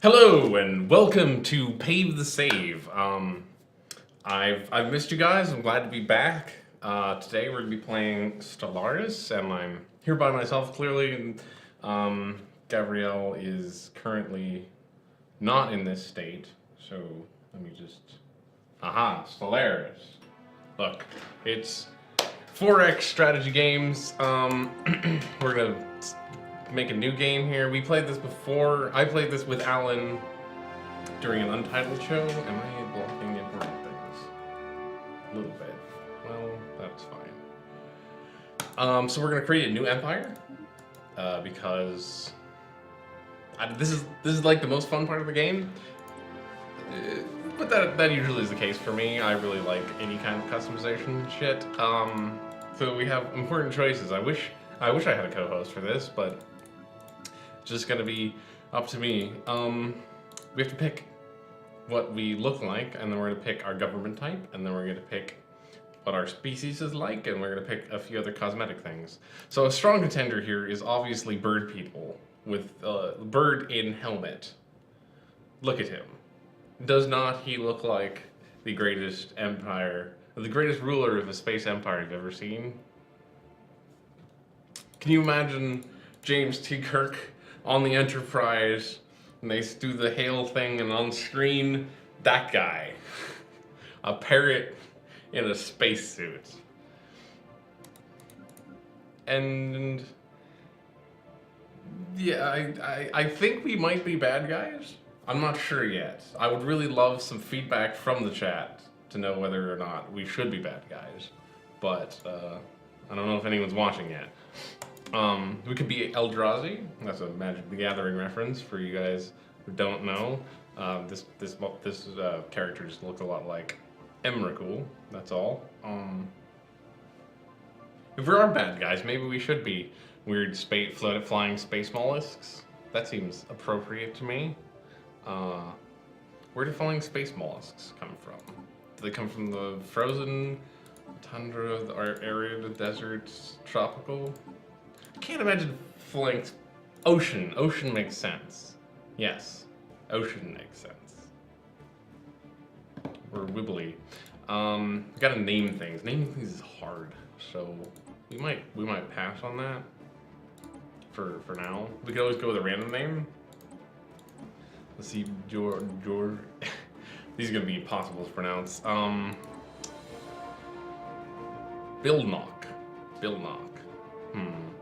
Hello and welcome to Pave the Save. I've missed you guys. I'm glad to be back. Today we're gonna be playing Stellaris, and I'm here by myself clearly. And Gabrielle is currently not in this state, so let me just. Aha, Stellaris. Look, it's 4X strategy games. We're gonna make a new game here. We played this before. I played this with Alan during an Untitled show. Am I blocking important things? A little bit. Well, that's fine. So we're gonna create a new empire because this is like the most fun part of the game. But that usually is the case for me. I really like any kind of customization shit. So we have important choices. I wish I had a co-host for this, but it's just gonna be up to me. We have to pick what we look like, and then we're gonna pick our government type, and then we're gonna pick what our species is like, and we're gonna pick a few other cosmetic things. So a strong contender here is obviously bird people with bird in helmet. Look at him. Does not he look like the greatest empire, the greatest ruler of a space empire you've ever seen? Can you imagine James T. Kirk on the Enterprise, and they do the hail thing, and on screen, that guy. A parrot in a spacesuit. And yeah, I think we might be bad guys. I'm not sure yet. I would really love some feedback from the chat to know whether or not we should be bad guys. But I don't know if anyone's watching yet. We could be Eldrazi. That's a Magic the Gathering reference for you guys who don't know. This character just looks a lot like Emrakul. That's all. If we are bad guys, maybe we should be weird flying space mollusks. That seems appropriate to me. Where do flying space mollusks come from? Do they come from the frozen tundra, the arid deserts, tropical? I can't imagine flying ocean. Ocean makes sense. Yes, ocean makes sense. We're wibbly. We gotta name things. Naming things is hard, so we might pass on that for now. We could always go with a random name. Let's see, George. These are gonna be impossible to pronounce. Billnock.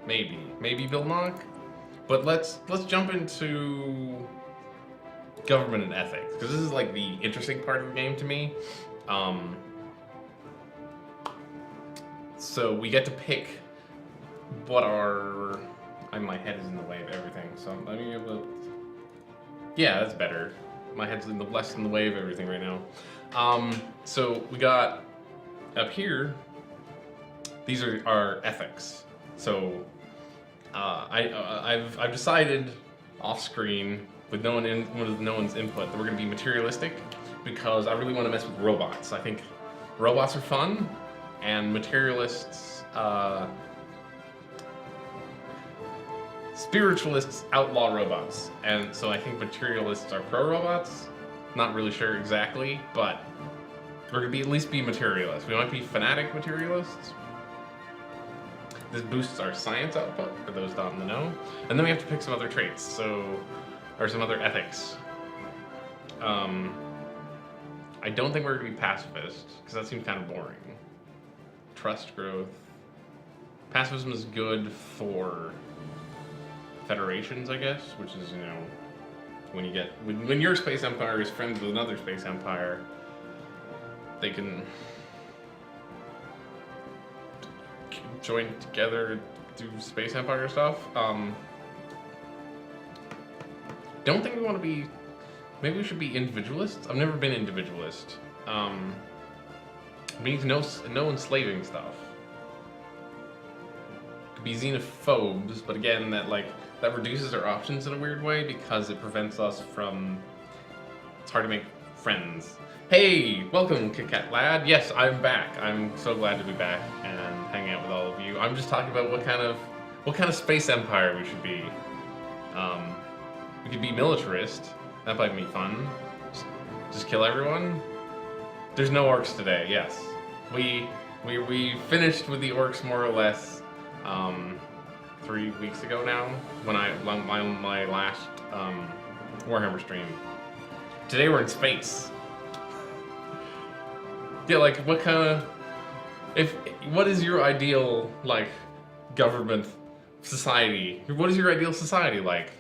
Maybe Billnock. But let's jump into government and ethics, because this is like the interesting part of the game to me. So we get to pick what our. My head is in the way of everything, so let me give a. Yeah, that's better. My head's less in the way of everything right now. So we got up here. These are our ethics. So I've decided off screen with no one's input that we're gonna be materialistic, because I really want to mess with robots. I think robots are fun, and materialists. Spiritualists outlaw robots, and so I think materialists are pro-robots. Not really sure exactly, but we're gonna at least be materialists. We might be fanatic materialists. This boosts our science output, for those not in the know. And then we have to pick some other traits, or some other ethics. I don't think we're gonna be pacifist, because that seems kind of boring. Trust growth. Pacifism is good for federations, I guess, which is, when your space empire is friends with another space empire, they can join together to do space empire stuff. Don't think we want to be. Maybe we should be individualists. I've never been individualist. It means no enslaving stuff. Could be xenophobes, but again, that reduces our options in a weird way, because it prevents us from. It's hard to make friends. Hey, welcome, Kit Kat Lad. Yes, I'm back. I'm so glad to be back and hanging out with all of you. I'm just talking about what kind of space empire we should be. We could be militarist, That might be fun. Just kill everyone. There's no orcs today. Yes, we finished with the orcs more or less 3 weeks ago now when my last Warhammer stream. Today we're in space. Yeah, like what kind of what is your ideal like government society? What is your ideal society like?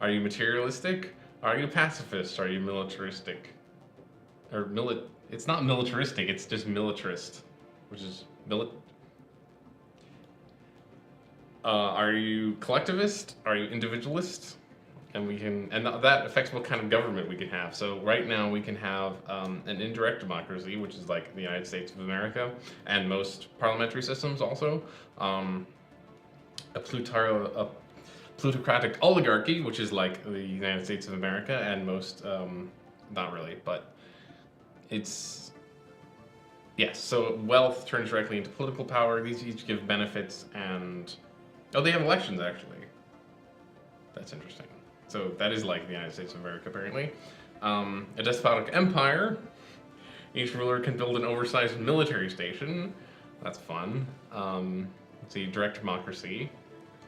Are you materialistic? Are you pacifist? Are you militaristic? Or it's not militaristic, it's just militarist, which is are you collectivist? Are you individualist? And that affects what kind of government we can have. So right now we can have an indirect democracy, which is like the United States of America, and most parliamentary systems also. A plutocratic oligarchy, which is like the United States of America, and most, not really, but it's, yes, so wealth turns directly into political power. These each give benefits and, oh, they have elections actually. That's interesting. So that is like the United States of America, apparently. A despotic empire. Each ruler can build an oversized military station. That's fun. Let's see, direct democracy.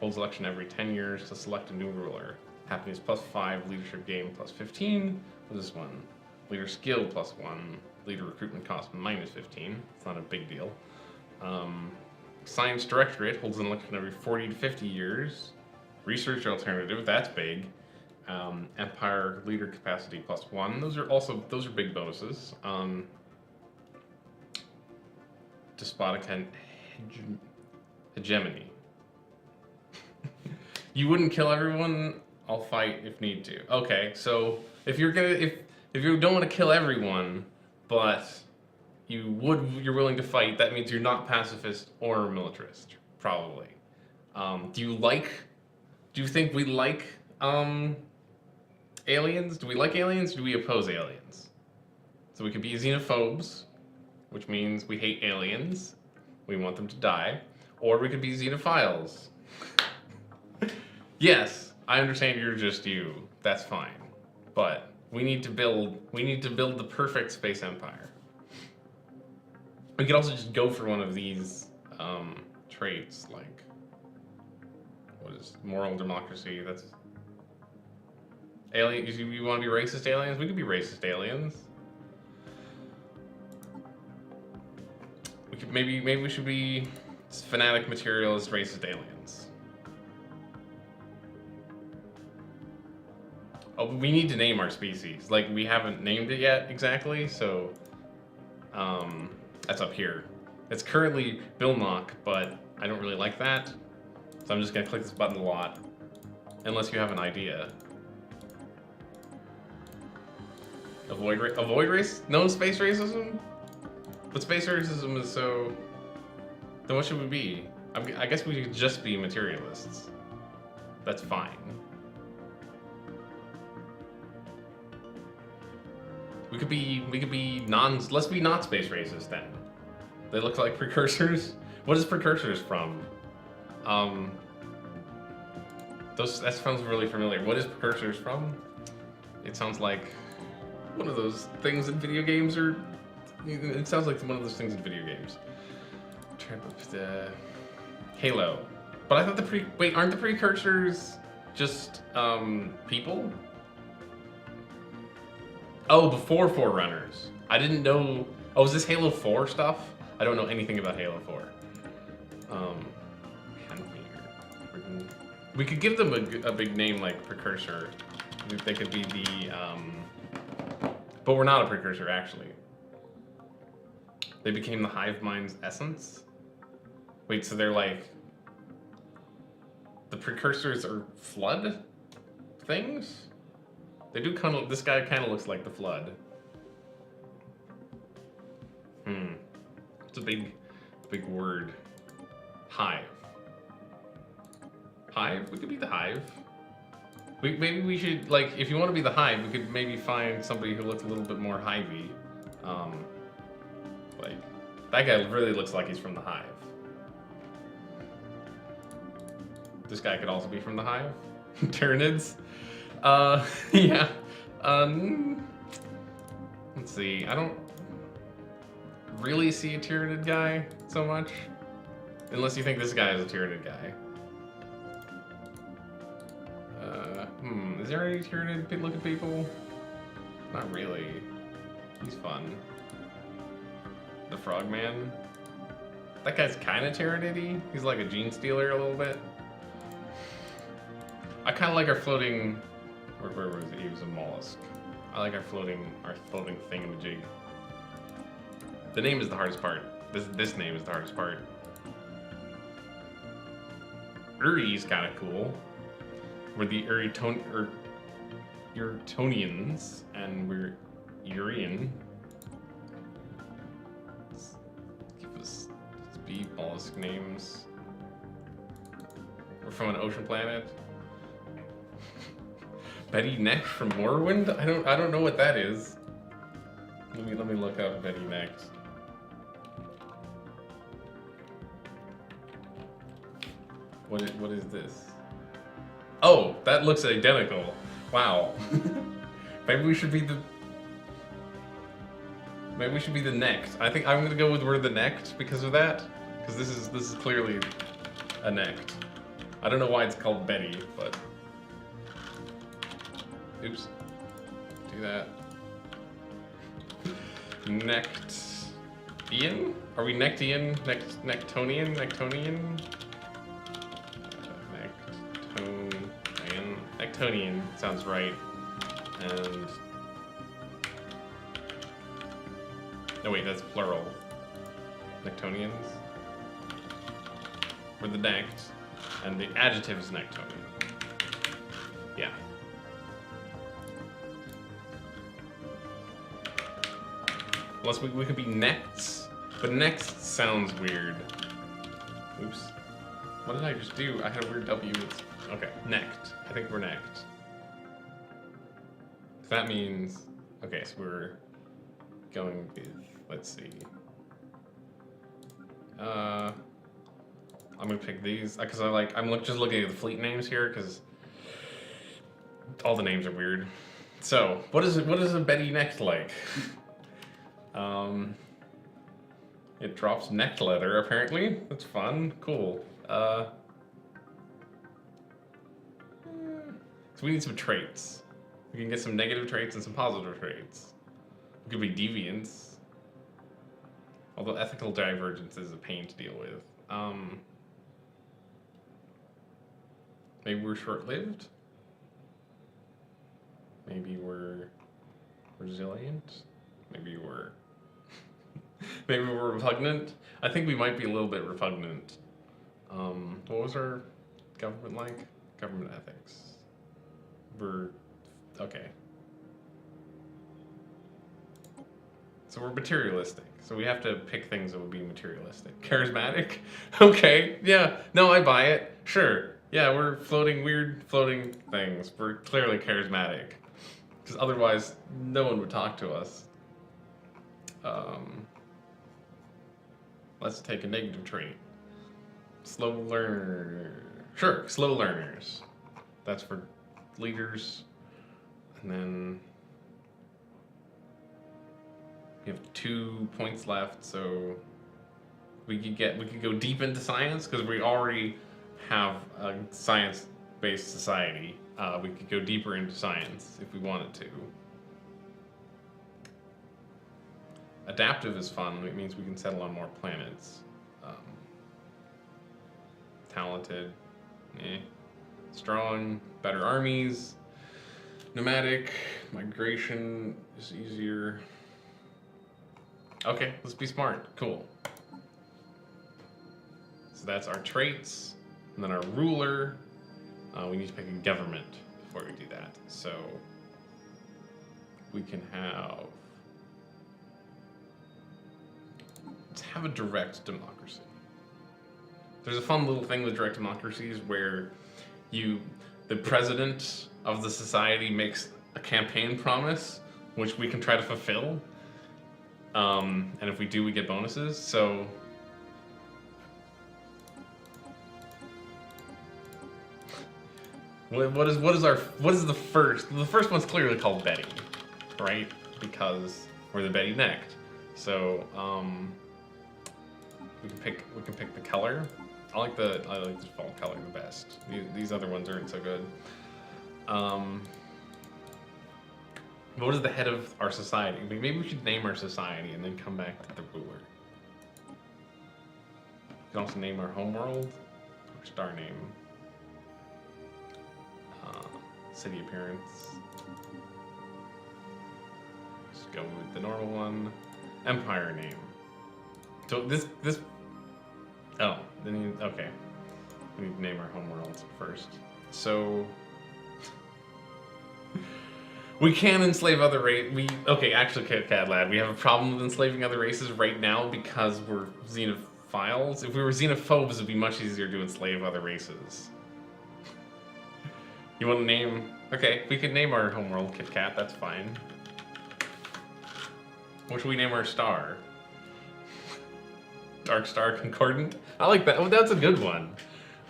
Holds election every 10 years to select a new ruler. Happiness +5, leadership gain +15. What is this one? Leader skill +1. Leader recruitment cost -15. It's not a big deal. Science directorate holds an election every 40 to 50 years. Research alternative, that's big. Empire leader capacity +1. Those are big bonuses. Despotic and hegemony. You wouldn't kill everyone. I'll fight if need to. Okay, so if you don't want to kill everyone, but you're willing to fight, that means you're not pacifist or militarist, probably. Do you think we like aliens? Do we like aliens? Do we oppose aliens? So we could be xenophobes, which means we hate aliens. We want them to die. Or we could be xenophiles. Yes, I understand you're just you. That's fine. But we need to build the perfect space empire. We could also just go for one of these traits, like what is moral democracy? That's aliens. You want to be racist aliens? We could be racist aliens. We could maybe we should be fanatic materialist racist aliens. Oh, we need to name our species. Like, we haven't named it yet exactly, so that's up here. It's currently Bill Knock, but I don't really like that, so I'm just gonna click this button a lot, unless you have an idea. Avoid race? No space racism? But space racism is so... Then what should we be? I guess we could just be materialists. That's fine. We could be let's be not space racist then. They look like precursors. What is precursors from? That sounds really familiar. What is precursors from? It sounds like one of those things in video games, or it sounds like one of those things in video games. Turn up the Halo. But I thought wait, aren't the precursors just people? Oh, before Forerunners. I didn't know. Oh, is this Halo 4 stuff? I don't know anything about Halo 4. We could give them a big name like Precursor. They could be the, but we're not a precursor actually. They became the hive mind's essence? Wait, so they're like, the precursors are flood things? They do kind of, this guy kind of looks like the flood. It's a big word. Hive. Hive? We could be the hive. Maybe we should, like, if you want to be the hive, we could maybe find somebody who looks a little bit more hivey. Like, that guy really looks like he's from the hive. This guy could also be from the hive. Tyranids. Yeah. Let's see. I don't really see a Tyranid guy so much. Unless you think this guy is a Tyranid guy. Is there any Tyranid looking people? Not really. He's fun. The Frogman. That guy's kind of Tyranid-y. He's like a gene stealer a little bit. I kind of like our floating... Where was it? He was a mollusk. I like our floating thingamajig. The name is the hardest part. This name is the hardest part. Uri's kind of cool. We're the Uritonians, and we're Urian. Let's give us speed mollusk names. We're from an ocean planet. Betty Netch from Morrowind? I don't know what that is. Let me look up Betty Netch. What is this? Oh, that looks identical. Wow. Maybe we should be the Next. I think I'm gonna go with we're the Next because of that. Because this is clearly a Next. I don't know why it's called Betty, but oops. Do that. Nectian? Are we Nectian? Nectonian? Nectonian sounds right. And no wait, that's plural. Nectonians. We're the Nect, and the adjective is Nectonian. Yeah. Unless we could be Nects, but Next sounds weird. Oops. What did I just do? I had a weird W. Okay, Nect. I think we're Nect. That means, okay, so we're going with, let's see. I'm gonna pick these because I'm just looking at the fleet names here because all the names are weird. So, what is a Betty Next like? It drops neck leather, apparently. That's fun. Cool. So we need some traits. We can get some negative traits and some positive traits. We could be deviants. Although ethical divergence is a pain to deal with. Maybe we're short-lived? Maybe we're resilient? Maybe we're repugnant. I think we might be a little bit repugnant. What was our government like? Government ethics. We're okay. So we're materialistic. So we have to pick things that would be materialistic. Charismatic? Okay. Yeah. No, I buy it. Sure. Yeah, we're weird floating things. We're clearly charismatic. Because otherwise, no one would talk to us. Let's take a negative trait. Slow learner. Sure, slow learners. That's for leaders. And then we have 2 points left, so we could go deep into science because we already have a science-based society. We could go deeper into science if we wanted to. Adaptive is fun. It means we can settle on more planets. Talented. Strong. Better armies. Nomadic. Migration is easier. Okay, let's be smart. Cool. So that's our traits. And then our ruler. We need to pick a government before we do that. So we can have... Let's have a direct democracy. There's a fun little thing with direct democracies where the president of the society makes a campaign promise, which we can try to fulfill. And if we do, we get bonuses. So What is the first? The first one's clearly called Betty, right? Because we're the Betty necked. So we can pick the color. I like the default color the best. These other ones aren't so good. What is the head of our society? Maybe we should name our society and then come back to the ruler. We can also name our homeworld, or star name, city appearance. Just go with the normal one. Empire name. So this. Oh, okay. We need to name our homeworld first. So. We can enslave other races. Actually, Cat Lad, we have a problem with enslaving other races right now because we're xenophiles. If we were xenophobes, it'd be much easier to enslave other races. You want to name? Okay, we could name our homeworld Kit Kat. That's fine. What should we name our star? Dark Star Concordant. I like that. Oh, that's a good one.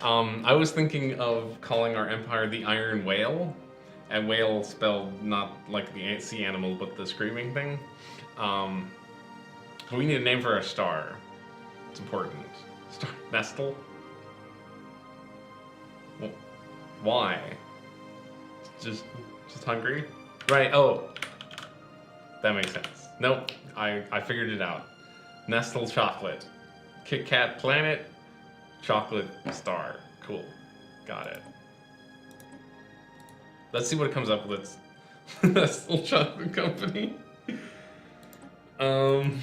I was thinking of calling our empire the Iron Whale. And whale spelled not like the sea animal, but the screaming thing. But we need a name for our star. It's important. Star Nestle? Well, why? Just hungry? Right, oh. That makes sense. Nope, I figured it out. Nestle Chocolate. Kit Kat Planet. Chocolate Star. Cool. Got it. Let's see what it comes up with. Nestle Chocolate Company. We're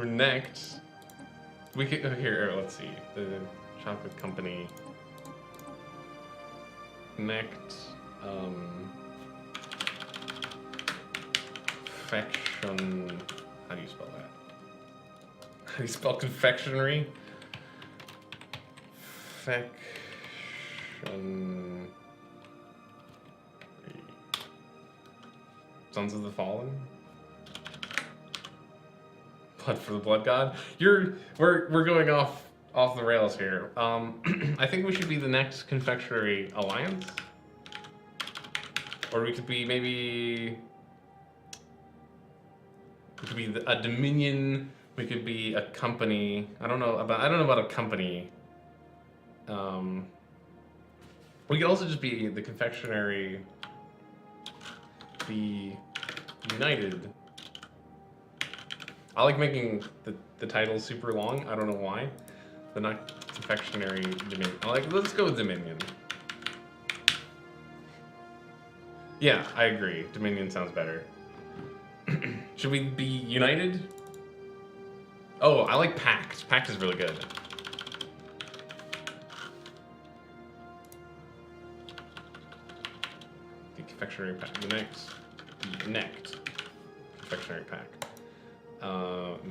next. We could here. Let's see. The chocolate company. Next. Confection. How do you spell that? How do you spell confectionery? Sons of the Fallen? Blood for the Blood God? We're going off the rails here. I think we should be the next Confectionery Alliance. Or we could be maybe a Dominion, we could be a company. I don't know about a company. We could also just be the Confectionery, the United. I like making the titles super long. I don't know why. The not Confectionery Dominion. Let's go with Dominion. Yeah, I agree. Dominion sounds better. Should we be United? Oh, I like Pact. Pact is really good. Confectionery Pact. The next Confectionery Pact.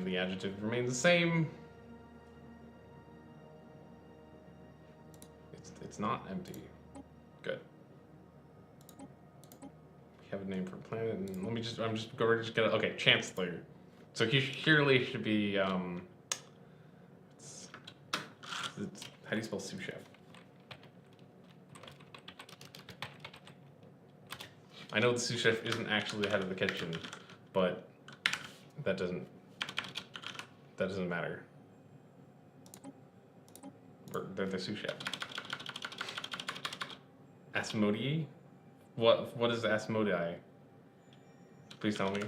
The adjective remains the same. It's not empty. Good. We have a name for a planet, and we're just gonna okay, Chancellor. So he surely should be how do you spell sous chef? I know the sous chef isn't actually the head of the kitchen, but that doesn't matter. They're the sous chef. Asmodii? What is Asmodii? Please tell me.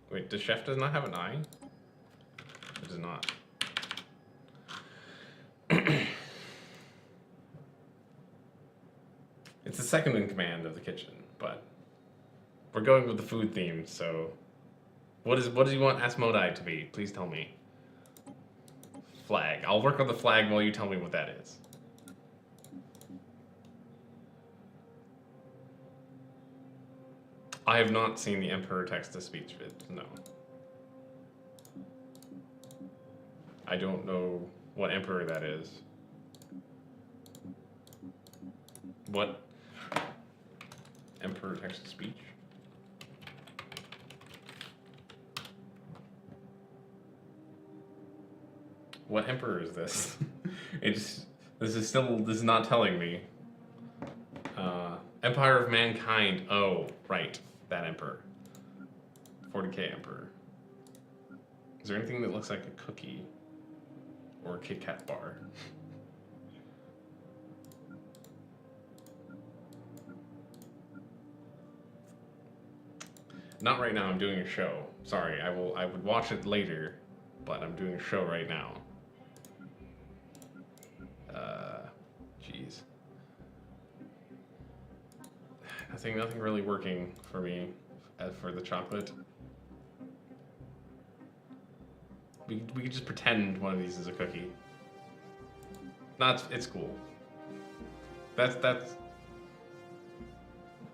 Wait, does chef does not have an I? It does not. It's the second in command of the kitchen, but we're going with the food theme, so what do you want Asmodii to be? Please tell me. Flag. I'll work on the flag while you tell me what that is. I have not seen the Emperor text-to-speech vid, no. I don't know what Emperor that is. What? Emperor text-to-speech? What emperor is this? This is not telling me. Empire of Mankind. Oh, right. That emperor. 40k emperor. Is there anything that looks like a cookie? Or a Kit Kat bar? Not right now, I'm doing a show. Sorry, I would watch it later, but I'm doing a show right now. Jeez. Nothing really working for me as for the chocolate. We could just pretend one of these is a cookie. It's cool. That's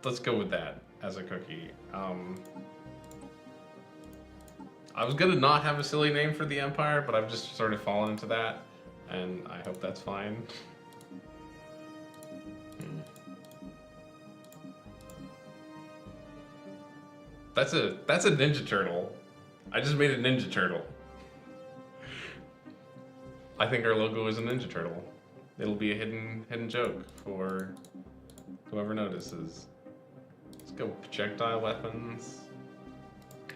let's go with that as a cookie. I was gonna not have a silly name for the Empire, but I've just sort of fallen into that, and I hope that's fine. That's a Ninja Turtle. I just made a Ninja Turtle. I think our logo is a Ninja Turtle. It'll be a hidden joke for whoever notices. Let's go projectile weapons,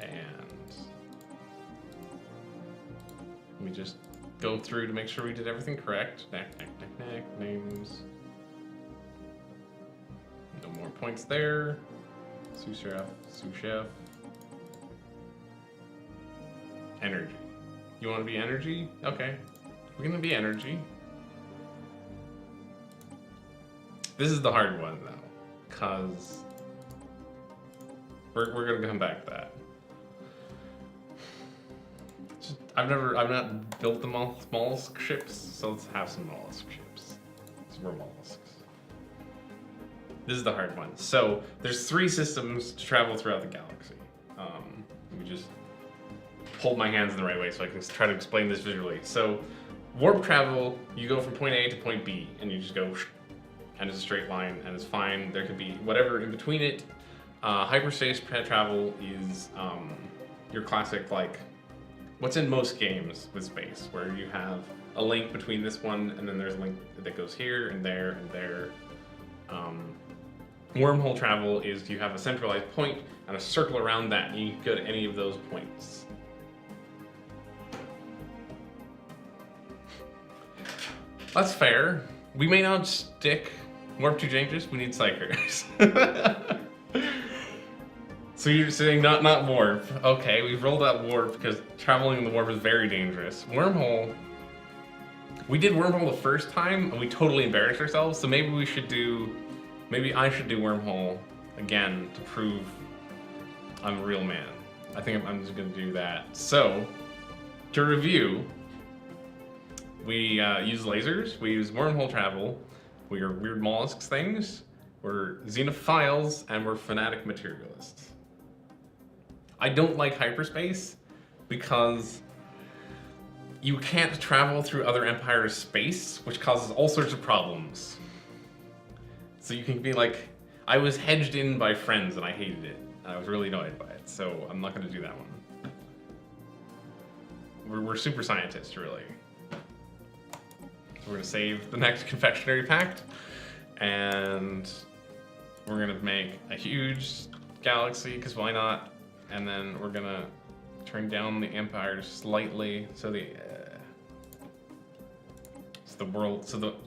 and we just go through to make sure we did everything correct. Names. No more points there. Sous chef. Energy. You want to be energy? Okay. We're gonna be energy. This is the hard one though, cause we're gonna come back to that. I've not built the mollusk ships, so let's have some mollusk ships. So we're mollusks. This is the hard one. So there's 3 systems to travel throughout the galaxy. Let me just hold my hands in the right way so I can try to explain this visually. So warp travel, you go from point A to point B, and you just go, and it's a straight line, and it's fine. There could be whatever in between it. Hyperspace travel is your classic, like, what's in most games with space, where you have a link between this one, and then there's a link that goes here, and there, and there. Wormhole travel is you have a centralized point and a circle around that, and you can go to any of those points. That's fair. We may not stick warp to changes, we need psychers. So you're saying not warp. Okay, we've rolled out warp because traveling in the warp is very dangerous. Wormhole, we did wormhole the first time and we totally embarrassed ourselves, so maybe I should do wormhole again to prove I'm a real man. I think I'm just gonna do that. So, to review, we use lasers, we use wormhole travel, we are weird mollusks things, we're xenophiles, and we're fanatic materialists. I don't like hyperspace because you can't travel through other empires' space, which causes all sorts of problems. So you can be like, I was hedged in by friends and I hated it. I was really annoyed by it, so I'm not gonna do that one. We're super scientists, really. We're gonna save the Netch Confessionary Pact, and we're gonna make a huge galaxy, because why not? And then we're gonna turn down the empire slightly so the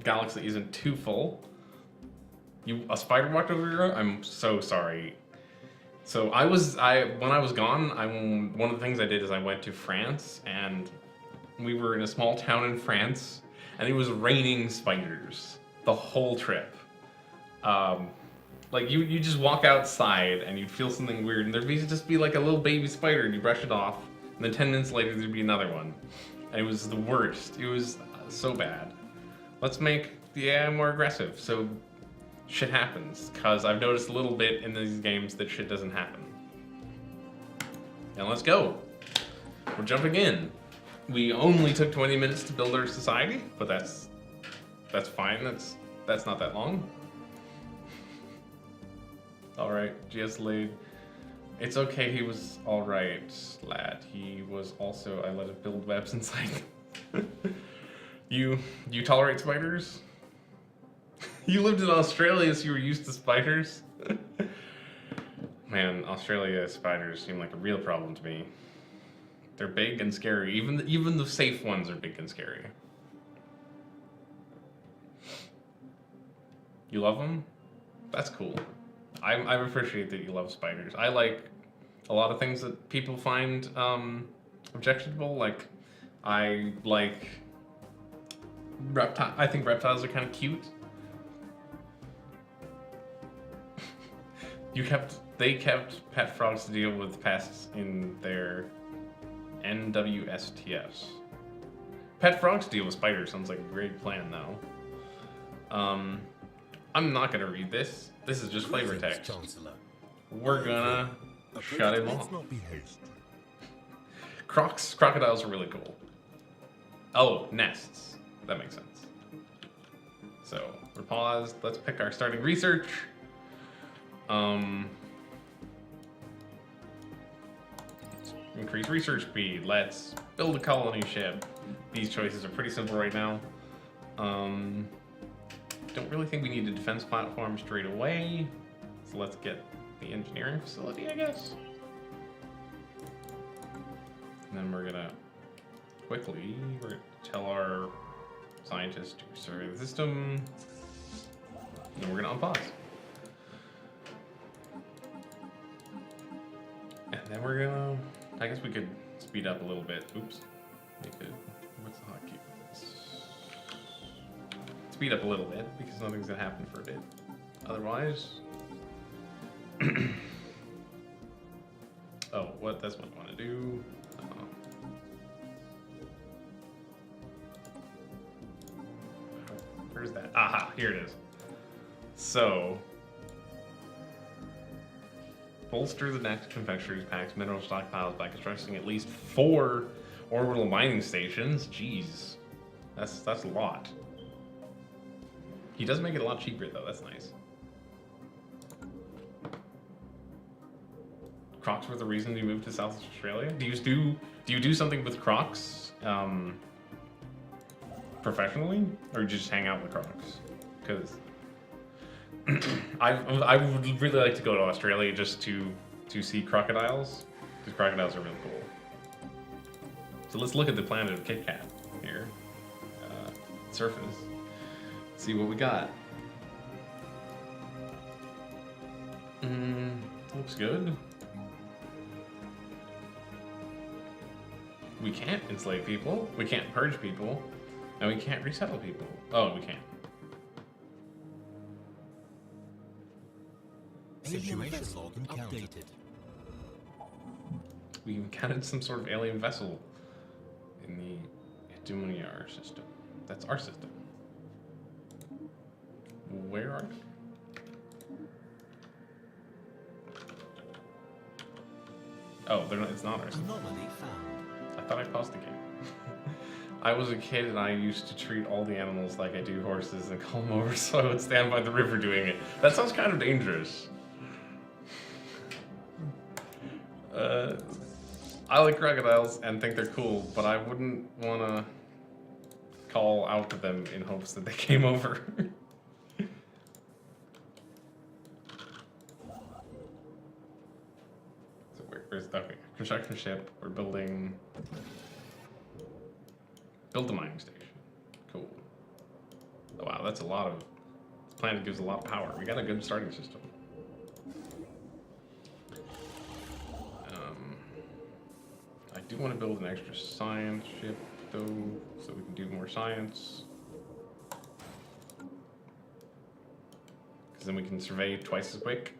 galaxy isn't too full. A spider walked over here? I'm so sorry. So when I was gone, one of the things I did is I went to France, and we were in a small town in France, and it was raining spiders the whole trip. Like you just walk outside and you'd feel something weird, and there'd just be like a little baby spider, and you brush it off, and then 10 minutes later there'd be another one, and it was the worst. It was so bad. Let's make the AI more aggressive, so shit happens, because I've noticed a little bit in these games that shit doesn't happen. And let's go. We're jumping in. We only took 20 minutes to build our society, but that's fine. That's not that long. All right, GS Lade. It's okay, he was all right, lad. He was also, I let it build webs inside You tolerate spiders? You lived in Australia, so you were used to spiders? Man, Australia spiders seem like a real problem to me. They're big and scary. Even the safe ones are big and scary. You love them? That's cool. I appreciate that you love spiders. I like a lot of things that people find objectionable. Like, I like I think reptiles are kind of cute. They kept pet frogs to deal with pests in their NWSTFs. Pet frogs to deal with spiders sounds like a great plan, though. I'm not gonna read this. This is just flavor text. We're gonna shut him off. Crocodiles are really cool. Oh, nests. That makes sense. So, we're paused. Let's pick our starting research. Increase research speed. Let's build a colony ship. These choices are pretty simple right now. Don't really think we need a defense platform straight away. So let's get the engineering facility, I guess. And then we're gonna tell our scientists to survey the system. And then we're gonna unpause. And then we're gonna, I guess we could speed up a little bit. Oops. What's the hotkey? Speed up a little bit because nothing's gonna happen for a bit. Otherwise, oh, that's what I want to do. Where's that? Aha, here it is. So, bolster the Netch Confessionary Pact's mineral stockpiles by constructing at least 4 orbital mining stations. Jeez, that's a lot. He does make it a lot cheaper though. That's nice. Crocs were the reason you moved to South Australia. Do you do something with Crocs professionally, or you just hang out with Crocs? Because I would really like to go to Australia just to see crocodiles, because crocodiles are really cool. So let's look at the planet of Kit Kat here. Surface. See what we got. Looks good. We can't enslave people. We can't purge people. And we can't resettle people. Oh, we can. Situation log updated. We encountered some sort of alien vessel in the Dumuniar system. That's our system. Where are they? Oh, they're not, it's not our system. Anomaly found. I thought I paused the game. I was a kid and I used to treat all the animals like I do horses and call them over so I would stand by the river doing it. That sounds kind of dangerous. I like crocodiles and think they're cool, but I wouldn't want to call out to them in hopes that they came over. So where's okay? Construction ship. We're building. Build the mining station. Cool. Oh, wow, that's a lot of. This planet gives a lot of power. We got a good starting system. I do want to build an extra science ship, though, so we can do more science. Because then we can survey twice as quick.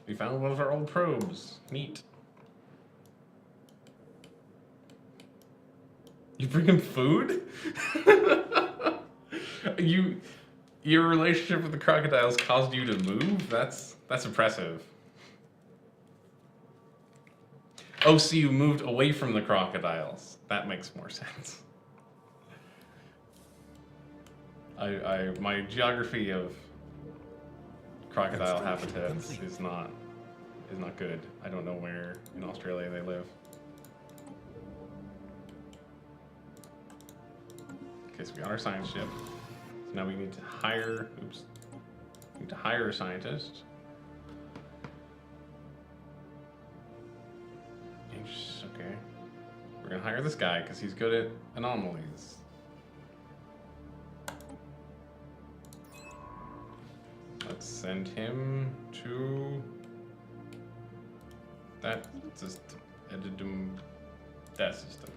We found one of our old probes. Neat. You bring him food? Your relationship with the crocodiles caused you to move? That's impressive. Oh, so you moved away from the crocodiles. That makes more sense. My geography of crocodile habitats is not good. I don't know where in Australia they live. Okay, so we got our science ship. So now we need to hire, oops. We need to hire a scientist. Okay. We're gonna hire this guy because he's good at anomalies. Let's send him to that system. That system.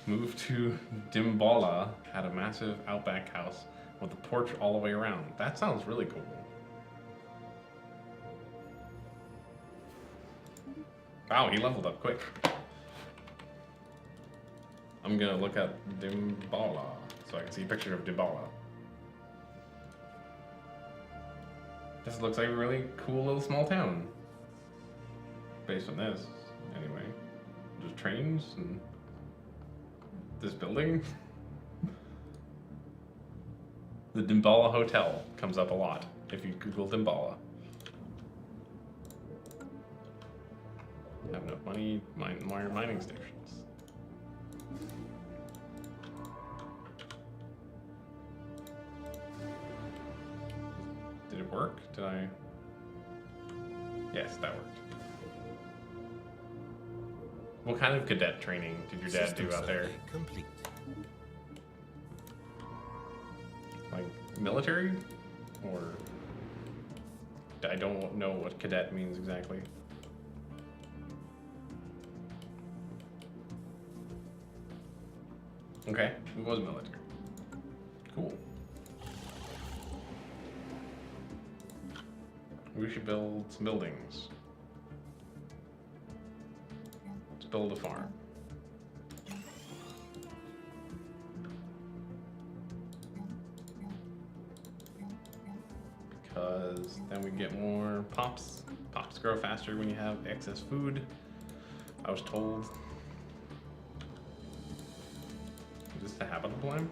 Move to Dimbala, had a massive outback house with a porch all the way around. That sounds really cool. Wow, he leveled up quick. I'm gonna look up Dimbala so I can see a picture of Dimbala. This looks like a really cool little small town. Based on this, anyway. Just trains and this building. The Dimbala Hotel comes up a lot if you Google Dimbala. Have enough money, more mining stations. Did it work? Did I? Yes, that worked. What kind of cadet training did your dad do out there? Complete. Like military? Or I don't know what cadet means exactly. Okay, it was military. Cool. We should build some buildings. Let's build a farm. Because then we get more pops. Pops grow faster when you have excess food, I was told. Is this a habitable land?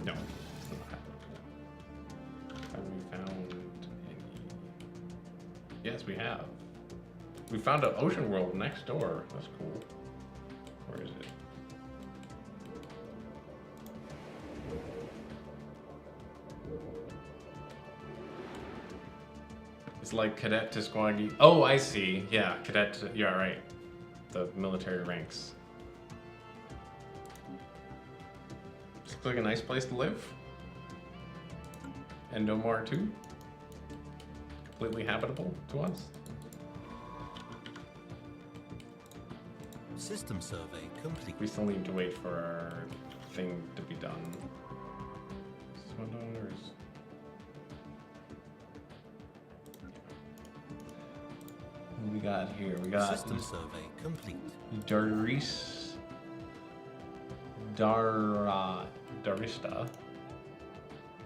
No, it's not habitable. Have we found any? Yes, we have. We found an ocean world next door. That's cool. Where is it? It's like cadet to squaggy. Oh, I see. Yeah, cadet to, yeah, right. The military ranks. Looks like a nice place to live. And no more too. Completely habitable to us. System survey complete. We still need to wait for our thing to be done. Swindlers. What we got here? We got System survey complete. Darista.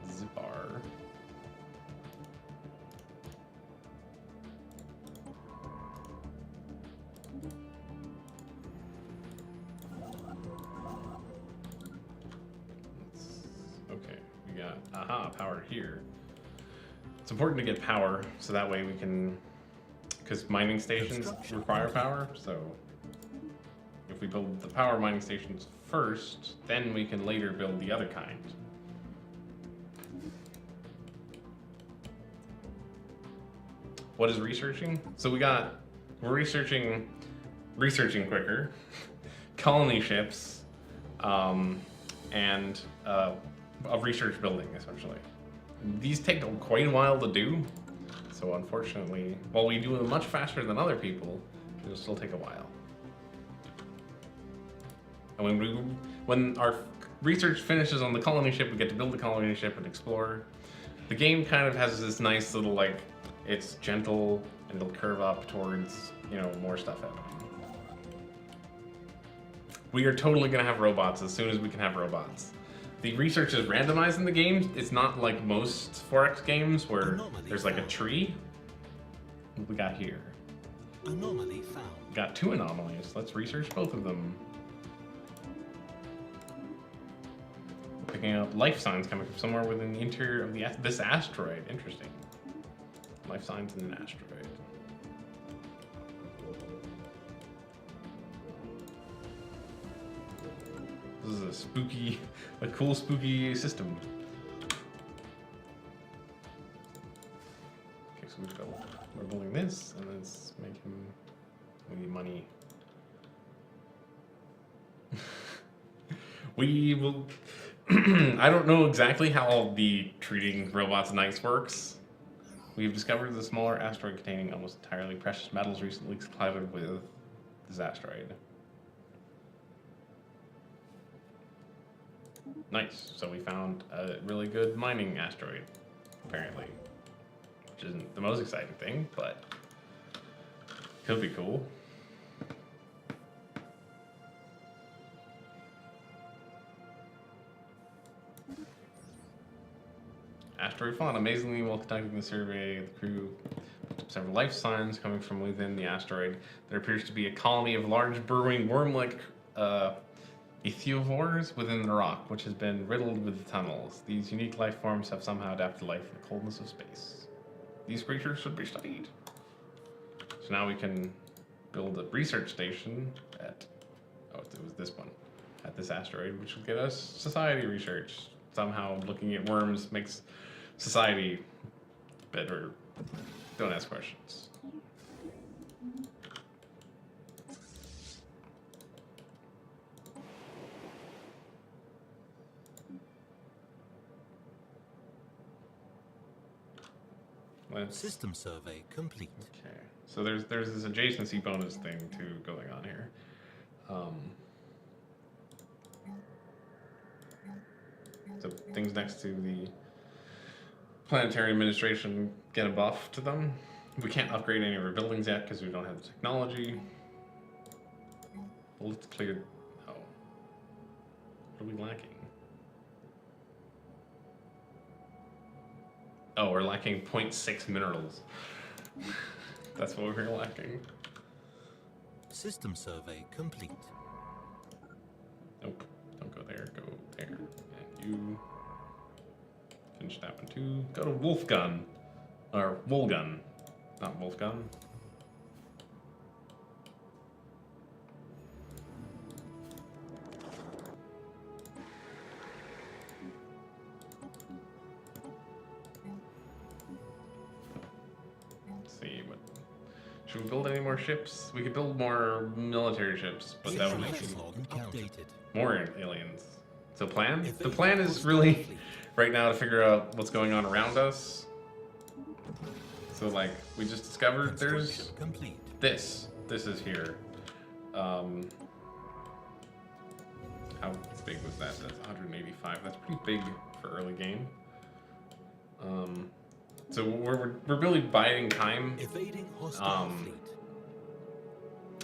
Zipar. Okay, we got power here. It's important to get power so that way we can, because mining stations require power, so if we build the power mining stations first, then we can later build the other kind. What is researching? So we're researching quicker, colony ships, and a research building, essentially. These take quite a while to do, so unfortunately, while we do them much faster than other people, it'll still take a while. And when our research finishes on the colony ship, we get to build the colony ship and explore. The game kind of has this nice little, like, it's gentle and it'll curve up towards, you know, more stuff happening. We are totally gonna have robots as soon as we can have robots. The research is randomized in the game. It's not like most 4X games where there's like a tree. What we got here? Anomaly found. We got 2 anomalies. Let's research both of them. Picking up life signs coming from somewhere within the interior of this asteroid. Interesting. Life signs in an asteroid. This is a cool spooky system. Okay, so we're building this, and let's make him. We need money. We will. I don't know exactly how the treating robots nice works. We've discovered the smaller asteroid containing almost entirely precious metals recently collided with this asteroid. Nice. So we found a really good mining asteroid, apparently. Which isn't the most exciting thing, but could be cool. Asteroid fauna. Amazingly, while conducting the survey, the crew picked up several life signs coming from within the asteroid. There appears to be a colony of large, burrowing, worm-like ichthyophores within the rock, which has been riddled with tunnels. These unique life forms have somehow adapted to life in the coldness of space. These creatures should be studied. So now we can build a research station at, it was this one, at this asteroid, which will get us society research. Somehow looking at worms makes society better. Don't ask questions. System survey complete. Okay, so there's this adjacency bonus thing too going on here. So things next to the planetary administration get a buff to them. We can't upgrade any of our buildings yet because we don't have the technology. Well, let's clear. Oh, what are we lacking? Oh, we're lacking 0.6 minerals. That's what we're lacking. System survey complete. Nope, don't go there, go there. And you finish that one too. Go to Wolfgun. Or Wolgun. Not Wolfgun. Should we build any more ships? We could build more military ships, but that would make more aliens. So plan? The plan is really right now to figure out what's going on around us. So like we just discovered there's this. This is here. How big was that? That's 185. That's pretty big for early game. So we're really biding time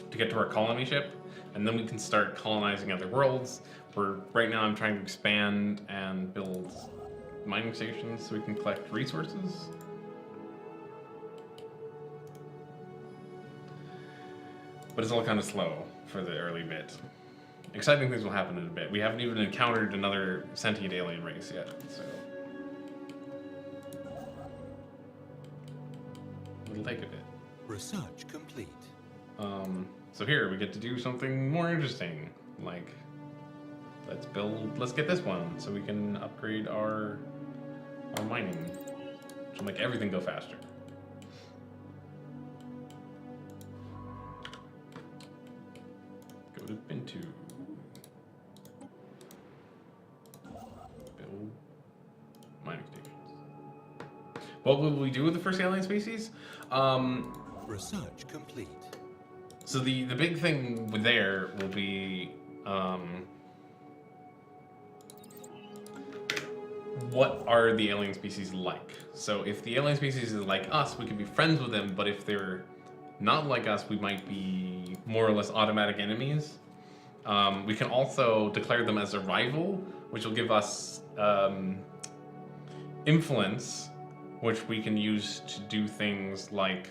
to get to our colony ship, and then we can start colonizing other worlds. Right now I'm trying to expand and build mining stations so we can collect resources. But it's all kind of slow for the early bit. Exciting things will happen in a bit. We haven't even encountered another sentient alien race yet, so it'll take a bit. Research complete. So here we get to do something more interesting, like let's get this one so we can upgrade our mining, which will make everything go faster. Go to Bintu. Build mining stations. What will we do with the first alien species? Research complete. So the big thing there will be what are the alien species like? So if the alien species is like us, we could be friends with them, but if they're not like us, we might be more or less automatic enemies. We can also declare them as a rival, which will give us influence, which we can use to do things like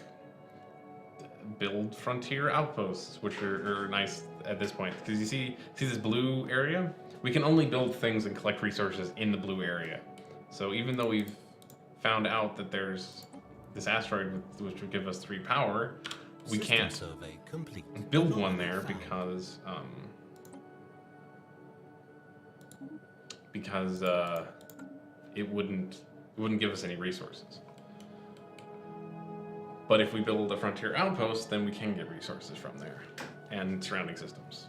build frontier outposts, which are nice at this point. Because you see this blue area? We can only build things and collect resources in the blue area. So even though we've found out that there's this asteroid which would give us 3 power, we can't build one there because because it wouldn't give us any resources. But if we build a frontier outpost, then we can get resources from there and surrounding systems.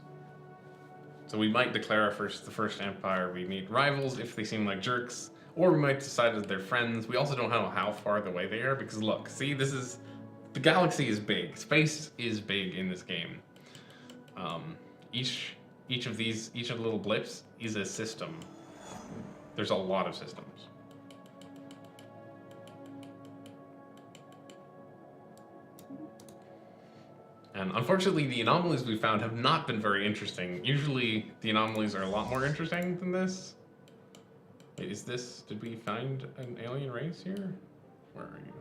So we might declare the first empire. We meet rivals if they seem like jerks, or we might decide that they're friends. We also don't know how far away they are, because look, see, the galaxy is big. Space is big in this game. Each of the little blips is a system. There's a lot of systems. And unfortunately, the anomalies we found have not been very interesting. Usually, the anomalies are a lot more interesting than this. Wait, did we find an alien race here? Where are you?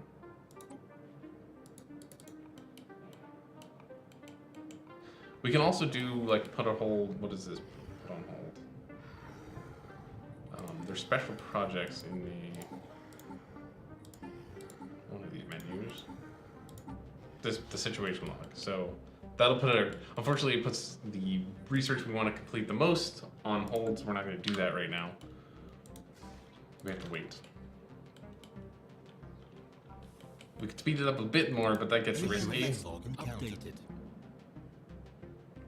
We can also do, like, put a hold, what is this? Put on hold. There's special projects in one of these menus. The situation log. So that'll unfortunately it puts the research we want to complete the most on hold, so we're not going to do that right now. We have to wait. We could speed it up a bit more, but that gets risky.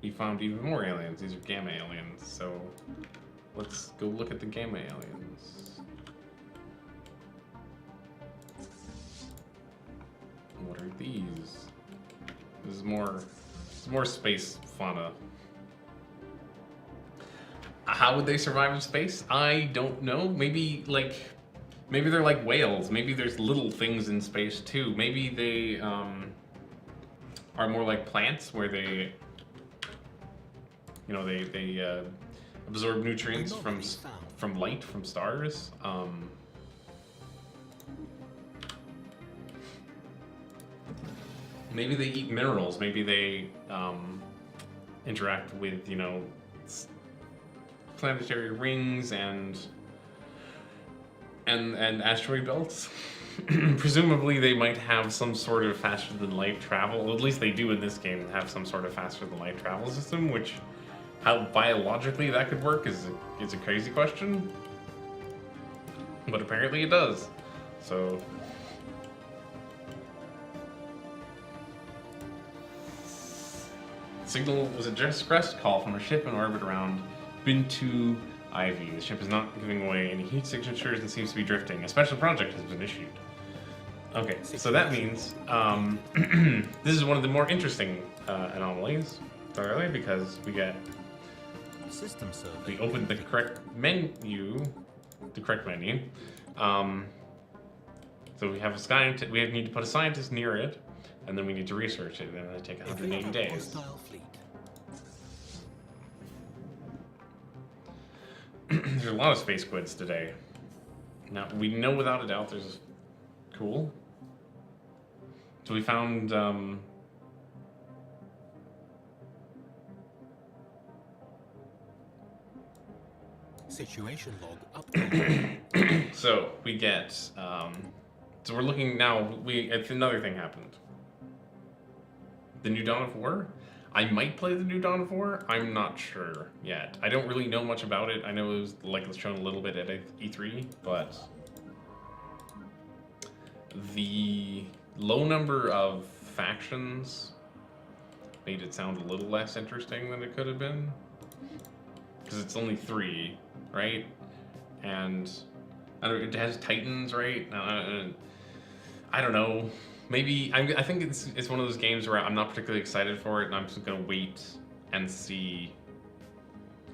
We found even more aliens. These are gamma aliens, so let's go look at the gamma aliens. What are these? This is more space fauna. How would they survive in space? I don't know. Maybe they're like whales. Maybe there's little things in space too. Maybe they are more like plants, where they absorb nutrients from light from stars. Maybe they eat minerals. Maybe they interact with, planetary rings and asteroid belts. Presumably, they might have some sort of faster than light travel. Well, at least they do in this game. Have some sort of faster than light travel system. Which, how biologically that could work is a crazy question. But apparently, it does. So. Signal was a distress call from a ship in orbit around Bin2 Ivy. The ship is not giving away any heat signatures and seems to be drifting. A special project has been issued. Okay, so that means this is one of the more interesting anomalies, thoroughly, because we opened the correct menu. So we have a scientist. We need to put a scientist near it. And then we need to research it, and it'll take 180 days. There's a lot of space squids today. Now, we know without a doubt there's... Cool. So we found... Situation log updated. So, we get... so we're looking now... Another thing happened. The New Dawn of War? I might play the New Dawn of War. I'm not sure yet. I don't really know much about it. I know it was shown a little bit at E3, but the low number of factions made it sound a little less interesting than it could have been. Because it's only 3, right? And it has Titans, right? I don't know. Maybe I think it's one of those games where I'm not particularly excited for it, and I'm just gonna wait and see.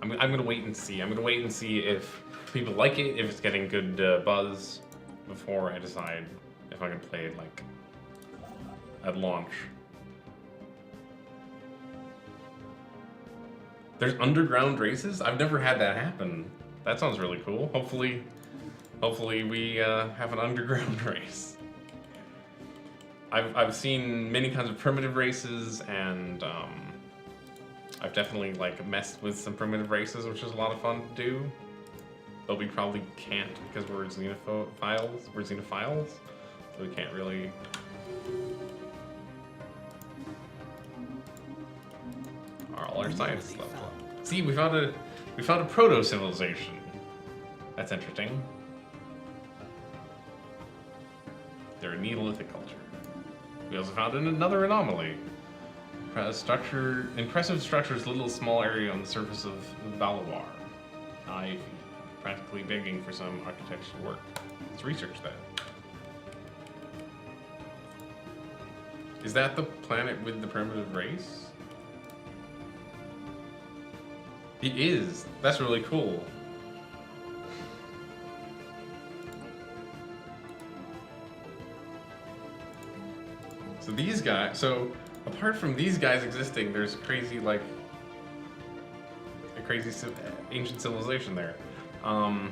I'm gonna wait and see. I'm gonna wait and see if people like it, if it's getting good buzz, before I decide if I can play it like at launch. There's underground races? I've never had that happen. That sounds really cool. Hopefully we have an underground race. I've seen many kinds of primitive races, and I've definitely messed with some primitive races, which is a lot of fun to do. But we probably can't because we're xenophiles, so we can't really. All our science level. See, we found a proto civilization. That's interesting. They're a Neolithic culture. We also found another anomaly. Impressive structures, little small area on the surface of Valuar. Ivy, practically begging for some architectural work. Let's research that. Is that the planet with the primitive race? It is. That's really cool. So these guys, apart from these guys existing, there's crazy, like, a crazy ancient civilization there. I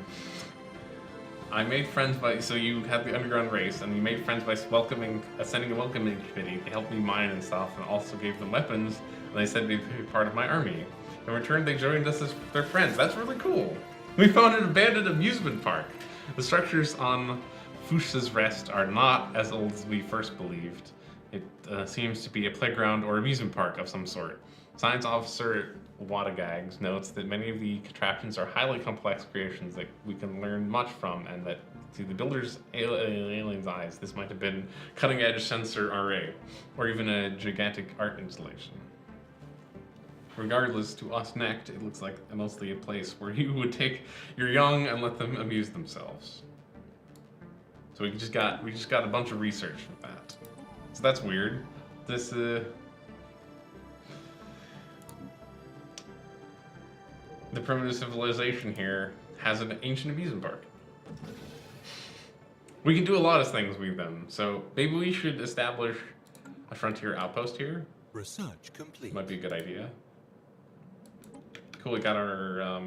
made friends by, so you had the underground race, and you made friends by sending a welcoming committee. They helped me mine and stuff, and also gave them weapons, and they said they'd be part of my army. In return, they joined us as their friends. That's really cool. We found an abandoned amusement park. The structures on Fuchs's Rest are not as old as we first believed. It seems to be a playground or amusement park of some sort. Science Officer Wadagags notes that many of the contraptions are highly complex creations that we can learn much from, and that to the builder's alien's eyes, this might have been cutting-edge sensor array, or even a gigantic art installation. Regardless, to us Netch, it looks like mostly a place where you would take your young and let them amuse themselves. So we just got a bunch of research with that. So that's weird. This the primitive civilization here has an ancient amusement park. We can do a lot of things with them. So maybe we should establish a frontier outpost here. Research complete. Might be a good idea. Cool, we got our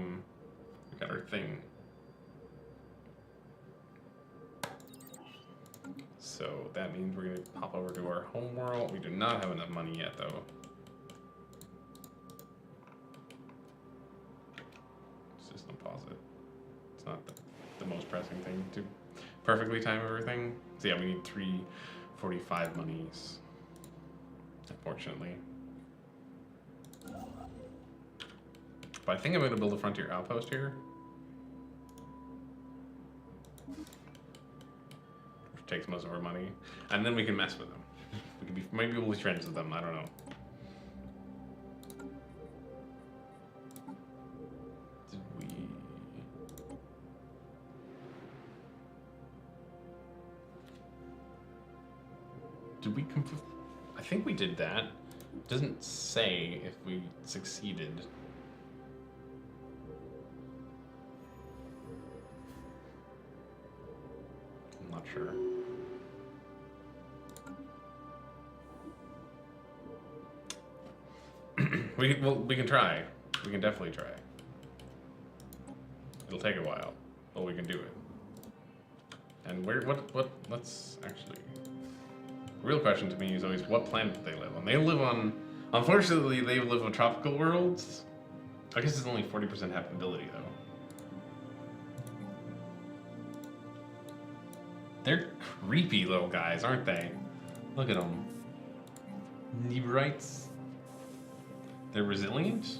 thing. So that means we're gonna hop over to our home world. We do not have enough money yet, though. System pause it. It's not the most pressing thing to perfectly time everything. So yeah, we need 345 monies, unfortunately. But I think I'm gonna build a frontier outpost here. Which takes most of our money. And then we can mess with them. We can maybe we'll be friends with them, I don't know. Did we complete? I think we did that. It doesn't say if we succeeded. I'm not sure. We can try. We can definitely try. It'll take a while, but we can do it. And let's actually... The real question to me is always, what planet do they live on? They live on... Unfortunately, they live on tropical worlds. I guess it's only 40% habitability, though. They're creepy little guys, aren't they? Look at them. Neberites. They're resilient.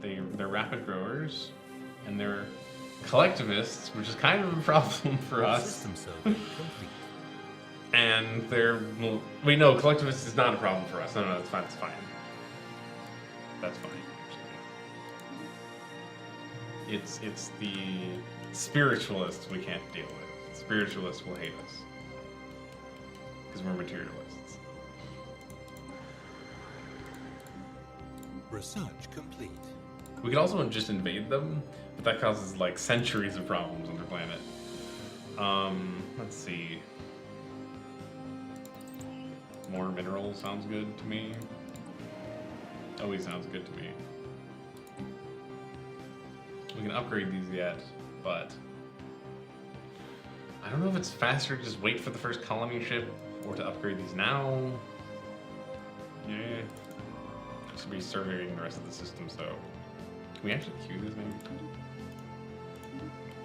They're rapid growers. And they're collectivists, which is kind of a problem for us. System survey complete. And they're... Well, wait, no, collectivist is not a problem for us. No, that's fine, that's fine. That's fine, actually. It's the spiritualists we can't deal with. Spiritualists will hate us. Because we're materialists. Research complete. We could also just invade them, but that causes like centuries of problems on their planet. Let's see. More minerals sounds good to me. Always sounds good to me. We can upgrade these yet, but I don't know if it's faster to just wait for the first colony ship or to upgrade these now. Yeah. Should be surveying the rest of the system, so can we actually queue this maybe?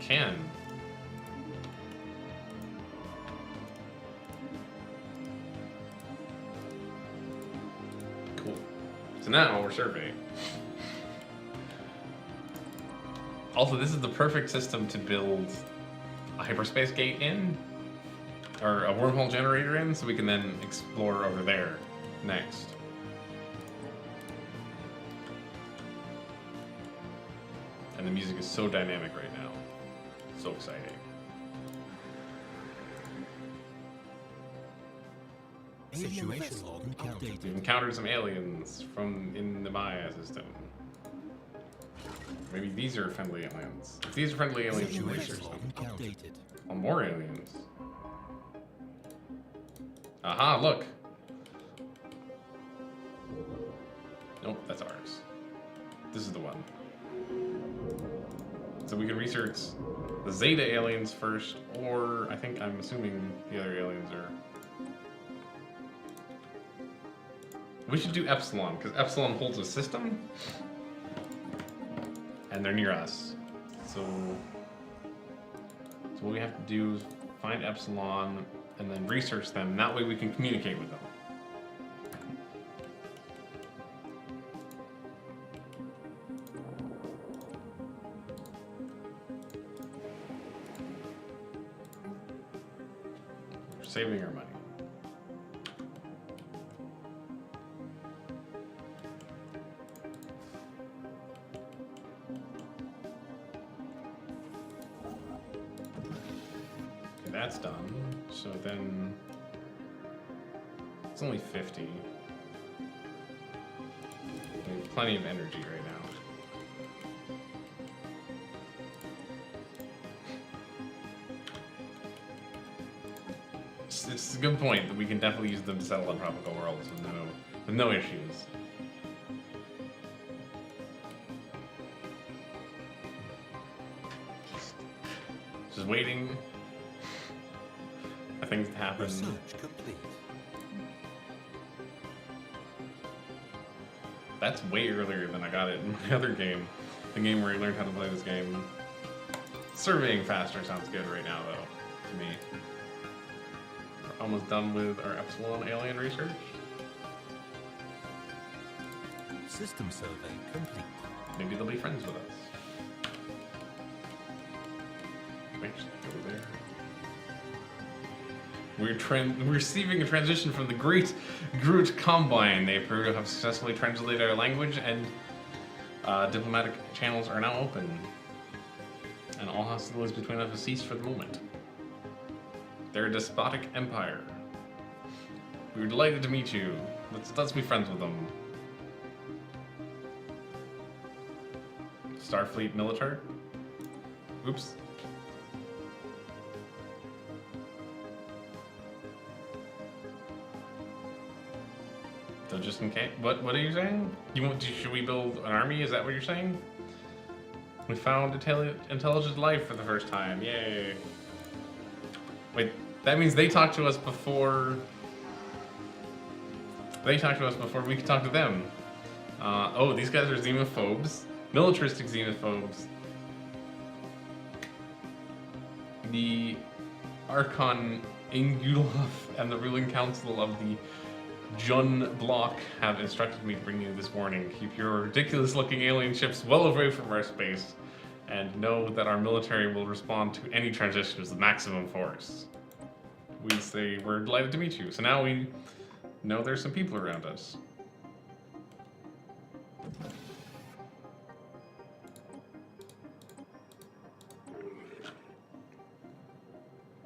Can. Cool. So now we're surveying. Also, this is the perfect system to build a hyperspace gate in, or a wormhole generator in, so we can then explore over there next. And the music is so dynamic right now. So exciting. Situation log updated. We've encountered some aliens from in the Maya system. Maybe these are friendly aliens. If these are friendly aliens, we research Situation them. log updated. Oh, more aliens. Aha, look. Nope, that's ours. This is the one. So we can research the Zeta aliens first, or I'm assuming the other aliens are... We should do Epsilon, because Epsilon holds a system, and they're near us. So what we have to do is find Epsilon, and then research them. That way we can communicate with them. We're saving our money. That's done. So then it's only 50. We have plenty of energy right now. It's a good point that we can definitely use them to settle on tropical worlds with no issues. Just waiting. Things to happen. Research complete. That's way earlier than I got it in my other game. The game where I learned how to play this game. Surveying faster sounds good right now, though, to me. We're almost done with our Epsilon alien research. System survey complete. Maybe they'll be friends with us. Wait, just go there. We're receiving a transition from the Great Groot Combine. They appear to have successfully translated our language, and diplomatic channels are now open. And all hostilities between us have ceased for the moment. They're a despotic empire. We were delighted to meet you. Let's be friends with them. Starfleet Militar? Oops. So just in case, what are you saying? Should we build an army? Is that what you're saying? We found intelligent life for the first time. Yay! Wait, that means they talked to us before. They talked to us before we could talk to them. Oh, these guys are xenophobes, militaristic xenophobes. The Archon Ingulov and the ruling council of the Jun Block have instructed me to bring you this warning. Keep your ridiculous-looking alien ships well away from our space, and know that our military will respond to any transitions with maximum force. We say we're delighted to meet you. So now we know there's some people around us.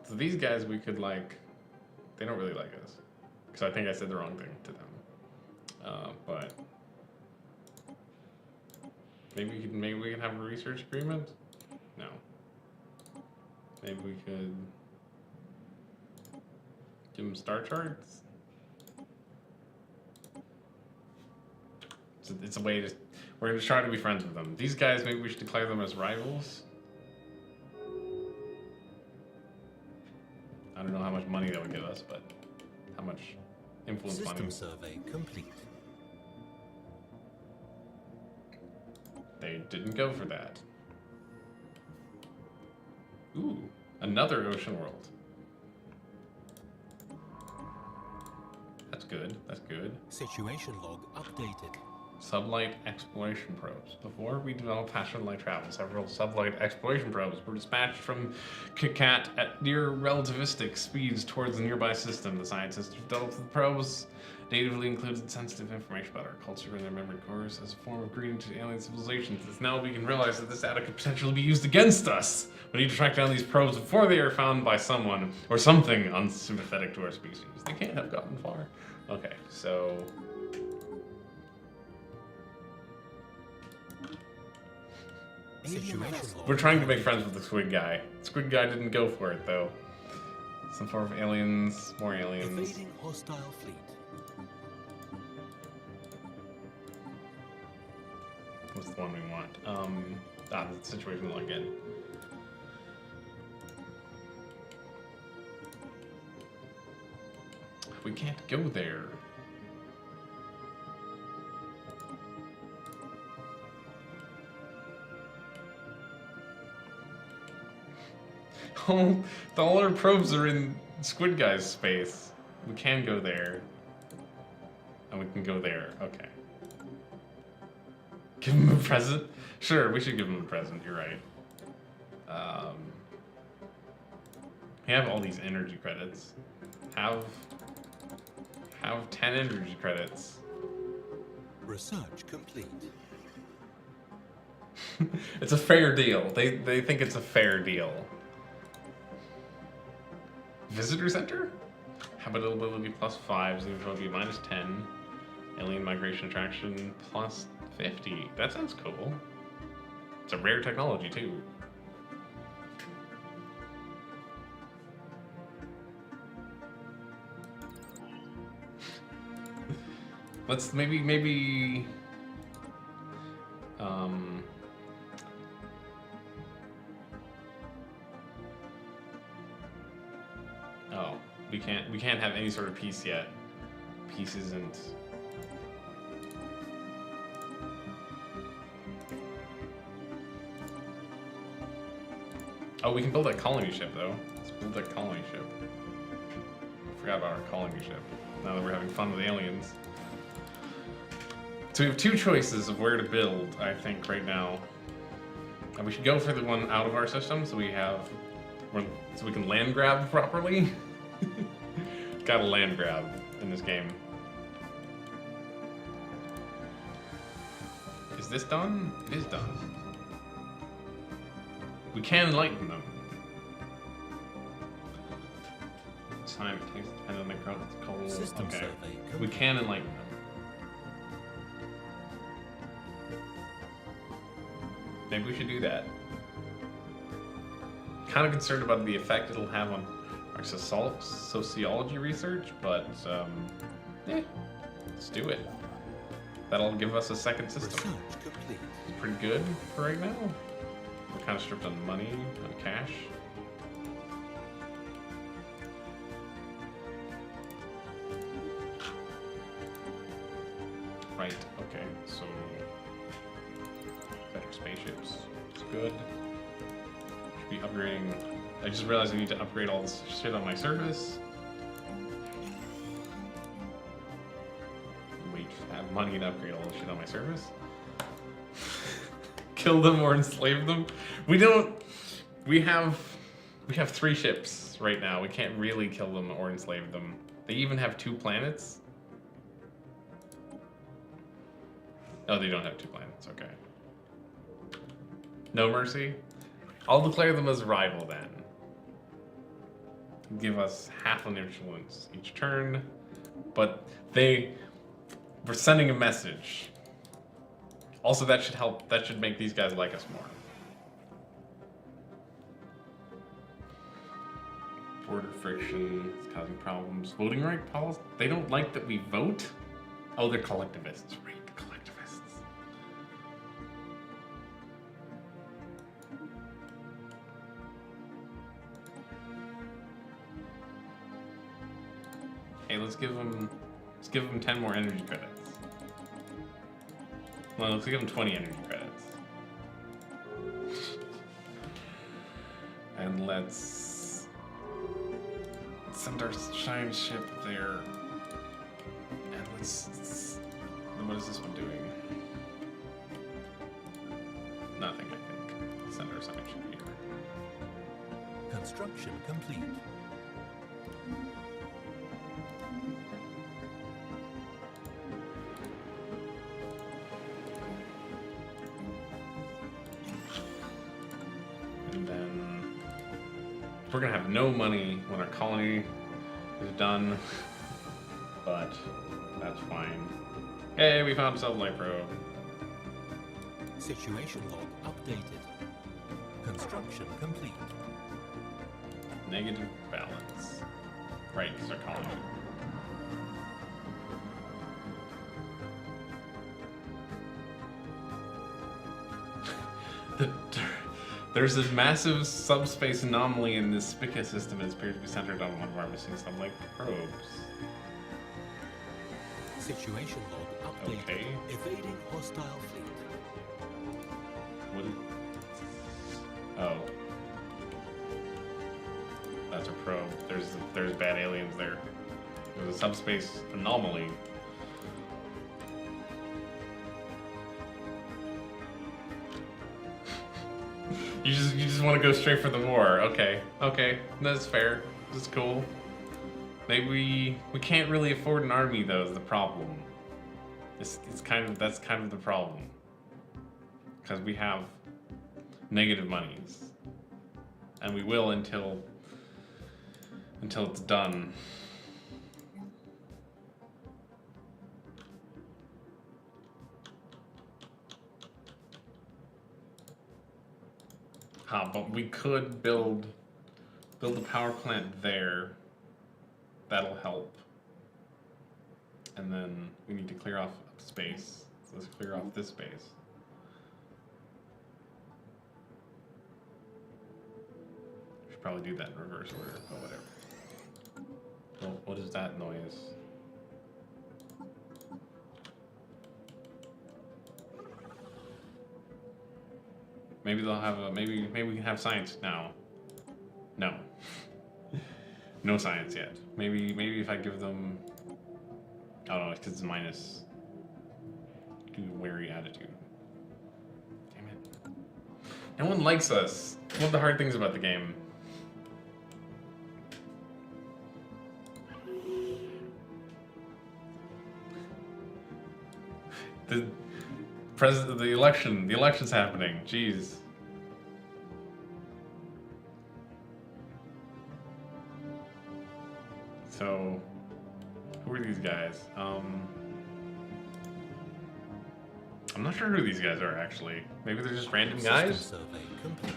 So these guys we could they don't really like us. Because I think I said the wrong thing to them. But maybe we can have a research agreement? No. Maybe we could give them star charts? It's a way to... We're going to try to be friends with them. These guys, maybe we should declare them as rivals? I don't know how much money that would give us, but how much influence money. System survey complete. They didn't go for that. Ooh, another ocean world. That's good, that's good. Situation log updated. Sublight exploration probes. Before we developed faster light travel, several sublight exploration probes were dispatched from Kikat at near relativistic speeds towards the nearby system. The scientists who developed the probes natively included sensitive information about our culture in their memory cores as a form of greeting to alien civilizations. It's now we can realize that this data could potentially be used against us. We need to track down these probes before they are found by someone or something unsympathetic to our species. They can't have gotten far. Okay, so... we're trying to make friends with the squid guy. Squid guy didn't go for it, though. Some form of aliens, more aliens. Evading hostile fleet. What's the one we want? The situation we'll get. We can't go there. All our probes are in Squid Guy's space. We can go there. And we can go there. Okay. Give him a present? Sure, we should give him a present. You're right. We have all these energy credits. Have 10 energy credits. Research complete. It's a fair deal. They think it's a fair deal. Visitor Center? Habitability +5, xenophobia -10, alien migration attraction +50. That sounds cool. It's a rare technology too. Let's maybe oh, we can't have any sort of peace yet. Peace isn't. Oh, we can build that colony ship though. Let's build that colony ship. Forgot about our colony ship. Now that we're having fun with aliens. So we have two choices of where to build, I think, right now. And we should go for the one out of our system so we can land grab properly. Gotta land grab in this game. Is this done? It is done. We can enlighten them. Time it takes to depend on the cold. System Okay. survey We can enlighten them. Maybe we should do that. Kind of concerned about the effect it'll have on our sociology research, but yeah, let's do it. That'll give us a second system. Research complete. It's pretty good for right now. We're kind of stripped on money, on cash. Right, okay, so better spaceships. It's good. Should be upgrading. I just realized I need to upgrade all this shit on my service. We have money to upgrade all this shit on my service. Kill them or enslave them. We have 3 ships right now. We can't really kill them or enslave them. They even have 2 planets. Oh, they don't have 2 planets, okay. No mercy? I'll declare them as rival then. Give us half an influence each turn, but we're sending a message. Also, that should help, that should make these guys like us more. Border friction is causing problems. Voting right policy, they don't like that we vote? Oh, they're collectivists, right, collectivists. Hey, let's give them 10 more energy credits. Well, let's give them 20 energy credits. And let's send our shine ship there. And let's What is this one doing? Nothing, I think. Center sign should be here. Construction complete. And then we're gonna have no money when our colony is done, but that's fine. Hey, we found a satellite probe. Situation log updated. Construction complete. Negative balance. Right, because our colony. There's this massive subspace anomaly in this Schmuckco system that appears to be centered on one of our missing satellite probes. Situation log updated. Okay. Evading hostile fleet. What is... Oh. That's a probe. There's bad aliens there. There's a subspace anomaly. You just want to go straight for the war. Okay. Okay. That's fair. That's cool. Maybe we can't really afford an army though, is the problem. That's kind of the problem. Because we have negative monies. And we will until it's done. But we could build a power plant there. That'll help. And then we need to clear off space. So let's clear off this space. Should probably do that in reverse order, but whatever. Well, what is that noise? Maybe they'll have a maybe we can have science now. No. No science yet. Maybe if I give them, I don't know, because it's minus. Do wary attitude. Damn it. No one likes us. One of the hard things about the game. The election's happening. Jeez. So, who are these guys? I'm not sure who these guys are actually. Maybe they're just random guys. System survey complete.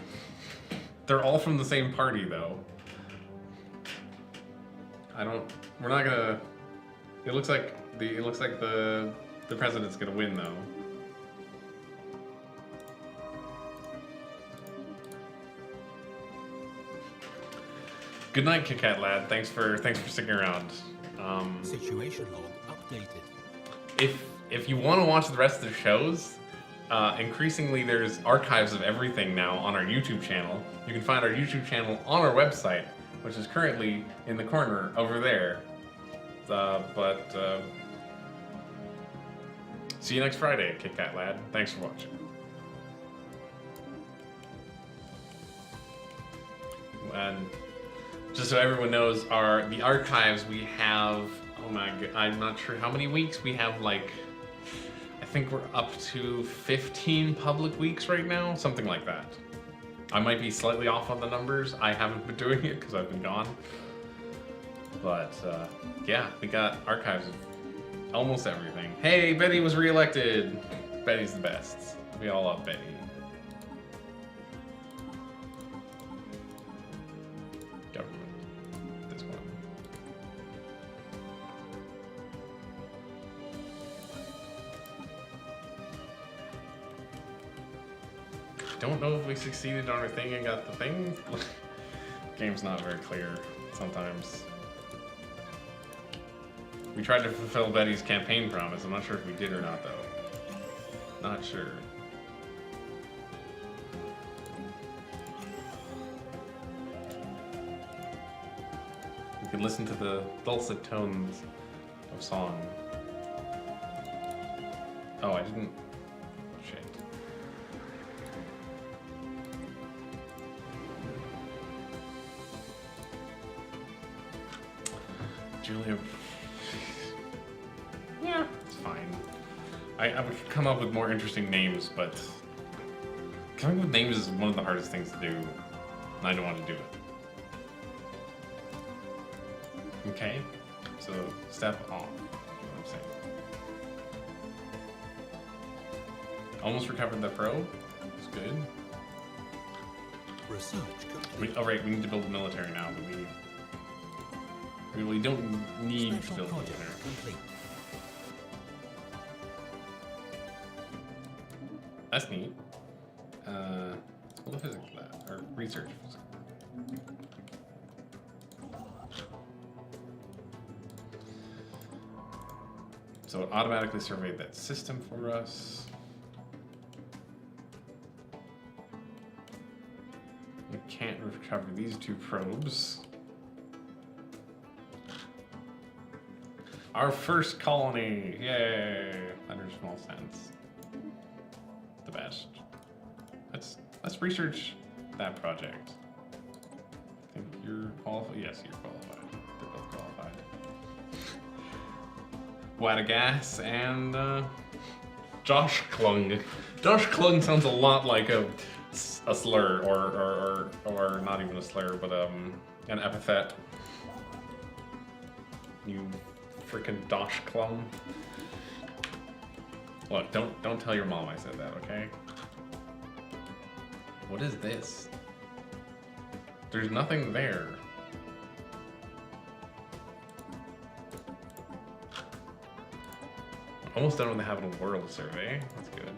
They're all from the same party though. We're not gonna. It looks like the president's gonna win though. Good night, Kit Kat lad. Thanks for sticking around. Situation log updated. If you want to watch the rest of the shows, increasingly there's archives of everything now on our YouTube channel. You can find our YouTube channel on our website, which is currently in the corner over there. See you next Friday, Kit Kat lad. Thanks for watching. And just so everyone knows, the archives we have, oh my god, I'm not sure how many weeks. We have like, I think we're up to 15 public weeks right now, something like that. I might be slightly off on the numbers. I haven't been doing it because I've been gone. But yeah, we got archives of almost everything. Hey, Betty was reelected. Betty's the best. We all love Betty. Don't know if we succeeded on our thing and got the thing. Game's not very clear sometimes. We tried to fulfill Betty's campaign promise. I'm not sure if we did or not though. Not sure. We can listen to the dulcet tones of song. Oh, I didn't. Shit. Julia. Yeah, it's fine. I would come up with more interesting names, but coming up with names is one of the hardest things to do, and I don't want to do it. Okay, so step on. You know what I'm saying? Almost recovered the probe. It's good. Research complete. Oh right, we need to build a military now, but we really don't need to Special build a project military. complete. That's neat. Well, the physics lab, or research. So it automatically surveyed that system for us. We can't recover these two probes. Our first colony! Yay! Under small sense. The best. Let's research that project. I think you're qualified. Yes, you're qualified. They're both qualified. Wadagas and Josh Klung. Josh Klung sounds a lot like a slur, or not even a slur, but an epithet. You freaking Dosh Klung. Look, don't tell your mom I said that, okay? What is this? There's nothing there. Almost done with the habitable world survey. That's good.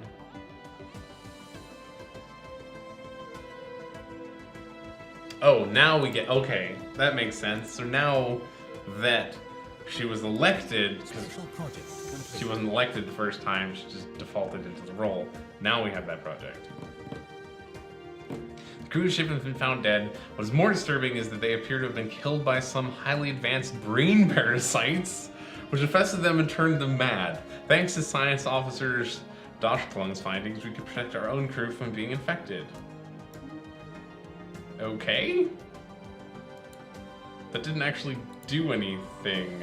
Oh, now we get... Okay, that makes sense. So now that she was elected... Special project complete. She wasn't elected the first time, she just defaulted into the role. Now we have that project. The cruise ship has been found dead. What is more disturbing is that they appear to have been killed by some highly advanced brain parasites, which infested them and turned them mad. Thanks to science officers Dosh Klung's findings, we could protect our own crew from being infected. Okay? That didn't actually do anything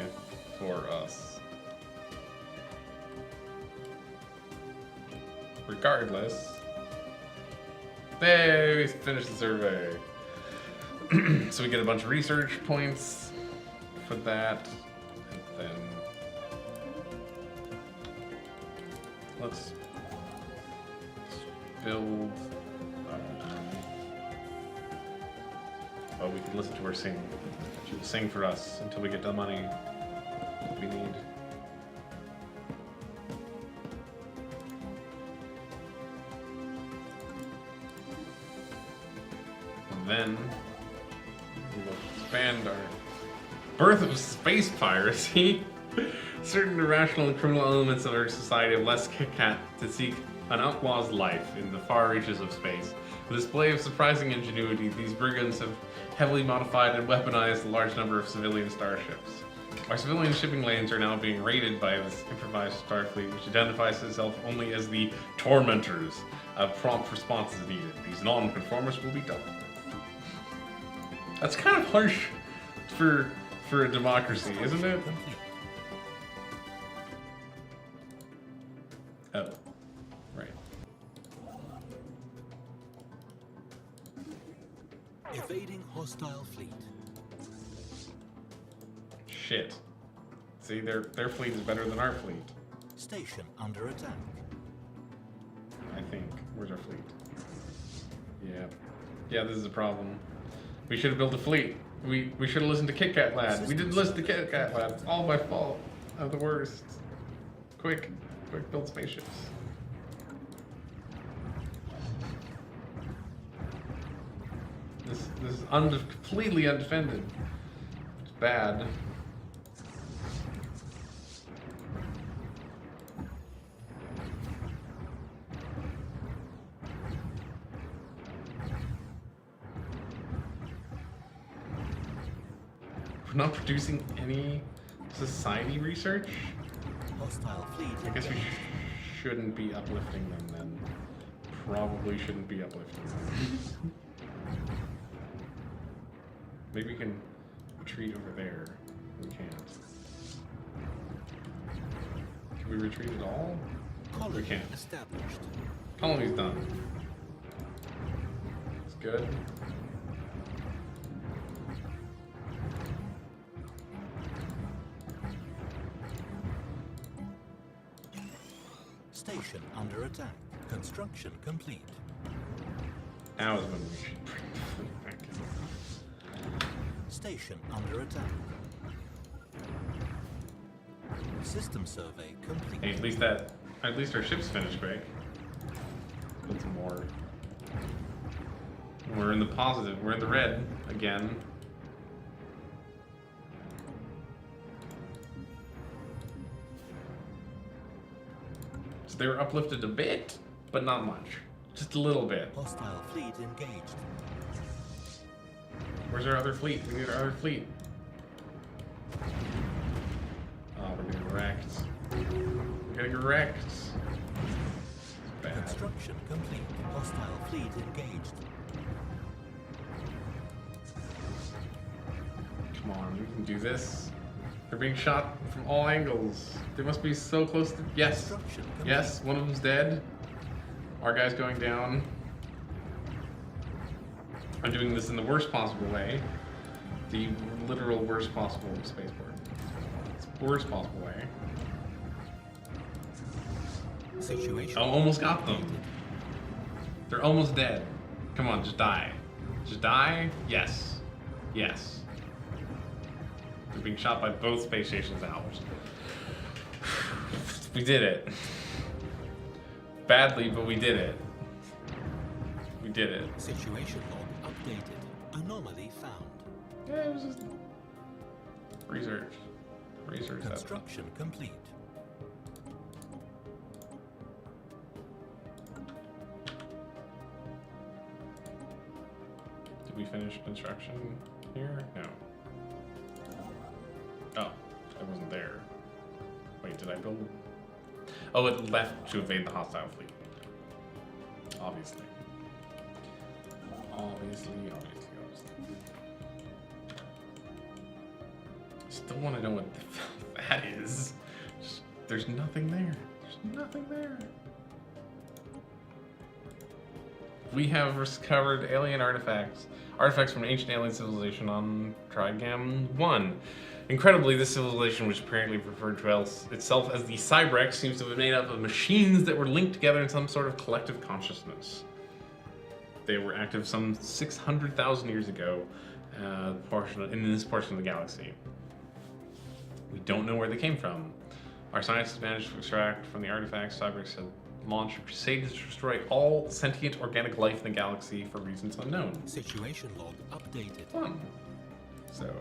for us. Regardless. Hey, we finished the survey. So we get a bunch of research points for that. And then let's build. Oh, we can listen to her sing. She will sing for us until we get the money we need. And then we will expand our birth of space piracy. Certain irrational and criminal elements of our society have less Kit-Kat to seek an outlaw's life in the far reaches of space. With a display of surprising ingenuity, these brigands have heavily modified and weaponized a large number of civilian starships. Our civilian shipping lanes are now being raided by this improvised starfleet, which identifies itself only as the Tormentors. A prompt response is needed. These non-conformists will be dealt with. That's kind of harsh for a democracy, isn't it? Complete. Oh, right. Evading hostile fleet. Shit. See, their fleet is better than our fleet. Station under attack. I think. Where's our fleet? Yeah. Yeah, this is a problem. We should have built a fleet. We should have listened to Kit Kat Lad. We didn't listen to Kit Kat Lad. It's all my fault. I'm the worst. Quick, build spaceships. This is completely undefended. It's bad. We're not producing any society research? Hostile fleet. I guess we shouldn't be uplifting them then. Probably shouldn't be uplifting them. Maybe we can retreat over there. We can't. Can we retreat at all? Colony We can't. established. Colony's done. It's good. Station under attack. Construction complete. Now is when we should bring the fleet back in. Station under attack. System survey complete. Hey, at least our ship's finished, Greg. Build some more. We're in the positive. We're in the red again. So they were uplifted a bit, but not much. Just a little bit. Hostile fleet engaged. Where's our other fleet? We need our other fleet. Oh, we're getting wrecked. We're getting wrecked. It's bad. Construction complete. Hostile fleet engaged. Come on, we can do this. They're being shot from all angles. They must be so close to... Yes. Construction complete. Yes, one of them's dead. Our guy's going down. I'm doing this in the worst possible way. The literal worst possible spaceport. It's the worst possible way. Situation. I almost got them. They're almost dead. Come on, just die. Just die? Yes. Yes. They're being shot by both space stations out. We did it. Badly, but we did it. We did it. Situation log updated. Anomaly found. Yeah, it was just research. Research. Construction complete. Did we finish construction here? No. Oh, I wasn't there. Wait, did I build? Oh, it left to evade the hostile fleet. Obviously. Obviously. Still want to know what the that is. Just, there's nothing there. There's nothing there. We have discovered alien artifacts. Artifacts from an ancient alien civilization on Trigam 1. Incredibly, this civilization, which apparently referred to itself as the Cybrex, seems to have been made up of machines that were linked together in some sort of collective consciousness. They were active some 600,000 years ago in this portion of the galaxy. We don't know where they came from. Our scientists managed to extract from the artifacts. Cybrex had launched a crusade to destroy all sentient organic life in the galaxy for reasons unknown. Situation log updated. Fun. So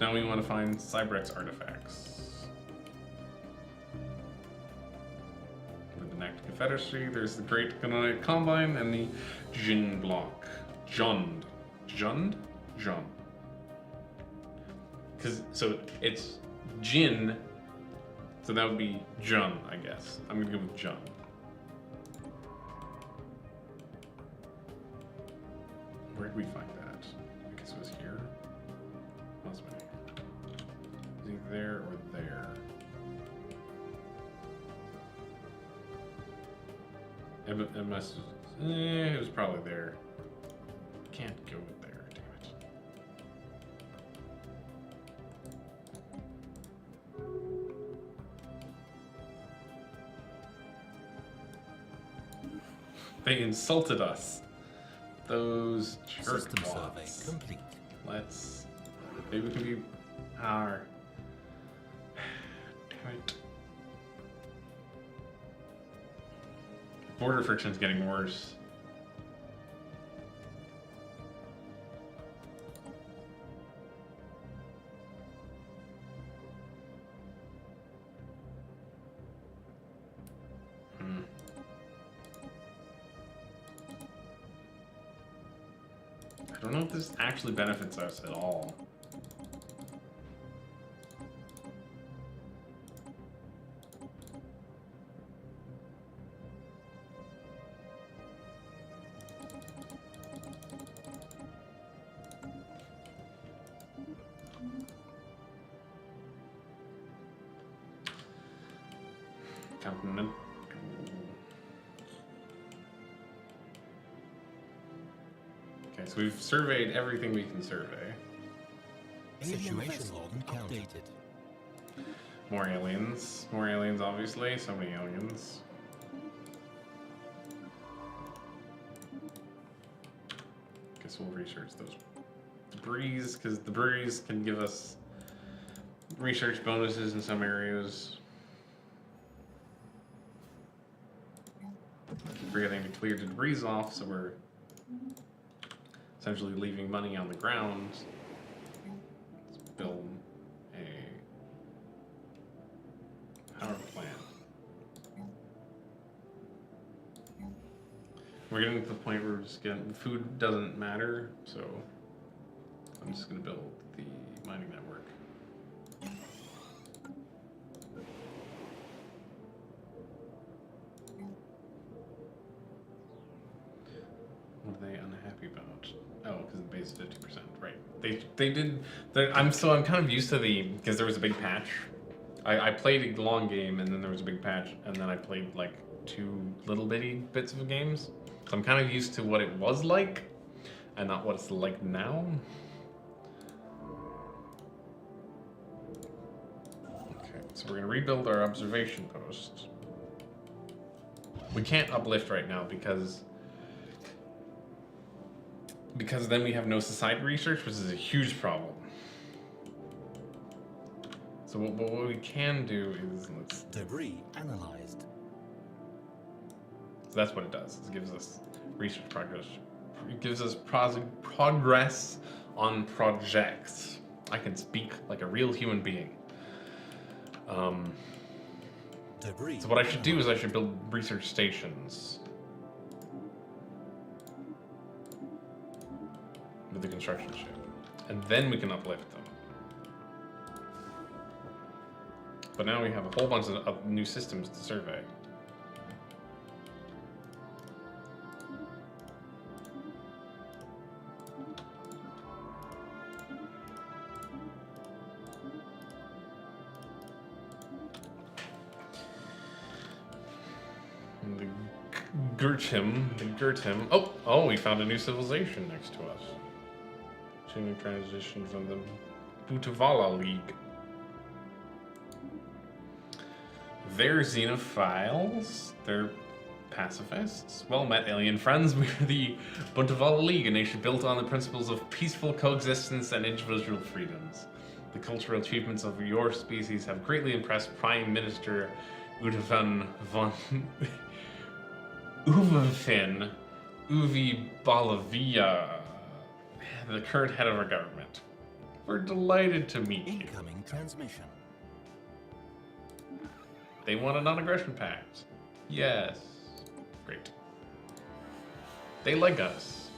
now we want to find Cybrex artifacts. With the Netch Confessionary, there's the Great Canonic Combine and the Jin block. Jund. So it's Jin, so that would be Jun, I guess. I'm gonna go with Jun. Where did we find that? I guess it was here. Must be. Is it there or there? It must. It was probably there. Can't go with there. Damn it. They insulted us. Those jerk System survey bots. complete. Let's. Maybe we can be our. Damn it. Border friction's getting worse. I don't know if this actually benefits us at all. Continent. Okay, so we've surveyed everything we can survey. Situation log updated. More aliens. More aliens, obviously. So many aliens. Guess we'll research those debris, because debris can give us research bonuses in some areas. Keep forgetting to clear the debris off, so we're essentially leaving money on the ground. Let's build a power plant. We're getting to the point where we're just getting food doesn't matter, so I'm just gonna build the mining network. What are they unhappy about? Oh, because the base is 50%. Right. They did. I'm kind of used to because there was a big patch. I played a long game and then there was a big patch and then I played like 2 little bitty bits of games. So I'm kind of used to what it was like and not what it's like now. Okay, so we're gonna rebuild our observation post. We can't uplift right now because then we have no society research, which is a huge problem. So what we can do is Debris analyzed. So that's what it does. It gives us research progress. It gives us progress on projects. I can speak like a real human being. Debris. So what I should do is I should build research stations with the construction ship, and then we can uplift them. But now we have a whole bunch of new systems to survey. The Gurtim. Oh, we found a new civilization next to us. Continuing transition from the Butavala League. They're xenophiles. They're pacifists. Well met, alien friends. We are the Butavala League, a nation built on the principles of peaceful coexistence and individual freedoms. The cultural achievements of your species have greatly impressed Prime Minister Udevan von Uvefin Uvi Balavia, the current head of our government. We're delighted to meet you. Incoming transmission. They want a non-aggression pact. Yes. Great. They like us.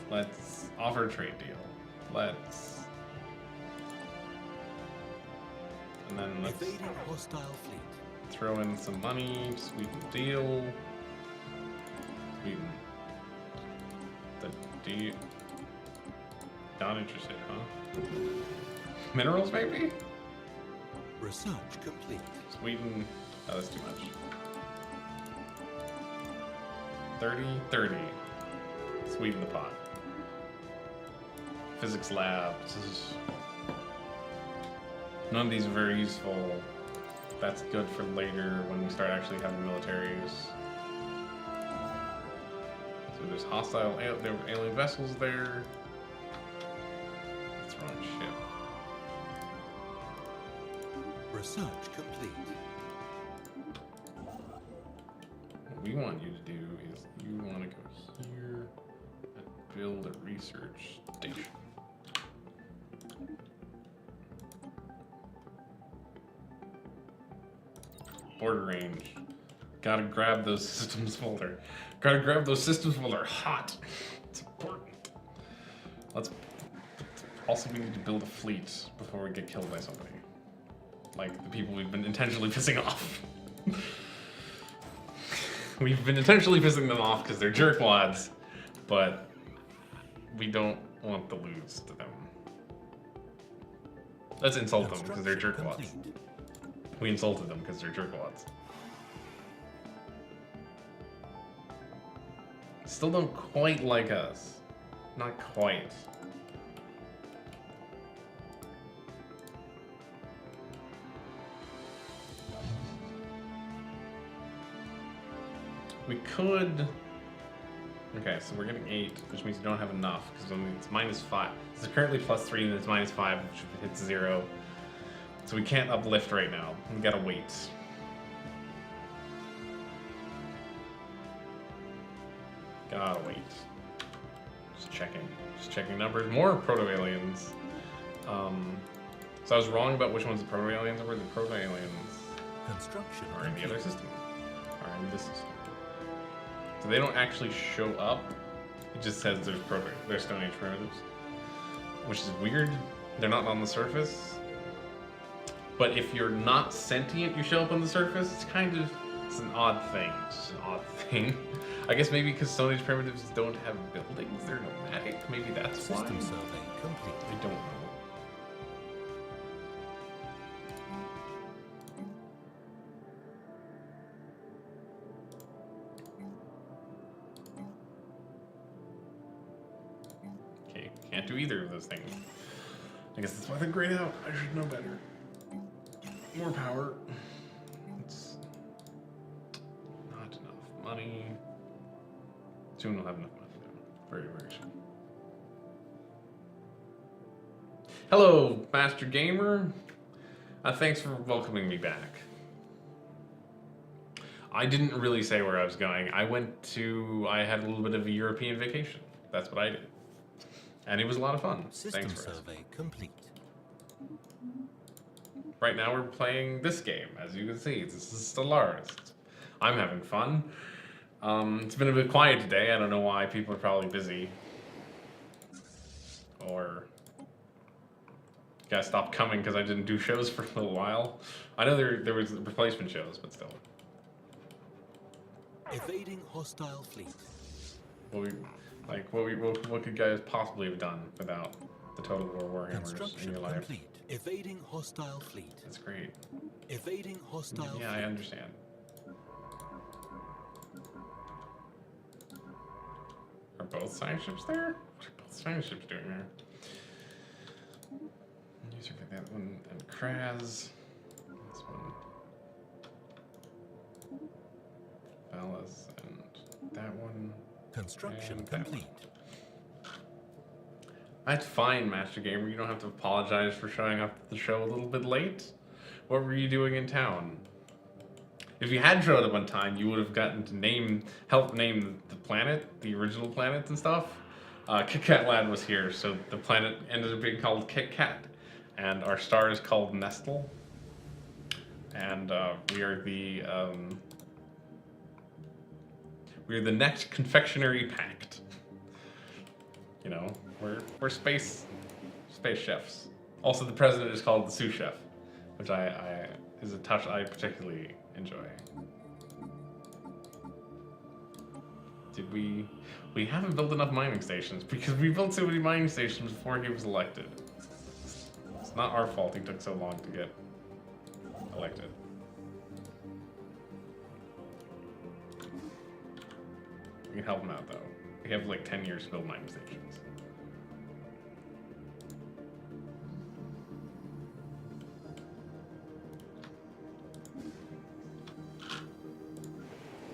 Let's offer a trade deal. And then let's Evading hostile fleet. throw in some money, sweeten the deal. Sweeten the deal. Not interested, huh? Minerals, maybe? Research complete. Sweeten. Oh, that's too much. 30. Sweeten the pot. Physics lab. None of these are very useful. That's good for later when we start actually having militaries. So there's hostile there were alien vessels there. Let's run a ship. Research complete. What we want you to do is you want to go here and build a research station. Border range. Gotta grab those systems while they're hot. It's important. Also, we need to build a fleet before we get killed by somebody. Like the people we've been intentionally pissing off. We've been intentionally pissing them off because they're jerkwads, but we don't want to lose to them. Let's insult them because they're Construction jerkwads. complete. We insulted them because they're jerkwads. Still don't quite like us. Not quite. We could... Okay, so we're getting 8, which means we don't have enough, because it's -5. It's currently +3, and it's -5, which hits 0. So we can't uplift right now. We gotta wait. Gotta wait. Just checking. Just checking numbers. More proto-aliens. So I was wrong about which ones the proto-aliens were. The proto-aliens Construction are in the other complete. system. Are in this system. So they don't actually show up. It just says there's Stone Age primitives. Which is weird. They're not on the surface. But if you're not sentient, you show up on the surface. It's an odd thing. It's just an odd thing. I guess maybe because Stone Age primitives don't have buildings, they're nomadic. Maybe that's why. System survey complete. I don't know. Okay, can't do either of those things. I guess that's why they're grayed out. I should know better. More power. It's not enough money. Soon we'll have enough money though. Very, very soon. Hello, Master Gamer. Thanks for welcoming me back. I didn't really say where I was going. I had a little bit of a European vacation. That's what I did. And it was a lot of fun. System Thanks for survey complete. Right now we're playing this game, as you can see. This is Stellaris. I'm having fun. It's been a bit quiet today. I don't know why. People are probably busy. Or guys stopped coming because I didn't do shows for a little while. I know there was replacement shows, but still. Evading hostile fleet. What could guys possibly have done without the Total War Warhammers in Construction your life? complete. Evading hostile fleet. That's great. Evading hostile Yeah, fleet. I understand. Are both science ships there? What are both science ships doing there? User pick that one and Kraz. This one. Valis and that one. Construction And that one. complete. That's fine, Master Gamer. You don't have to apologize for showing up at the show a little bit late. What were you doing in town? If you had showed up on time, you would have gotten to help name the planet, the original planets and stuff. Kit Kat Lad was here, so the planet ended up being called Kit Kat, and our star is called Nestle. And we are the Netch Confessionary Pact. You know, we're space chefs. Also, the president is called the sous chef, which is a touch I particularly enjoy. Did we haven't built enough mining stations because we built so many mining stations before he was elected. It's not our fault he took so long to get elected. We can help him out though. We have like 10 years to build mining stations.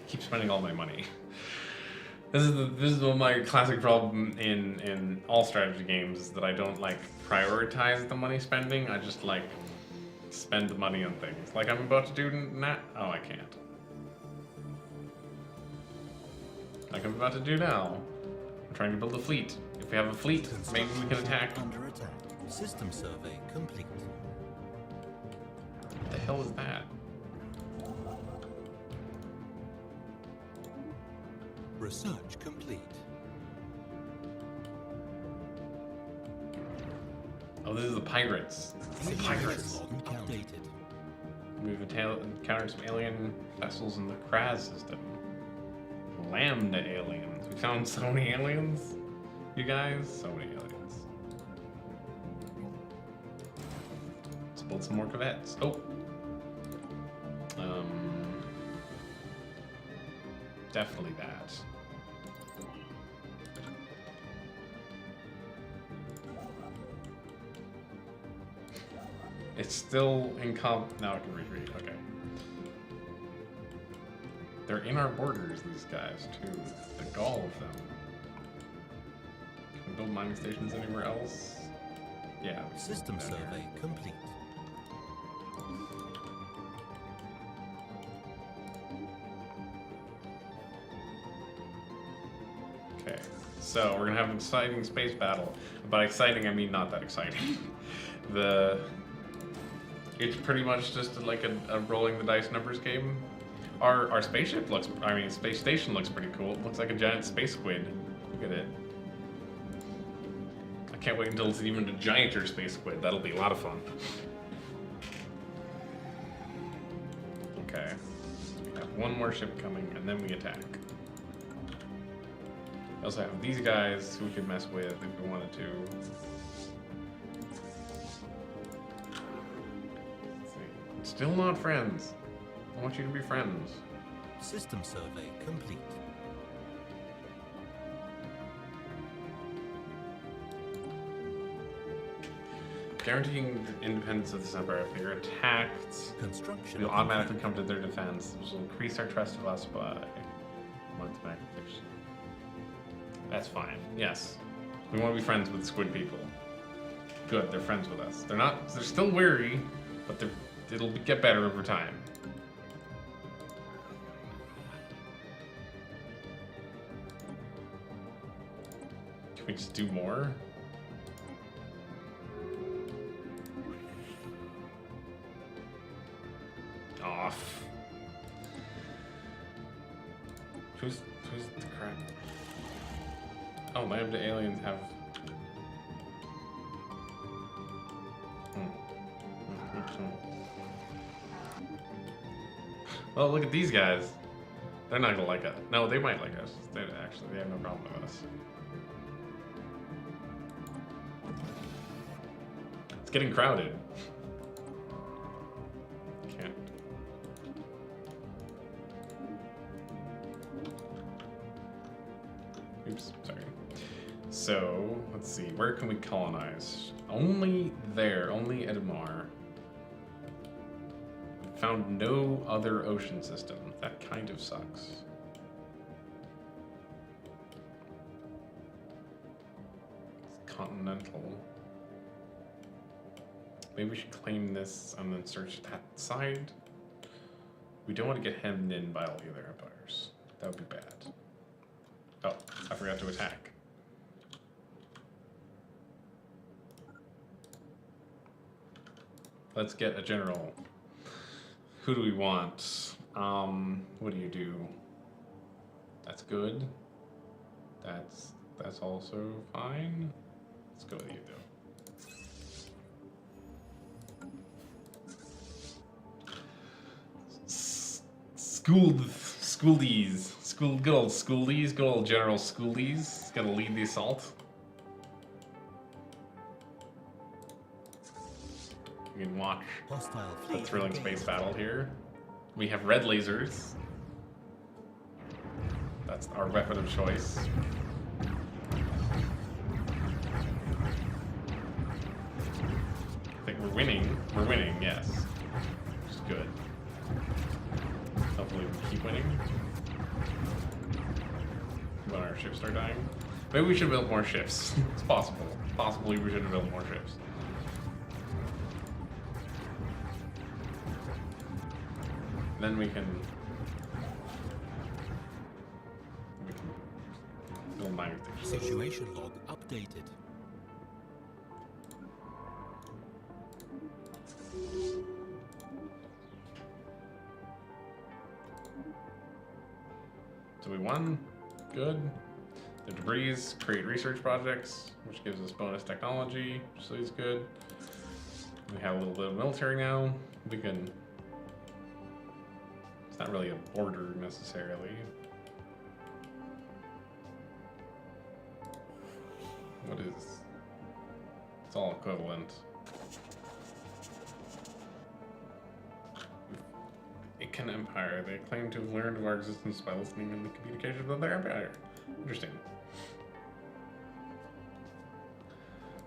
Keep spending all my money. This is my classic problem in all strategy games is that I don't like prioritize the money spending. I just like spend the money on things. Like I'm about to do now. Oh, I can't. Like I'm about to do now. I'm trying to build a fleet. If we have a fleet, maybe we can attack. Under attack. System survey complete. What the hell is that? Research complete. Oh, this is the pirates. It's the pirates. Log updated. We've encountered some alien vessels in the Kraz system. Lambda aliens. We found so many aliens, you guys. So many aliens. build some more corvettes. Oh. Definitely that. It's still in now I can read. Okay. They're in our borders, these guys, too. The gall of them. Can we build mining stations anywhere else? Yeah. System survey complete. Okay, so we're gonna have an exciting space battle. By exciting, I mean not that exciting. It's pretty much just like a rolling the dice numbers game. Our spaceship looks, space station looks pretty cool. It looks like a giant space squid. Look at it. I can't wait until it's even a gianter space squid. That'll be a lot of fun. Okay. We have one more ship coming, and then we attack. We also have these guys who we could mess with if we wanted to. Let's see. Still not friends. I want you to be friends. System survey complete. Guaranteeing the independence of this empire. If you're attacked, Construction we'll automatically come to their defense, which will increase our trust of us by months back. That's fine. Yes. We want to be friends with squid people. Good, they're friends with us. They're still wary, but it'll get better over time. Can we just do more? Off. Who's the crap? Oh, my the aliens have. Well, look at these guys. They're not gonna like us. No, they might like us. They have no problem with us. It's getting crowded. Can't. Oops, sorry. So, let's see. Where can we colonize? Only there. Only Edamar. Found no other ocean system. That kind of sucks. It's continental. Maybe we should claim this and then search that side. We don't want to get hemmed in by all the other empires. That would be bad. Oh, I forgot to attack. Let's get a general. Who do we want? What do you do? That's good. That's also fine. Let's go with you though. Good old schoolies, good old General Schoolies. Gonna lead the assault. You can watch the thrilling space battle here. We have red lasers. That's our weapon of choice. I think we're winning. We're winning, yes. Which is good. Hopefully we keep winning. When our ships start dying. Maybe we should build more ships. It's possible. Possibly we should have built more ships. Then we can build mining stations. Situation log updated. So we won. Good. The debris create research projects, which gives us bonus technology, so is good. We have a little bit of military now. We can. It's not really a border necessarily. What is? It's all equivalent. Galactic Empire. They claim to have learned of our existence by listening in the communications of their empire. Interesting.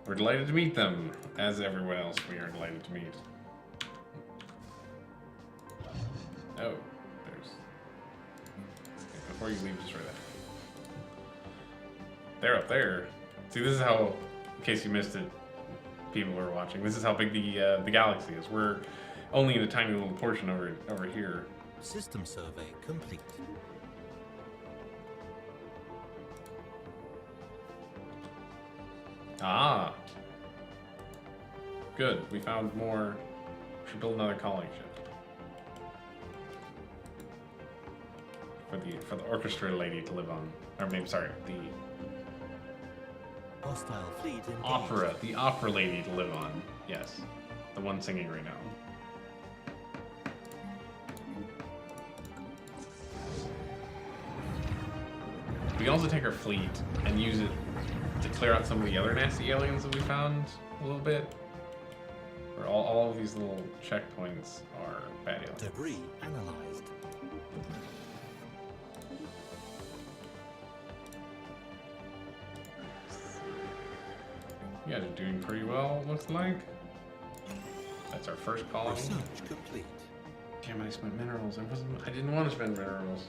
We're delighted to meet them. As everyone else, we are delighted to meet. Oh, there's... Before you leave, just right there. They're up there. See, this is how, in case you missed it, people who are watching, this is how big the galaxy is. We're only in a tiny little portion over here. System survey complete. Ah. Good. We found more. We should build another colony ship. For the orchestra lady to live on. Or maybe, sorry, the Hostile fleet engaged. opera. The opera lady to live on. Yes. The one singing right now. We can also take our fleet and use it to clear out some of the other nasty aliens that we found a little bit. Where all of these little checkpoints are bad aliens. Debris analyzed. You guys are doing pretty well, looks like. That's our first colony. Research complete. Damn, I spent minerals. I didn't want to spend minerals.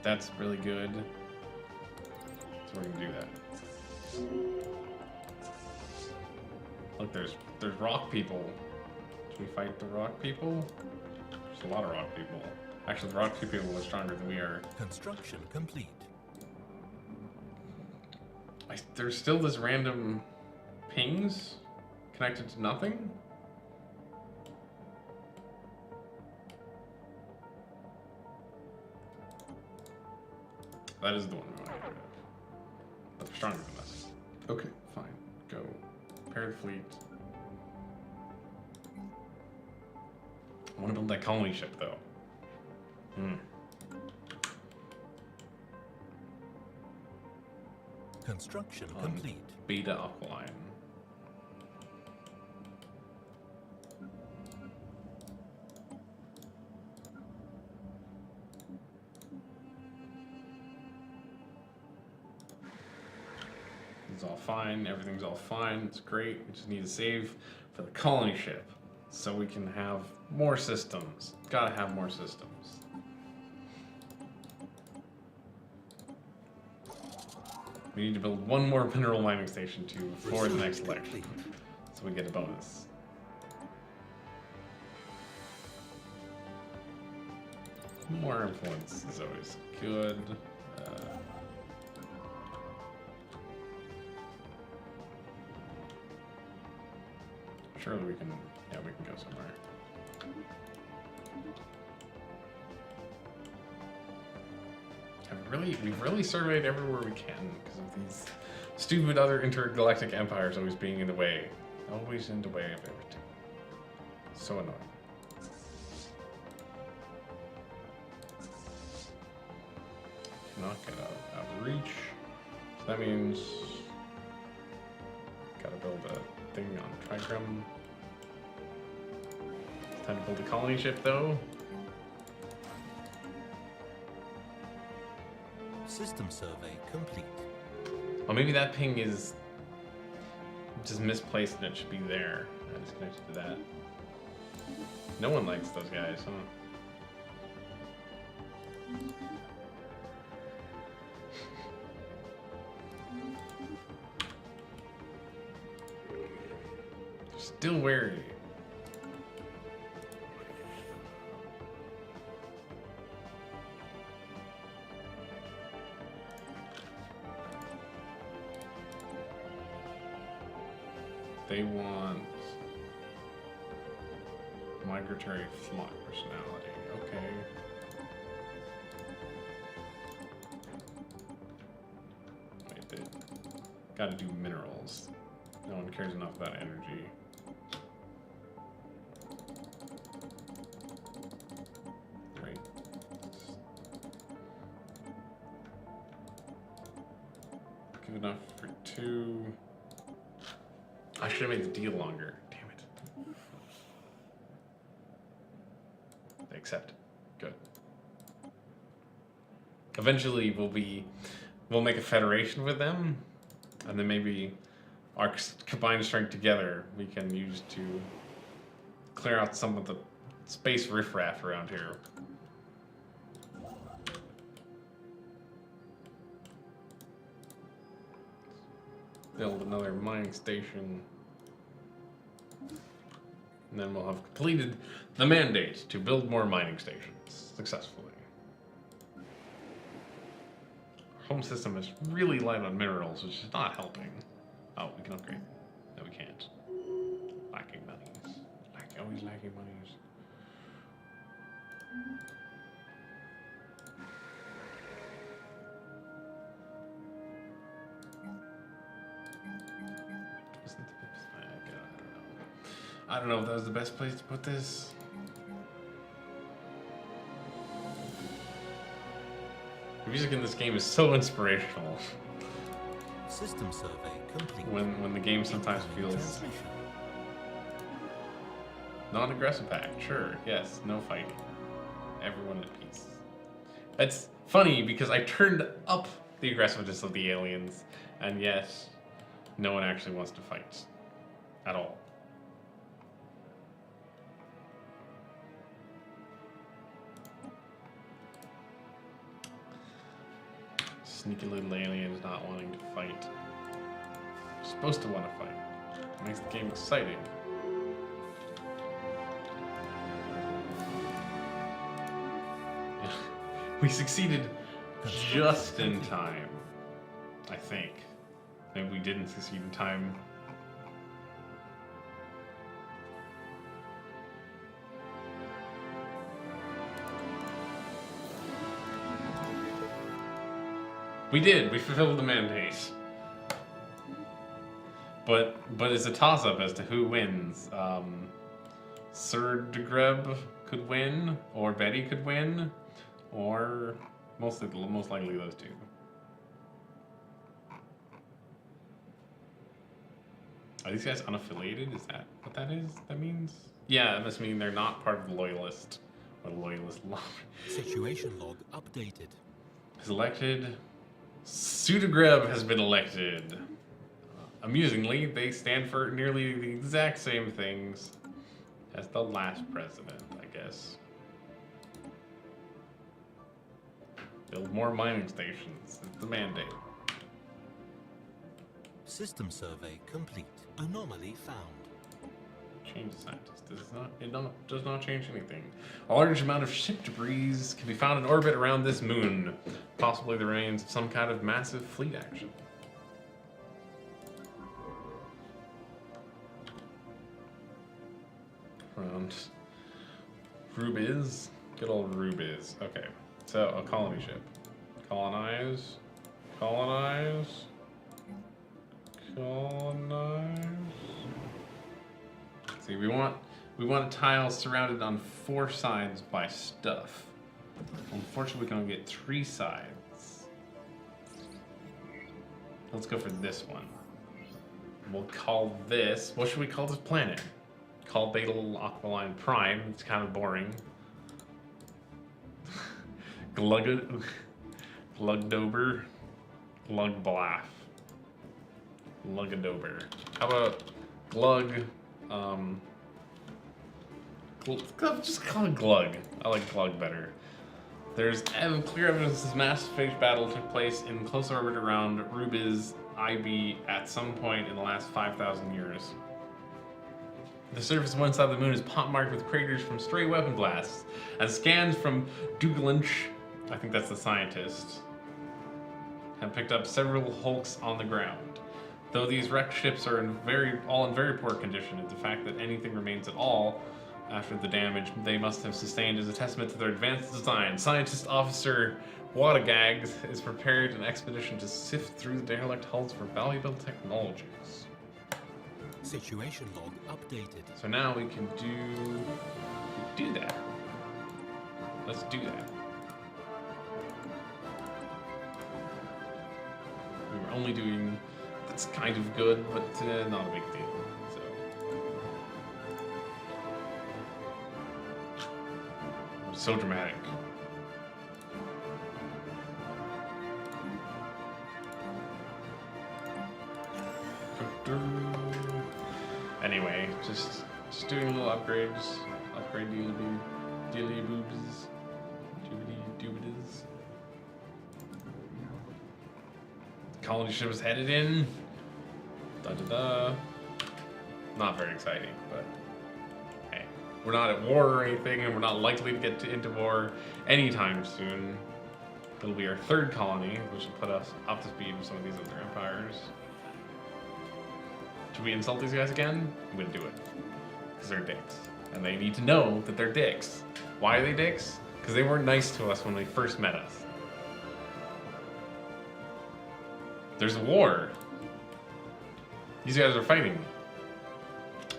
That's really good. So we're gonna do that. Look, there's rock people. Should we fight the rock people? There's a lot of rock people. Actually, the rock people are stronger than we are. Construction complete. There's still this random pings connected to nothing. That is the one we want to get rid of. But they're stronger than us. Okay, fine. Go. Paired fleet. I want to build that colony ship, though. Construction complete. Beta Aqualine. It's all fine. Everything's all fine. It's great. We just need to save for the colony ship so we can have more systems. Gotta have more systems. We need to build one more mineral mining station too for the next election, so we get a bonus. More influence is always good. Surely we can, yeah, we can go somewhere. We've really surveyed everywhere we can because of these stupid other intergalactic empires always being in the way. Always in the way of everything. So annoying. Cannot get out of reach. So that means gotta build a thing on Trigram. Time to build a colony ship though. System survey complete. Well, maybe that ping is just misplaced and it should be there. I disconnected to that. No one likes those guys, huh? Still wary. They want migratory flock personality. Okay. Wait, they gotta do minerals. No one cares enough about energy. Right. Good enough for 2. I should have made the deal longer. Damn it. They accept it. Good. Eventually, we'll make a federation with them, and then maybe our combined strength together we can use to clear out some of the space riffraff around here. Build another mining station. And then we'll have completed the mandate to build more mining stations successfully. Our home system is really light on minerals, which is not helping. Oh, we can upgrade. No, we can't. Lacking monies. Always lacking monies. I don't know if that was the best place to put this. The music in this game is so inspirational. System survey complete. When the game sometimes feels non-aggressive pact. Sure, yes, no fighting. Everyone at peace. It's funny because I turned up the aggressiveness of the aliens, and yet no one actually wants to fight at all. Sneaky little aliens not wanting to fight. You're supposed to want to fight. It makes the game exciting. We succeeded just in time, I think. Maybe we didn't succeed in time. We did. We fulfilled the mandate. But it's a toss-up as to who wins. Sir DeGreb could win, or Betty could win, or most likely those two. Are these guys unaffiliated? Is that what that is? That means? Yeah, it must mean they're not part of the Loyalist or the Loyalist lobby. Situation log updated. Is elected. Sudagreb has been elected. Amusingly, they stand for nearly the exact same things as the last president, I guess. Build more mining stations. It's the mandate. System survey complete. Anomaly found. Change the scientist. Does not change anything. A large amount of ship debris can be found in orbit around this moon. Possibly the remains of some kind of massive fleet action. Around Rubiz. Good old Rubiz. Okay. So, a colony ship. Colonize. Colonize. Colonize. See, we want a tile surrounded on 4 sides by stuff. Unfortunately, we can only get 3 sides. Let's go for this one. We'll call this. What should we call this planet? Call Betel Aquiline Prime. It's kind of boring. Glugdober. Glugblaf. Gluggadober. How about Glug? Just call it Glug. I like Glug better. There's clear evidence this massive space battle took place in close orbit around Rubiz IB at some point in the last 5,000 years. The surface of one side of the moon is pockmarked with craters from stray weapon blasts, and scans from Dugalinch, I think that's the scientist, have picked up several hulks on the ground. Though these wrecked ships are all in very poor condition, the fact that anything remains at all after the damage they must have sustained is a testament to their advanced design. Scientist Officer Wadagags is prepared an expedition to sift through the derelict hulls for valuable technologies. Situation log updated. So now we can do that. Let's do that. We were only doing that's kind of good, but not a big deal. So. So dramatic. Anyway, just doing little upgrades. Upgrade dealy boobs. Doobity. Colony ship is headed in. Not very exciting, but hey, we're not at war or anything, and we're not likely to get into war anytime soon. It'll be our third colony, which will put us up to speed with some of these other empires. Should we insult these guys again? I'm gonna do it. Because they're dicks. And they need to know that they're dicks. Why are they dicks? Because they weren't nice to us when they first met us. There's a war. These guys are fighting.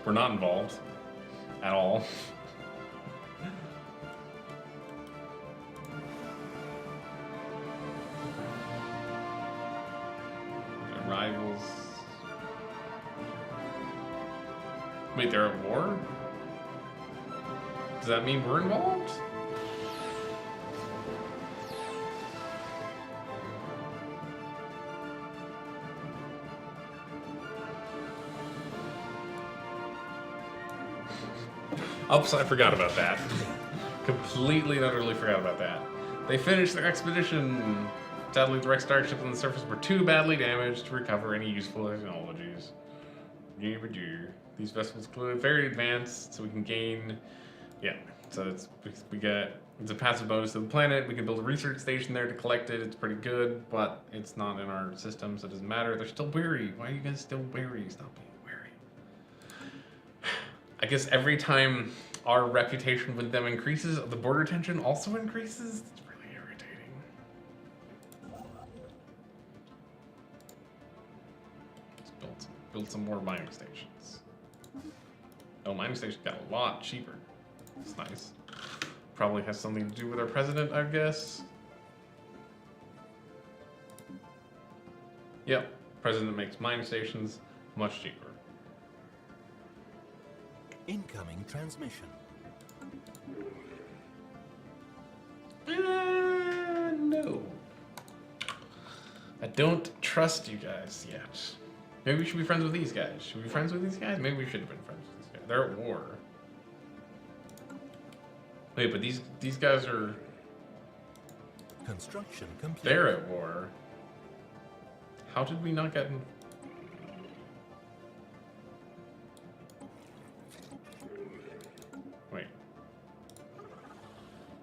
We're not involved. At all. Our rivals. Wait, they're at war? Does that mean we're involved? Oops, I forgot about that. Completely and utterly forgot about that. They finished their expedition. Sadly, the wrecked starships on the surface were too badly damaged to recover any useful technologies. These vessels clearly very advanced, so we can gain. Yeah, so it's a passive bonus to the planet. We can build a research station there to collect it. It's pretty good, but it's not in our system, so it doesn't matter. They're still wary. Why are you guys still wary? Stop being wary. I guess every time our reputation with them increases, the border tension also increases. It's really irritating. Let's build some more mining stations. Oh, mining stations got a lot cheaper. It's nice. Probably has something to do with our president, I guess. Yep, president makes mining stations much cheaper. Incoming transmission. No. I don't trust you guys yet. Maybe we should be friends with these guys. Should we be friends with these guys? Maybe we should have been friends with these guys. They're at war. Wait, but these guys are... Construction complete. They're at war. How did we not get in... Wait. It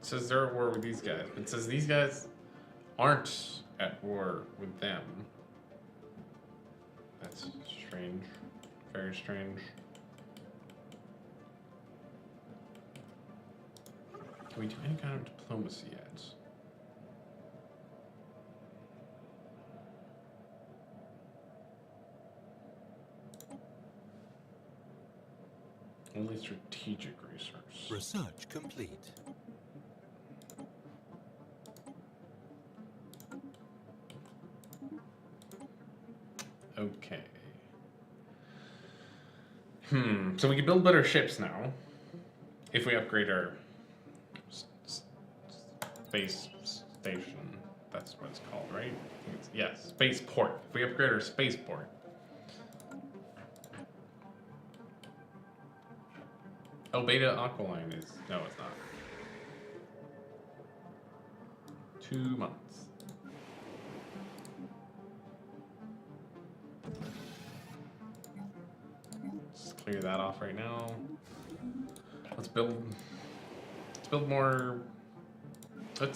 says they're at war with these guys. It says these guys aren't at war with them. That's strange. Very strange. Can we do any kind of diplomacy yet? Only strategic research. Research complete. Okay. So we can build better ships now. If we upgrade our space station. That's what it's called, right? Yes, spaceport. If we upgrade our spaceport. Oh, Beta Aqualine is... No, it's not. 2 months. Let's clear that off right now. Let's build more... Can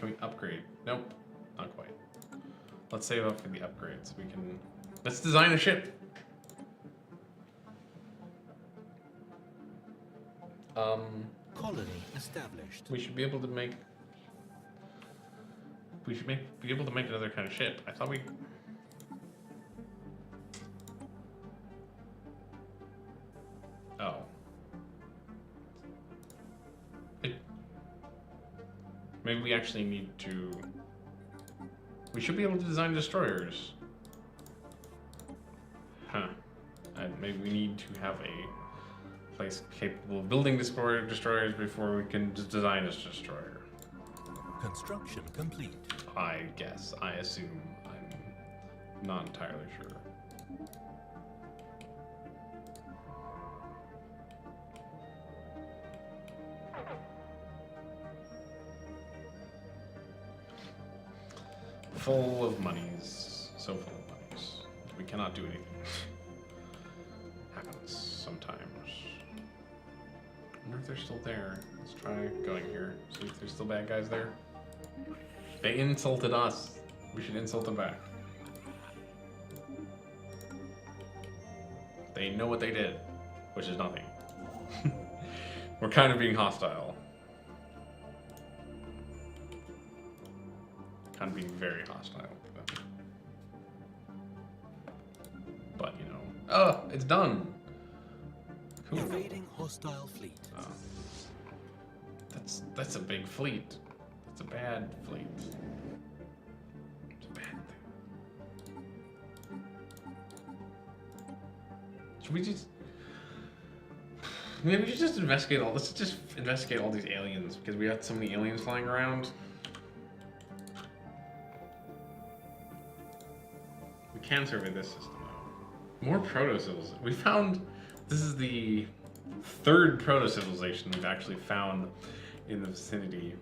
we upgrade? Nope, not quite. Let's save up for the upgrades. Let's design a ship. Colony established. We should be able to make... be able to make another kind of ship. I thought we... Oh. Maybe we actually need to... We should be able to design destroyers. Huh. Maybe we need to have a place capable of building destroyers before we can design a destroyer. Construction complete. I guess. I assume. I'm not entirely sure. Full of monies. So full of monies. We cannot do anything. Happens sometimes. I wonder if they're still there. Let's try going here. See if there's still bad guys there. They insulted us. We should insult them back. They know what they did, which is nothing. We're kind of being hostile. Kind of being very hostile with them. But, you know. Oh, it's done! Cool. Evading hostile fleet. Oh. That's a big fleet. That's a bad fleet. It's a bad thing. Should we just... Maybe we should just investigate all... Let's just investigate all these aliens, because we got so many aliens flying around. We can survey this system, though. More proto-civils. We found... This is the third proto-civilization we've actually found in the vicinity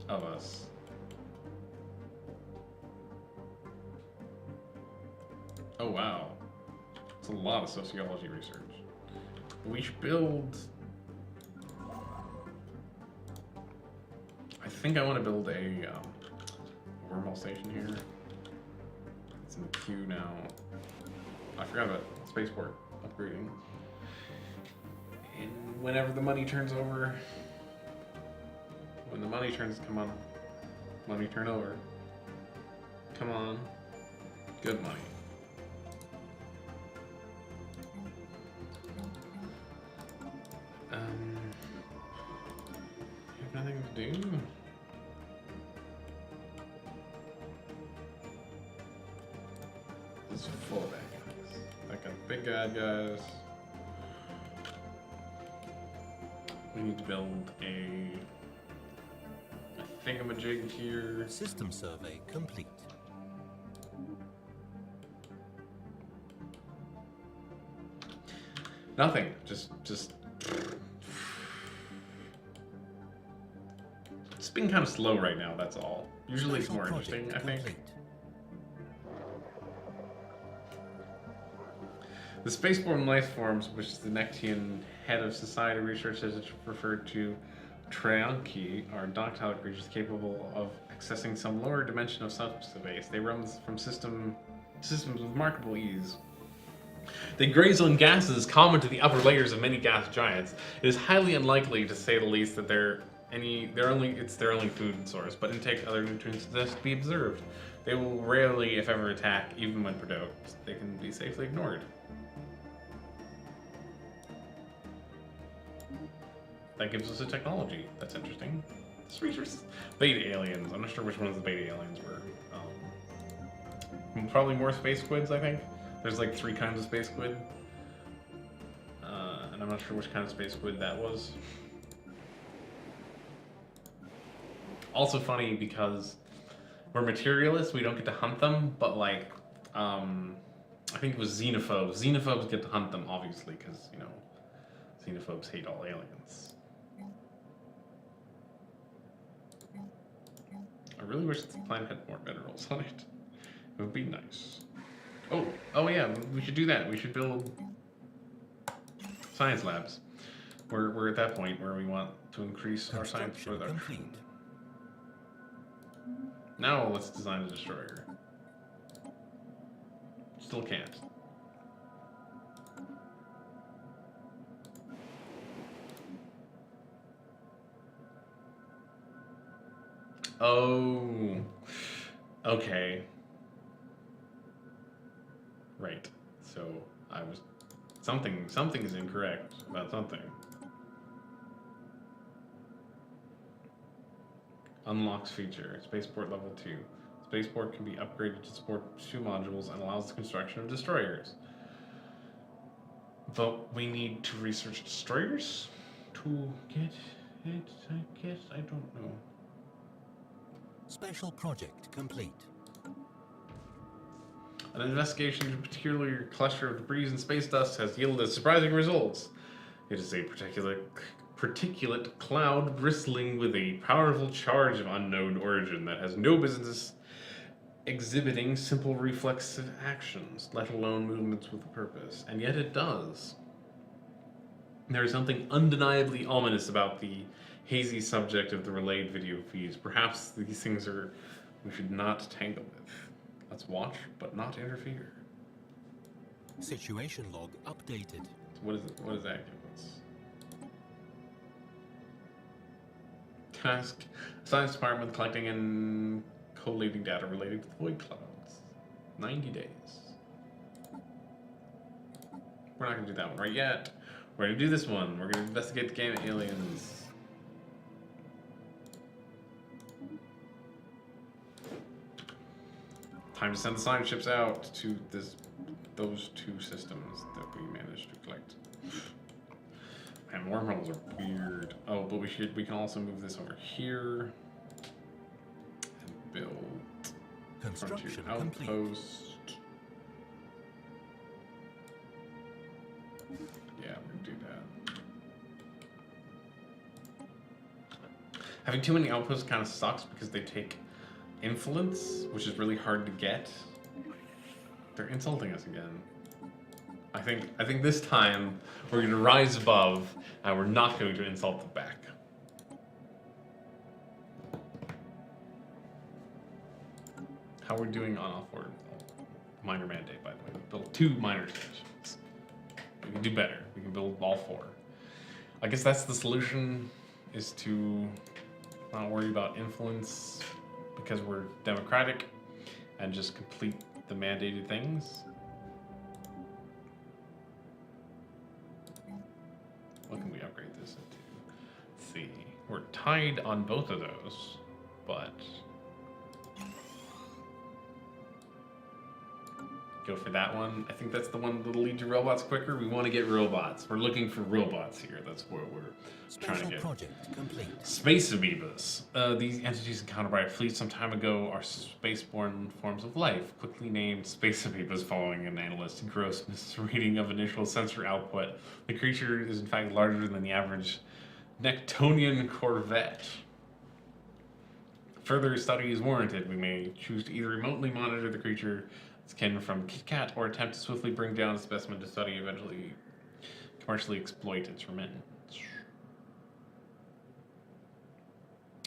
of us. Oh, wow. It's a lot of sociology research. We should build... I think I want to build a wormhole station here. It's in the queue now. I forgot about spaceport upgrading. And whenever the money turns over... When the money turns... Come on. Money turn over. Come on. Good money. You have nothing to do? This is full of bad guys. Like a big bad guys. We need to build a thingamajig here. System survey complete. Nothing. Just. It's been kind of slow right now. That's all. Usually it's more interesting, I think. The spaceborne life forms, which the Nectian head of society research has referred to Trianki, are doctile creatures capable of accessing some lower dimension of subspace. They run from systems with remarkable ease. They graze on gases common to the upper layers of many gas giants. It is highly unlikely, to say the least, that it's their only food source, but intake other nutrients is to be observed. They will rarely, if ever, attack, even when provoked. They can be safely ignored. That gives us a technology. That's interesting. This research beta aliens. I'm not sure which ones the beta aliens were. Probably more space squids, I think. There's like 3 kinds of space squid. And I'm not sure which kind of space squid that was. Also funny because we're materialists, we don't get to hunt them, but like, I think it was xenophobes. Xenophobes get to hunt them, obviously, because, you know, xenophobes hate all aliens. I really wish this planet had more minerals on it. It would be nice. Oh yeah, we should do that. We should build science labs. We're at that point where we want to increase our science production. Now let's design a destroyer. Still can't. Oh, okay. Right. So I was something is incorrect about something. Unlocks feature. Spaceport level 2. Spaceport can be upgraded to support 2 modules and allows the construction of destroyers. But we need to research destroyers to get it, I guess. I don't know. Special project complete. An investigation into a particular cluster of debris and space dust has yielded surprising results. It is a particulate cloud bristling with a powerful charge of unknown origin that has no business exhibiting simple reflexive actions, let alone movements with a purpose. And yet it does. There is something undeniably ominous about the hazy subject of the relayed video feeds. Perhaps these things are we should not tangle with. Let's watch, but not interfere. Situation log updated. So what is it? What is that give us? Task: Science Department collecting and collating data related to the void clouds. 90 days. We're not going to do that one right yet. We're going to do this one. We're going to investigate the game of aliens. Time to send the science ships out to those two systems that we managed to collect. And wormholes are weird. Oh, but we can also move this over here and build Construction frontier complete. outpost. Yeah, we're gonna do that. Having too many outposts kind of sucks because they take influence, which is really hard to get. They're insulting us again. I think this time we're gonna rise above and we're not going to insult them back. How we're doing on off-board minor mandate, by the way. We built 2 minor stations. We can do better. We can build all 4. I guess that's the solution, is to not worry about influence because we're democratic and just complete the mandated things. What can we upgrade this into? Let's see. We're tied on both of those, but go for that one. I think that's the one that'll lead to robots quicker. We want to get robots. We're looking for robots here. That's what we're trying to Special get. project complete. Space amoebas. These entities encountered by a fleet some time ago are spaceborne forms of life, quickly named space amoebas following an analyst's gross misreading of initial sensor output. The creature is in fact larger than the average Nectonian corvette. Further study is warranted. We may choose to either remotely monitor the creature kin from KitKat or attempt to swiftly bring down a specimen to study, eventually commercially exploit its remains.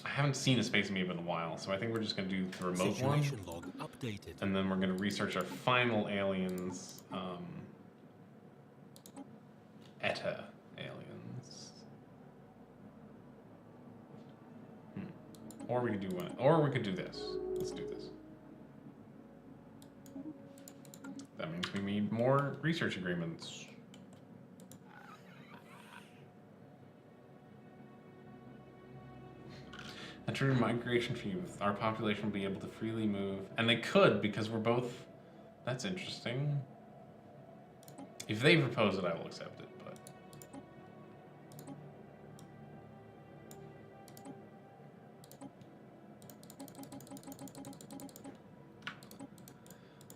I haven't seen a space amoeba in a while, so I think we're just going to do the remote one. Situation log updated. And then we're going to research our final aliens, ETA aliens. Or we could do one, or we could do this. Let's do this. That means we need more research agreements. A true migration for youth. Our population will be able to freely move. And they could, because we're both... That's interesting. If they propose it, I will accept it, but...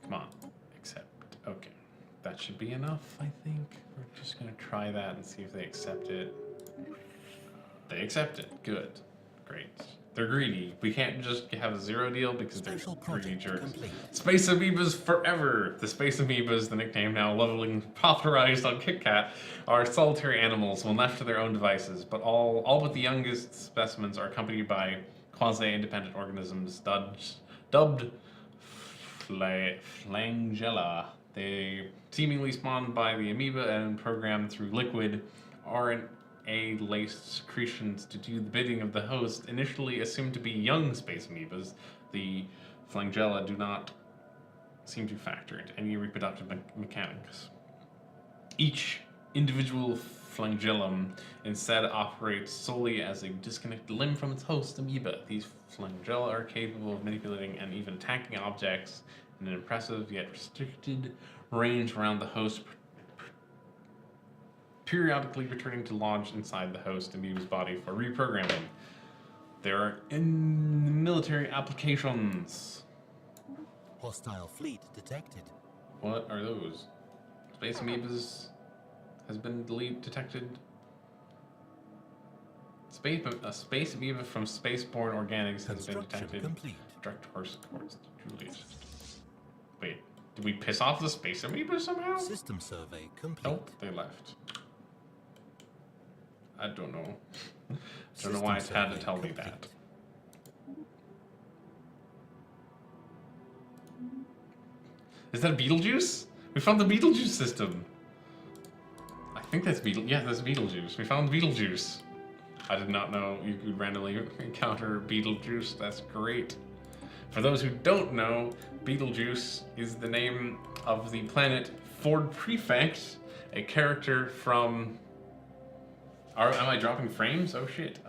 Come on. Accept. Okay. That should be enough, I think. We're just going to try that and see if they accept it. They accept it. Good. Great. They're greedy. We can't just have a 0 deal because they're Special greedy project jerks. complete. Space amoebas forever. The space amoebas, the nickname now leveling popularized on KitKat, are solitary animals when left to their own devices. But all but the youngest specimens are accompanied by quasi-independent organisms dubbed flangella. They seemingly spawn by the amoeba and programmed through liquid RNA-laced secretions to do the bidding of the host. Initially assumed to be young space amoebas, the flangella do not seem to factor into any reproductive mechanics. Each individual flagellum instead operates solely as a disconnected limb from its host amoeba. These flagella are capable of manipulating and even attacking objects in an impressive yet restricted range around the host, periodically returning to lodge inside the host amoeba's body for reprogramming. There are in military applications. Hostile fleet detected. What are those? Space amoebas has been detected. A space amoeba from spaceborne organics has been detected. Complete. Direct course towards Julius. Wait, did we piss off the space amoeba somehow? System survey complete. Nope, they left. I don't know. I don't know why it had to tell me that. Is that Beetlejuice? We found the Beetlejuice system. I think that's Yeah, that's Beetlejuice. We found Beetlejuice. I did not know you could randomly encounter Beetlejuice. That's great. For those who don't know, Beetlejuice is the name of the planet Ford Prefect, a character from... Am I dropping frames? Oh shit.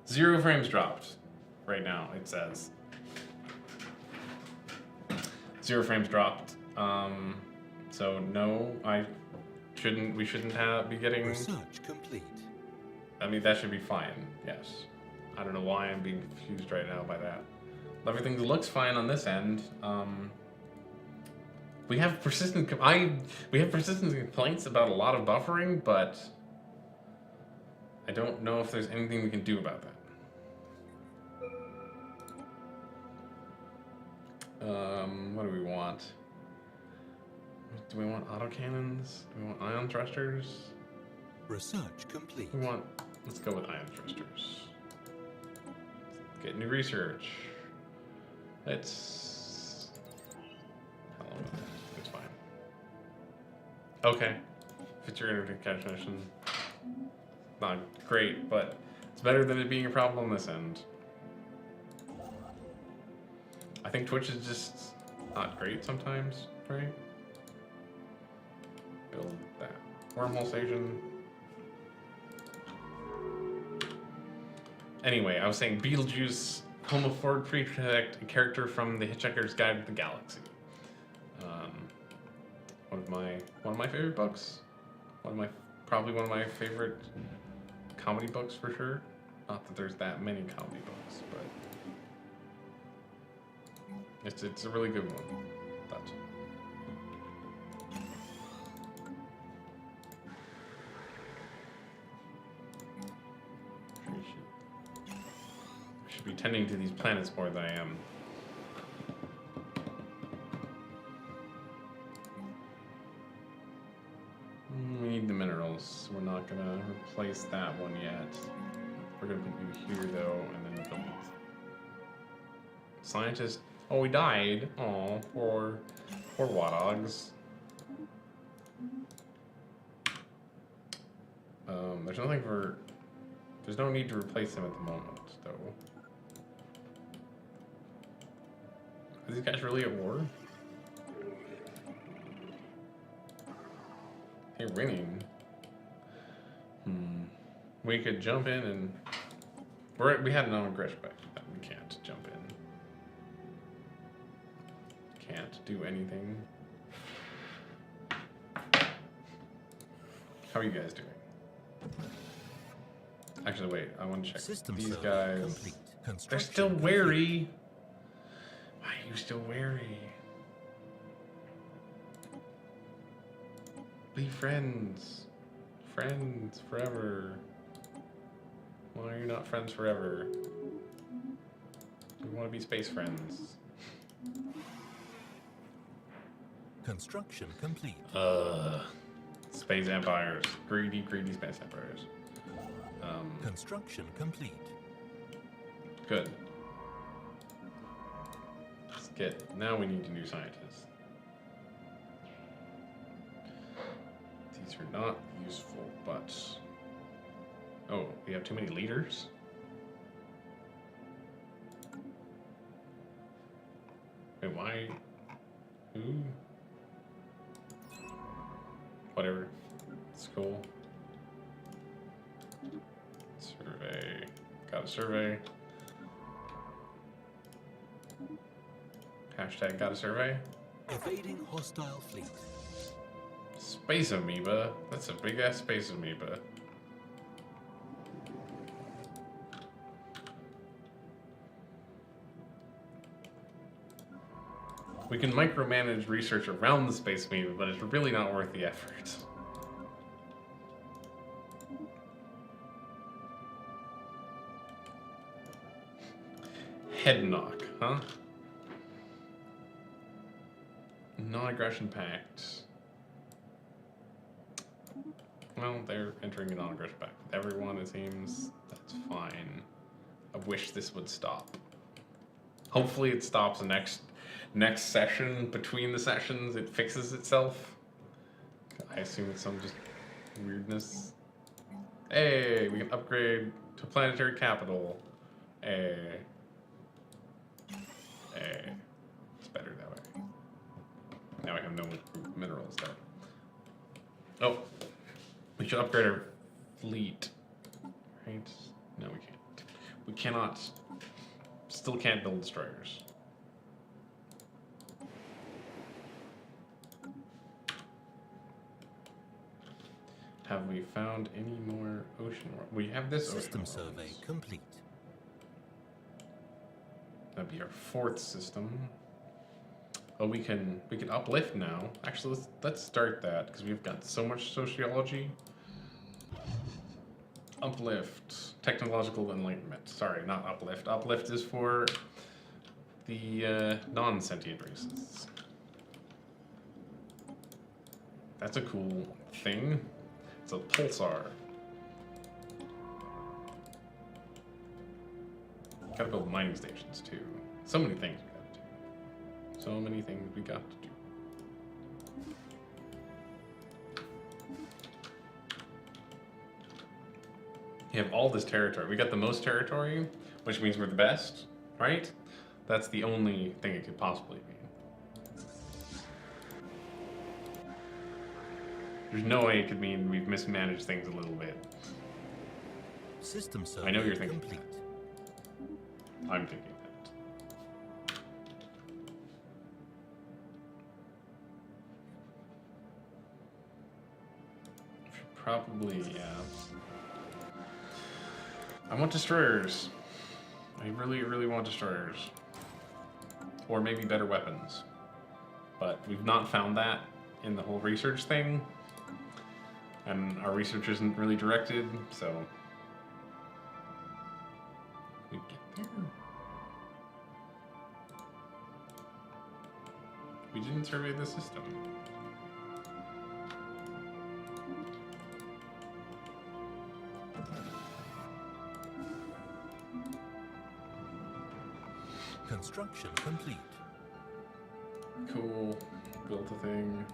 0 frames dropped. Right now, it says. 0 frames dropped. So no, we shouldn't be getting... Research complete. I mean, that should be fine, yes. I don't know why I'm being confused right now by that. Everything looks fine on this end. We have persistent complaints about a lot of buffering, but I don't know if there's anything we can do about that. What do we want? Do we want autocannons? Do we want ion thrusters? Research complete. Let's go with ion thrusters. Get new research. It's fine. Okay. If it's your internet connection, not great, but it's better than it being a problem on this end. I think Twitch is just not great sometimes, right? Build that wormhole station. Anyway, I was saying Beetlejuice, home of Ford Prefect, a character from The Hitchhiker's Guide to the Galaxy. One of my favorite books. Probably one of my favorite comedy books for sure. Not that there's that many comedy books, but it's a really good one. That's be tending to these planets more than I am. We need the minerals. We're not gonna replace that one yet. We're gonna put you here though, and then build scientists. Oh, we died. Oh, poor Wattogs. There's no need to replace them at the moment, though. Are these guys really at war? They're winning. We could jump in and... We had no aggression back then. We can't jump in. Can't do anything. How are you guys doing? Actually, wait. I want to check. These guys... They're still wary. Why are you still wary? Be friends. Friends forever. Why are you not friends forever? We want to be space friends. Construction complete. Space empires. Greedy space empires. Construction complete. Good. Now we need a new scientist. These are not useful, but... Oh, we have too many leaders? Wait, why? Who? Whatever. It's cool. Survey. Got a survey. Hashtag got a survey. Evading hostile fleet. Space amoeba? That's a big ass space amoeba. We can micromanage research around the space amoeba, but it's really not worth the effort. Head knock, huh? Non-aggression pact. Well, they're entering a non-aggression pact with everyone, it seems. That's fine. I wish this would stop. Hopefully it stops the next session. Between the sessions, it fixes itself. I assume it's some just weirdness. Hey, we can upgrade to planetary capital. Hey. Hey. It's better that way. Now we have no minerals though. Oh. We should upgrade our fleet. Right? No, we can't. We cannot. Still can't build destroyers. Have we found any more ocean world? We have this System ocean world. survey complete. That'd be our fourth system. Oh, we can uplift now. Actually, let's start that because we've got so much sociology. Uplift, technological enlightenment. Sorry, not uplift. Uplift is for the non-sentient races. That's a cool thing. It's a pulsar. Gotta build mining stations too. So many things we gotta do. So many things we got to do. You have all this territory. We got the most territory, which means we're the best, right? That's the only thing it could possibly mean. There's no way it could mean we've mismanaged things a little bit. System survey I know you're thinking complete. that. I'm thinking that. Should probably, yeah. I want destroyers. I really, really want destroyers. Or maybe better weapons. But we've not found that in the whole research thing. And our research isn't really directed, so... we get there. We didn't survey the system. Construction complete. Cool. Built a thing.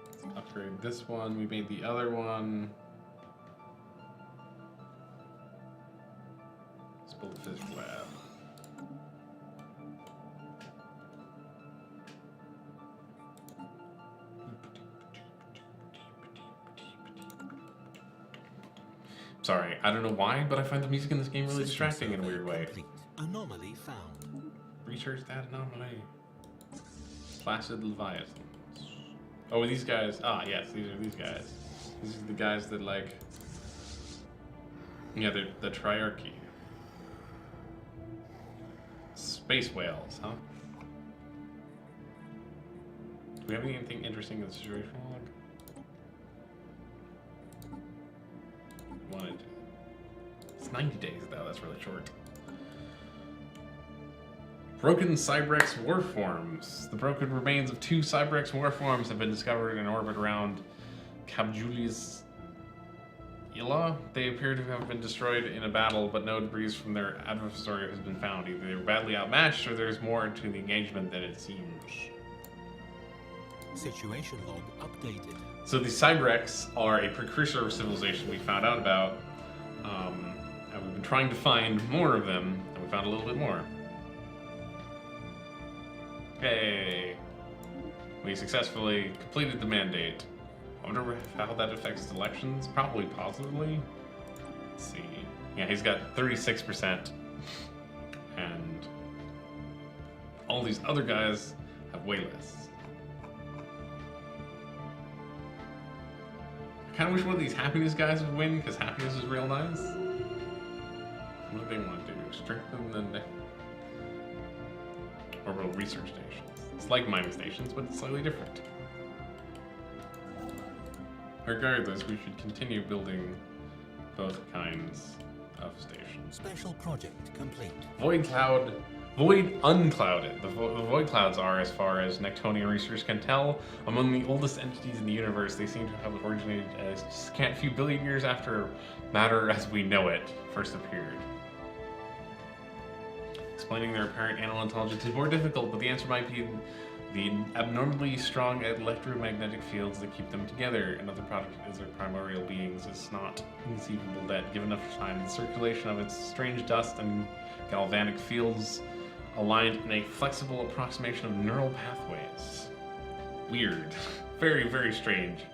Let's upgrade this one. We made the other one. Let's build a physics lab. Sorry, I don't know why, but I find the music in this game really System distracting in a survey weird way. complete. Anomaly found. Research that anomaly. Placid Leviathans. Oh, these guys. Ah, yes, these are these guys. These are the guys that, like... yeah, they're the Triarchy. Space whales, huh? Do we have anything interesting in the situation log? Wanted. It's 90 days though, that's really short. Broken Cybrex warforms. The broken remains of 2 Cybrex warforms have been discovered in orbit around Cabjuli's Ila. They appear to have been destroyed in a battle, but no debris from their adversary has been found. Either they were badly outmatched, or there's more to the engagement than it seems. Situation log updated. So the Cybrex are a precursor of civilization we found out about, and we've been trying to find more of them, and we found a little bit more. Hey, we successfully completed the mandate. I wonder how that affects elections. Probably positively. Let's see. Yeah, he's got 36%, and all these other guys have way less. kind of wish one of these happiness guys would win, because happiness is real nice. What do they want to do? Strengthen the orbital research stations. It's like mining stations, but it's slightly different. Regardless, we should continue building both kinds of stations. Special project complete. Void unclouded. The void clouds are, as far as Nectonian research can tell, among the oldest entities in the universe. They seem to have originated as just a few billion years after matter as we know it first appeared. Explaining their apparent animal intelligence is more difficult, but the answer might be the abnormally strong electromagnetic fields that keep them together. Another product is their primordial beings. It's not conceivable that, given enough time, the circulation of its strange dust and galvanic fields aligned in a flexible approximation of neural pathways. Weird. Very, very strange.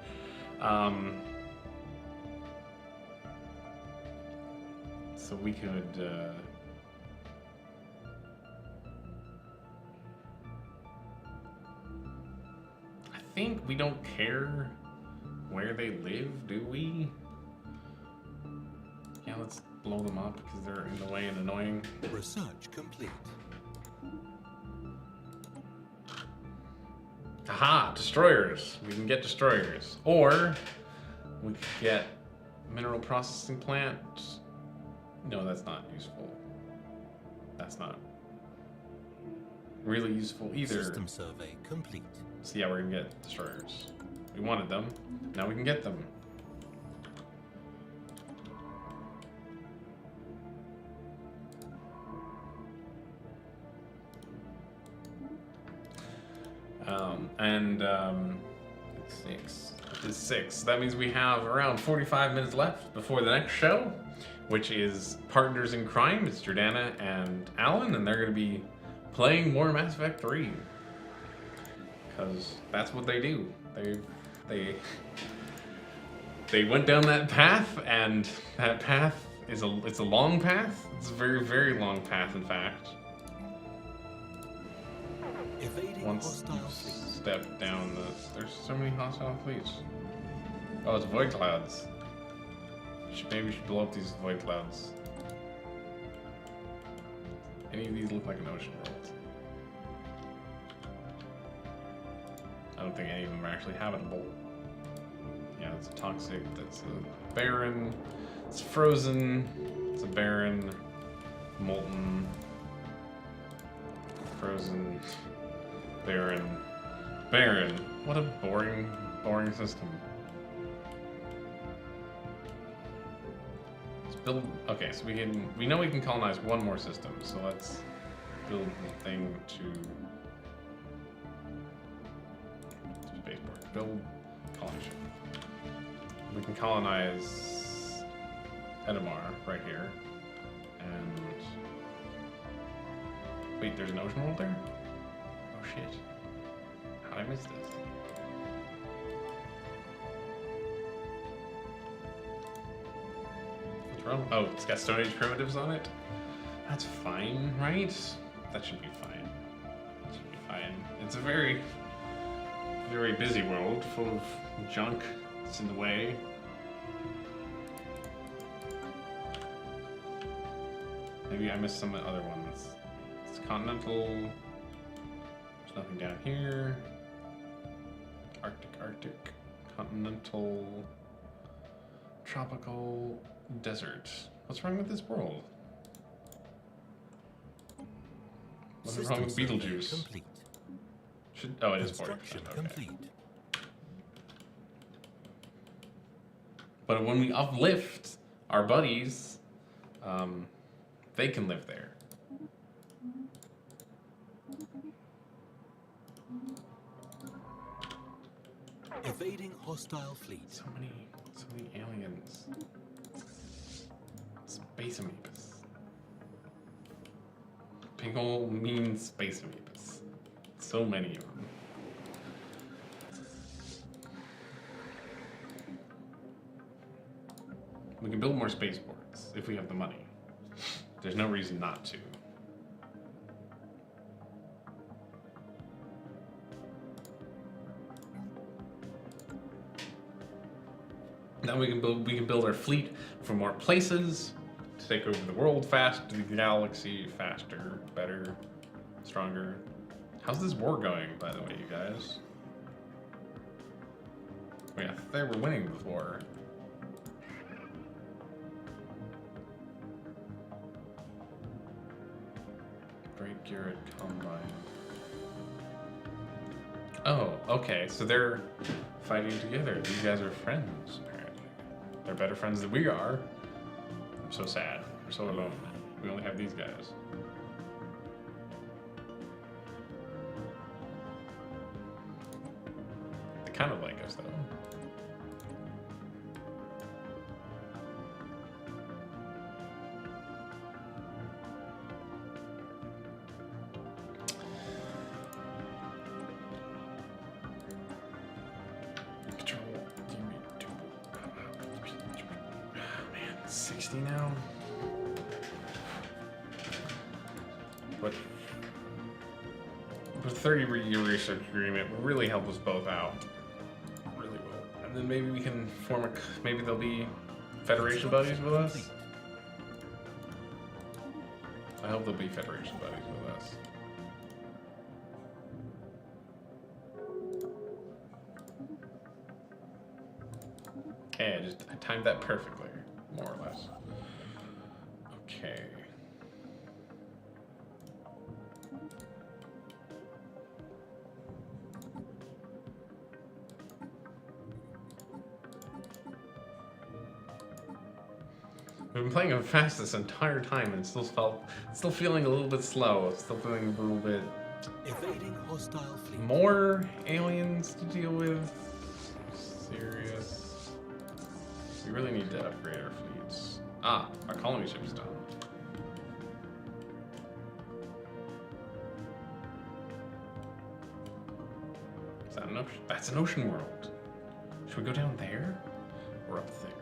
So we could... I think we don't care where they live, do we? Yeah, let's blow them up because they're in the way and annoying. Research complete. Aha! Destroyers! We can get destroyers. Or we could get mineral processing plant. No, that's not useful. That's not really useful either. System survey complete. So yeah, we're gonna get destroyers. We wanted them. Now we can get them. Six. It's 6. That means we have around 45 minutes left before the next show, which is Partners in Crime. It's Jordana and Alan, and they're going to be playing more Mass Effect 3. Because that's what they do. They went down that path, and that path is it's a long path. It's a very, very long path, in fact. Once you step down there's so many hostile fleets. Oh, it's void clouds. Maybe we should blow up these void clouds. Any of these look like an ocean world. I don't think any of them are actually habitable. Yeah, it's a toxic, that's a barren, it's frozen, it's a barren, molten, frozen, barren. What a boring system. Let's build. Okay, so we know we can colonize one more system. So let's build the thing to spaceport. Build colony ship. We can colonize Edamar right here. And wait, there's an ocean world there? Oh shit. How'd I miss this? What's wrong? Oh, it's got Stone Age primitives on it? That's fine, right? That should be fine. That should be fine. It's a very, very busy world full of junk that's in the way. Maybe I missed some of the other ones. It's continental. There's nothing down here. Arctic, continental, tropical, desert. What's wrong with this world? What's wrong with Beetlejuice? Oh, it is void. Okay. But when we uplift our buddies, they can live there. Evading hostile fleet. So many aliens. Space amoebas. Big ol' mean space amoebas. So many of them. We can build more spaceports if we have the money. There's no reason not to. Then we can build our fleet for more places to take over the world faster, the galaxy faster, better, stronger. How's this war going, by the way, you guys? Wait, I thought they were winning the war. Great Garrett Combine. Oh, okay, so they're fighting together. These guys are friends, apparently. They're better friends than we are. I'm so sad. We're so alone. We only have these guys. They kind of like us, though. Man, 60 now? But the 30-year research agreement will really help us both out. Really will. And then maybe we can form a... Maybe there'll be Federation buddies with us? I hope there'll be Federation buddies with us. Okay, I timed that perfectly, more or less. Okay. We've been playing it fast this entire time and still feeling a little bit slow. Still feeling a little bit Evading hostile fleet. more aliens to deal with. Serious. We really need to upgrade our fleets. Ah, our colony ship is done. Is that an ocean? That's an ocean world. Should we go down there or up there?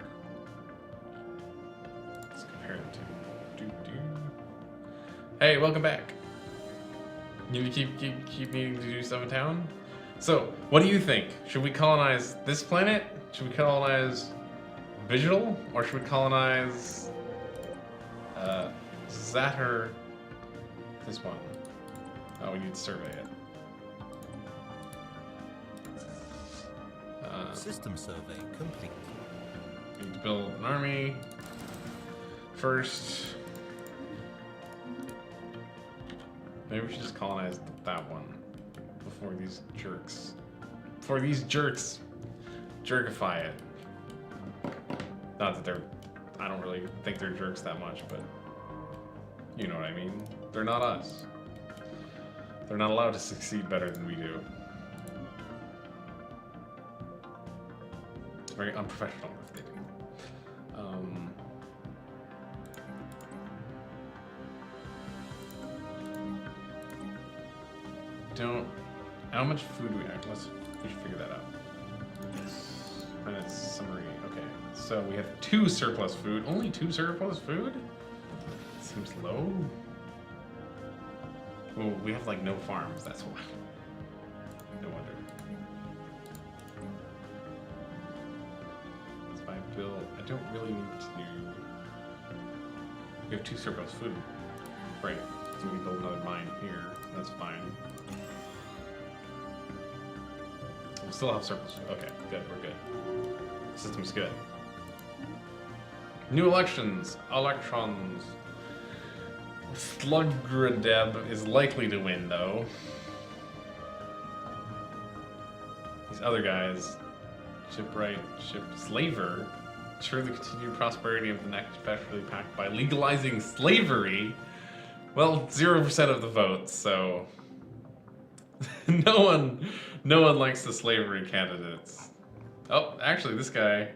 Let's compare the two. Hey, welcome back. You keep needing to do stuff in town. So, what do you think? Should we colonize this planet? Should we colonize Visual, or should we colonize Zatter? This one. Oh, we need to survey it. System survey complete. We need to build an army first. Maybe we should just colonize that one before these jerks. Before these jerks jerkify it. Not that they're, I don't really think they're jerks that much, but you know what I mean. They're not us. They're not allowed to succeed better than we do. It's very unprofessional if they do. How much food do we have? We should figure that out. Minus summary. Okay, so we have 2 surplus food. Only 2 surplus food? Seems low. Well, we have like no farms. That's why. No wonder. So I build. I don't really need to. We have 2 surplus food. Right. So we can build another mine here. That's fine. We still have surplus. Okay, good. We're good. System's good. New elections. Electrons. Slugradeb is likely to win, though. These other guys, Shipwright, Slaver, ensure the continued prosperity of the Netch Confessionary Pact by legalizing slavery. Well, 0% of the votes, so no one likes the slavery candidates. Oh, actually, this guy.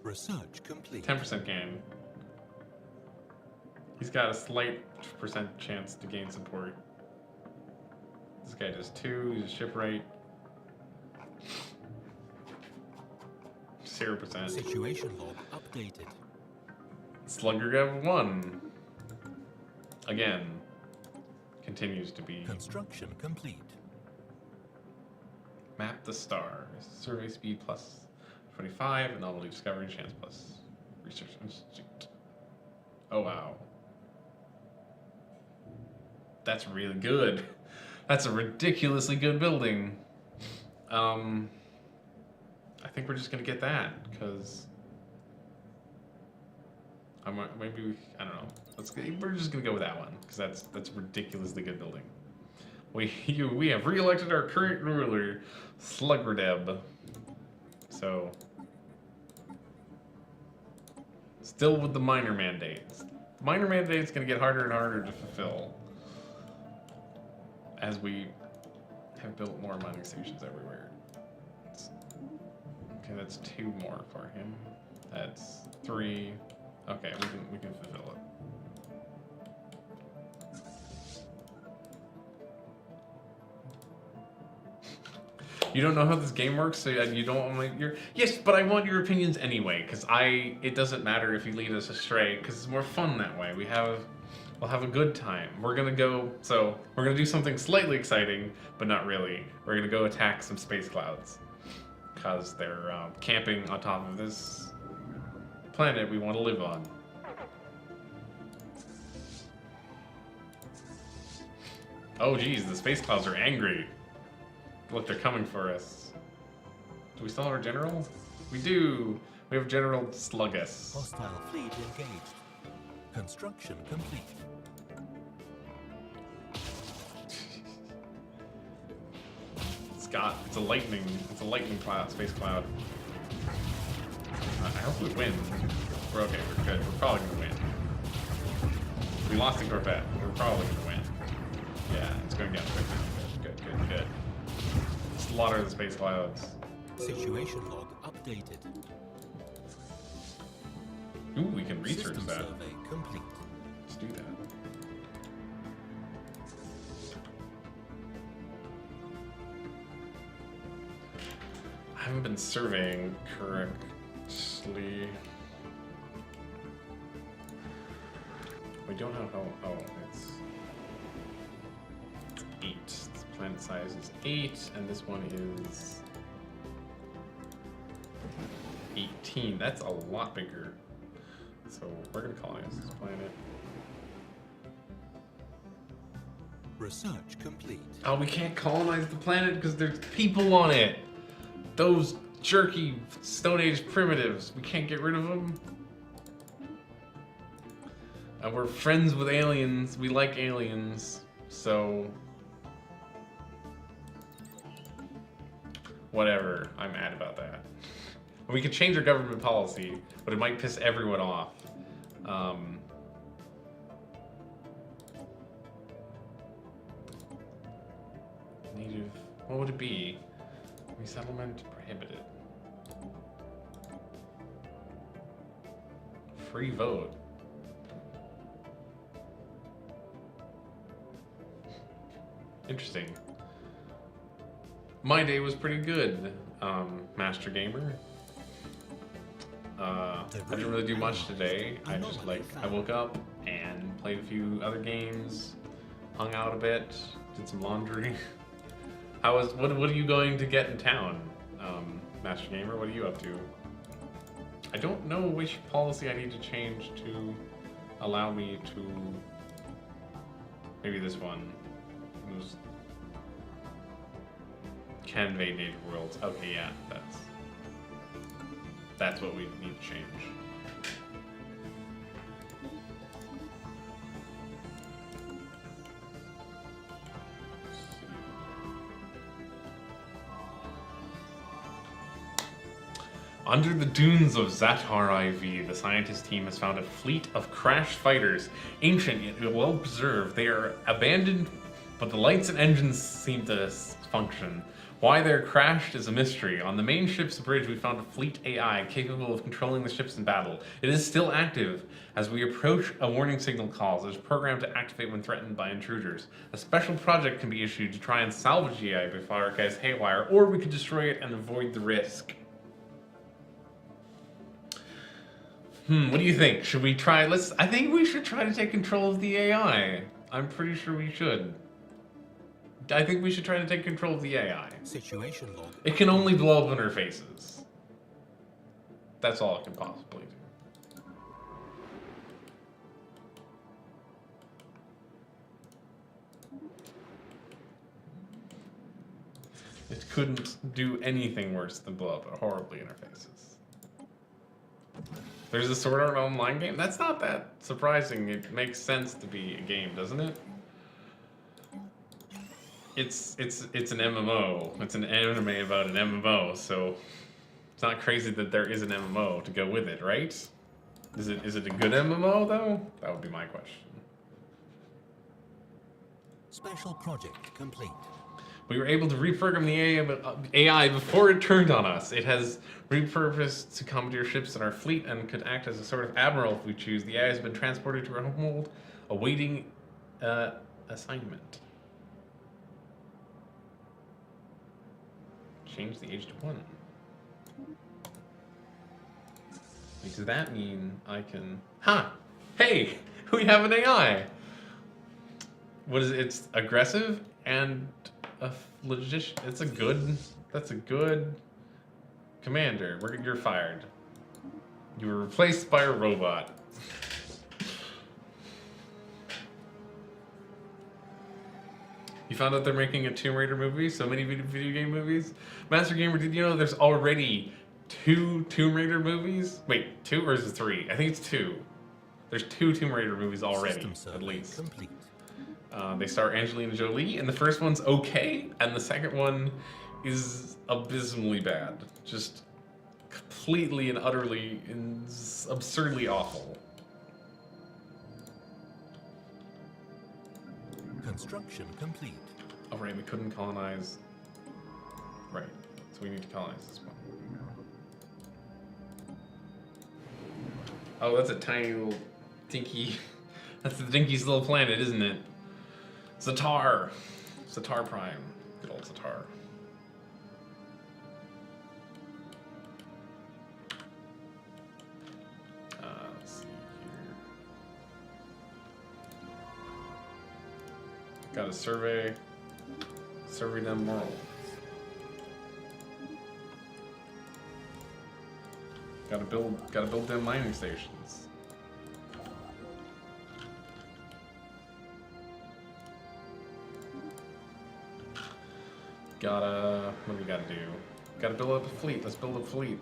Research complete. 10% gain. He's got a slight % chance to gain support. This guy does 2. He's a shipwright. 0%. Situation log updated. Sluggergev 1. Again. Continues to be. Construction complete. Map the stars. Survey speed plus 25, anomaly discovery, chance plus research institute. Oh wow. That's really good. That's a ridiculously good building. I think we're just gonna get that, because maybe I don't know. We're just gonna go with that one, because that's a ridiculously good building. We have re-elected our current ruler, Sluggerdeb. So still with the minor mandates. The minor mandate's gonna get harder and harder to fulfill as we have built more mining stations everywhere. Okay, that's 2 more for him. That's 3. Okay, we can fulfill it. You don't know how this game works, so you don't want your... Yes, but I want your opinions anyway, because it doesn't matter if you lead us astray, because it's more fun that way. We'll have a good time. We're gonna do something slightly exciting, but not really. We're gonna go attack some space clouds, because they're camping on top of this planet we want to live on. Oh geez, the space clouds are angry. Look, they're coming for us. Do we still have our general? We do. We have General Sluggus. Hostile fleet engaged. Construction complete. It's a lightning cloud, space cloud. I hope we win. We're okay, we're good. We're probably gonna win. We lost the Corvette. We're probably gonna win. Yeah, it's going down quick now. Good. Slaughter the space clouds. Situation log updated. Ooh, we can research System that. survey complete. Let's do that. I haven't been surveying correctly. We don't have how. Oh, it's 8. This planet size is 8, and this one is 18. That's a lot bigger. So we're gonna colonize this planet. Research complete. Oh, we can't colonize the planet because there's people on it. Those jerky Stone Age primitives. We can't get rid of them. And we're friends with aliens. We like aliens. So whatever. I'm mad about that. We could change our government policy, but it might piss everyone off. Native, what would it be? Resettlement prohibited. Free vote. Interesting. My day was pretty good, Master Gamer. I didn't really do much today. I woke up and played a few other games, hung out a bit, did some laundry. What are you going to get in town, Master Gamer? What are you up to? I don't know which policy I need to change to allow me to... Maybe this one. Can invade native worlds. Okay, yeah, that's what we need to change. Under the dunes of Zatar IV, the scientist team has found a fleet of crashed fighters. Ancient yet well preserved, they are abandoned, but the lights and engines seem to function. Why they're crashed is a mystery. On the main ship's bridge, we found a fleet AI capable of controlling the ships in battle. It is still active. As we approach, a warning signal calls. It is programmed to activate when threatened by intruders. A special project can be issued to try and salvage the AI before it goes haywire, or we could destroy it and avoid the risk. What do you think? Should we try? I think we should try to take control of the AI. I'm pretty sure we should. I think we should try to take control of the AI. Situation log. It can only blow up in our faces. That's all it can possibly do. It couldn't do anything worse than blow up horribly interfaces. There's a Sword Art Online game? That's not that surprising. It makes sense to be a game, doesn't it? It's an MMO. It's an anime about an MMO, so it's not crazy that there is an MMO to go with it, right? Is it a good MMO though? That would be my question. Special project complete. We were able to reprogram the AI before it turned on us. It has repurposed to commandeer ships in our fleet and could act as a sort of admiral if we choose. The AI has been transported to our homeworld, awaiting assignment. Change the age to 1. Wait, does that mean I can... Ha! Hey! We have an AI! What is it? It's aggressive and a logician. It's a good... That's a good... Commander. You're fired. You were replaced by a robot. You found out they're making a Tomb Raider movie? So many video game movies? Master Gamer, did you know there's already 2 Tomb Raider movies? Wait, 2 or is it 3? I think it's 2. There's 2 Tomb Raider movies already, at least. Complete. They star Angelina Jolie, and the first one's okay, and the second one is abysmally bad. Just completely and utterly and absurdly awful. Construction complete. Oh, right, we couldn't colonize. Right, so we need to colonize this one. Oh, that's a tiny little dinky. That's the dinkiest little planet, isn't it? Zatar. Zatar Prime. Good old Zatar. Let's see here. Got to survey them world. Gotta build them mining stations. What do we gotta do? Gotta build up a fleet. Let's build a fleet.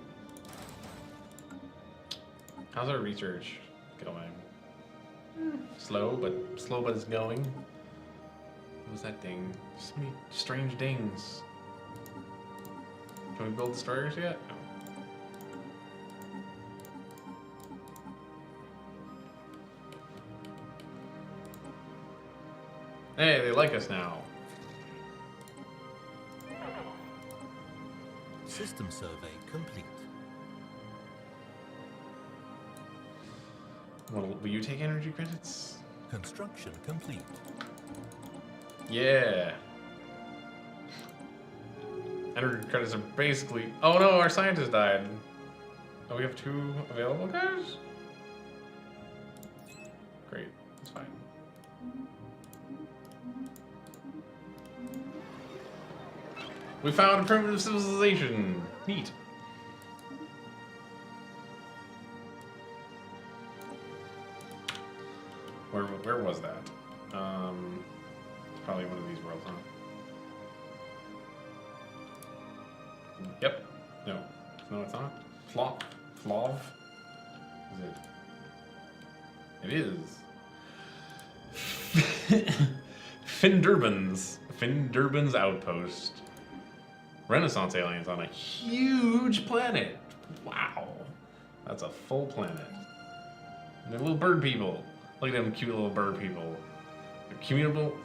How's our research going? Slow, but it's going. What was that ding? So many strange dings. Can we build destroyers yet? No. Hey, they like us now. System survey complete. Will you take energy credits? Construction complete. Yeah. Energy credits are basically... Oh no, our scientist died. Oh, we have 2 available guys? Great, that's fine. We found a primitive civilization. Neat. Where was that? It's probably one of these worlds, huh? Yep. No. No, it's not. Flov? Is it? It is. Findurbin's outpost. Renaissance aliens on a huge planet. Wow. That's a full planet. And they're little bird people. Look at them cute little bird people. They're communal.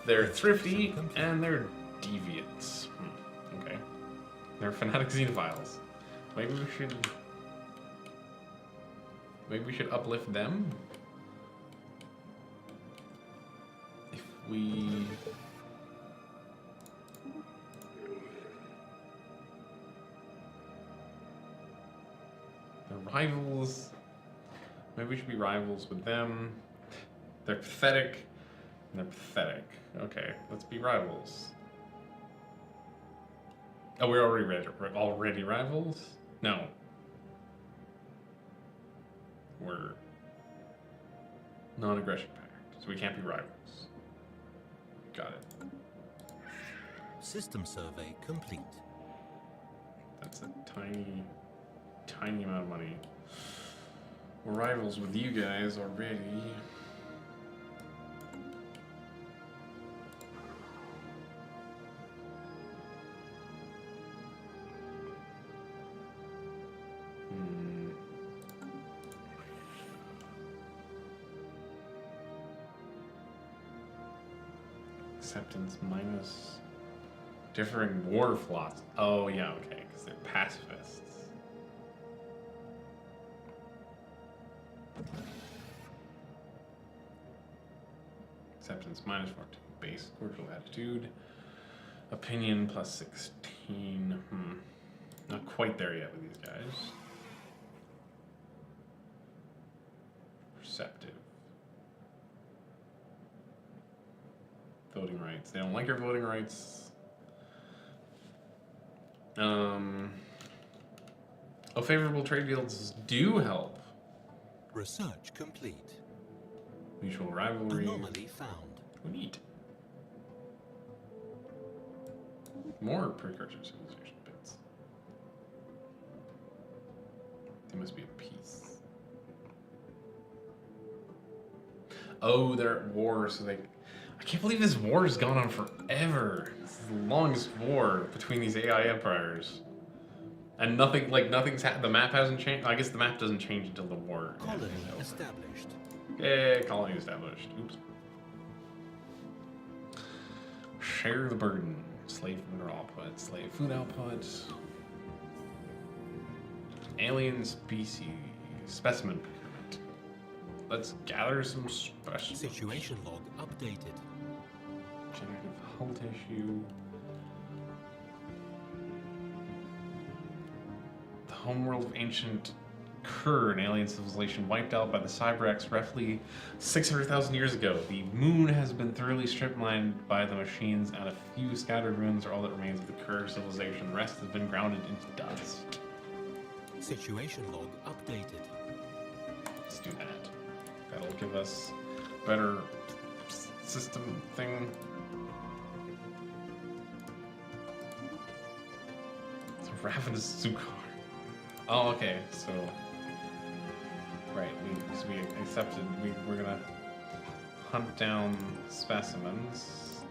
They're thrifty, and they're deviants. Okay. They're fanatic xenophiles. Maybe we should uplift them? If we... They're rivals. Maybe we should be rivals with them. They're pathetic. And they're pathetic. Okay, let's be rivals. Oh, we're already rivals? No. We're non-aggression pact, so we can't be rivals. Got it. System survey complete. That's a tiny, tiny amount of money. We're rivals with you guys already. Acceptance minus differing war philosophy. Oh yeah, okay, because they're pacifists. Acceptance minus 14. Base cordial attitude. Opinion plus 16. Not quite there yet with these guys. Perceptive. Voting rights. They don't like our voting rights. Oh, favorable trade deals do help. Research complete. Mutual rivalry. Anomaly found. Neat. More precursor civilization bits. They must be at peace. Oh, they're at war, so they... I can't believe this war has gone on forever. This is the longest war between these AI empires. And nothing, like, the map hasn't changed. I guess the map doesn't change until the war. Colony established. Yay, colony established. Oops. Share the burden. Slave mineral output. Slave food output. Alien species. Specimen procurement. Let's gather some specimens. Situation log updated. Generative hull tissue. The homeworld of ancient Kerr, an alien civilization wiped out by the Cyberx roughly 600,000 years ago. The moon has been thoroughly strip-mined by the machines, and a few scattered ruins are all that remains of the Kerr civilization. The rest has been grounded into dust. Situation log updated. Let's do that. That'll give us better system thing. It's a ravenous Zukar. Oh, okay, so... Right, we accepted, we're gonna hunt down specimens.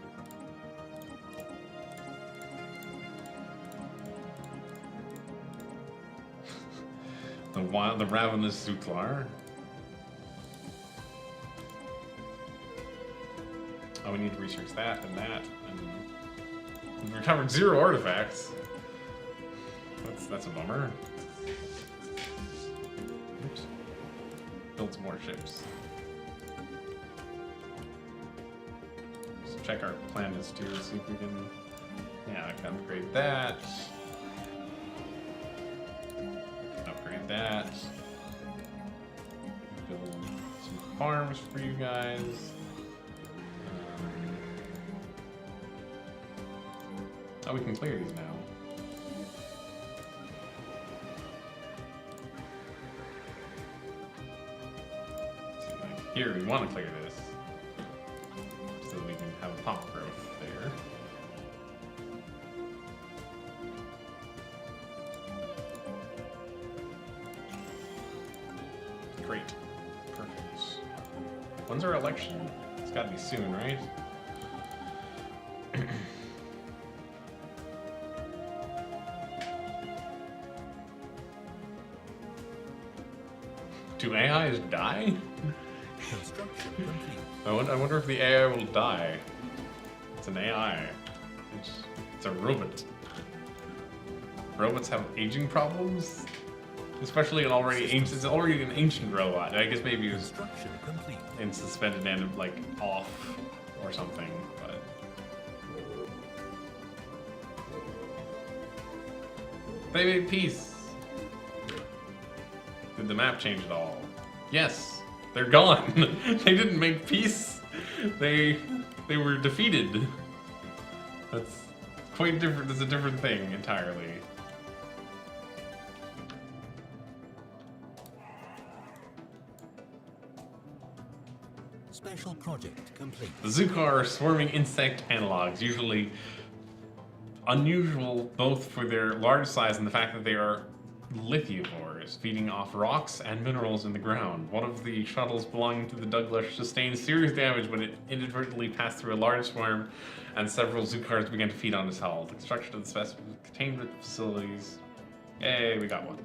the ravenous Zuklar. Oh, we need to research that, and we've recovered 0 artifacts. That's a bummer. Oops. Build some more ships. Let's check our planets too, see if we can, yeah, I can upgrade that. Upgrade that. Build some farms for you guys. Oh, we can clear these now. Here, we want to clear this, so we can have a pop growth there. Great. Perfect. When's our election? It's got to be soon, right? Do AIs die? Construction complete. I wonder if the AI will die. It's an AI. It's a robot. Robots have aging problems? Especially an already ancient, it's already an ancient robot. I guess maybe it was Construction complete. in suspended and like off or something, but... They made peace. Did the map change at all? Yes, they're gone. They didn't make peace. They were defeated. That's quite different. It's a different thing entirely. Special project complete. The Zukar are swarming insect analogs, usually unusual both for their large size and the fact that they are lithivores, feeding off rocks and minerals in the ground. One of the shuttles belonging to the Douglas sustained serious damage when it inadvertently passed through a large swarm, and several Zukars began to feed on its hull. The construction of the specific containment facilities. Yay, we got one.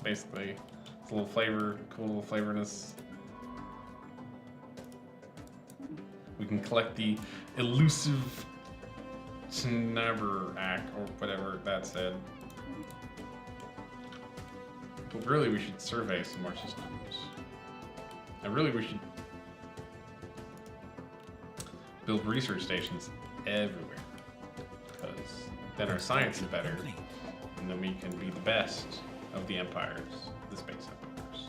Basically, it's a little flavor, cool little flavorness. We can collect the elusive Snabberak, or whatever that said. But really, we should survey some more systems. And really, we should build research stations everywhere. Because then our science is better, and then we can be the best of the empires, the space empires.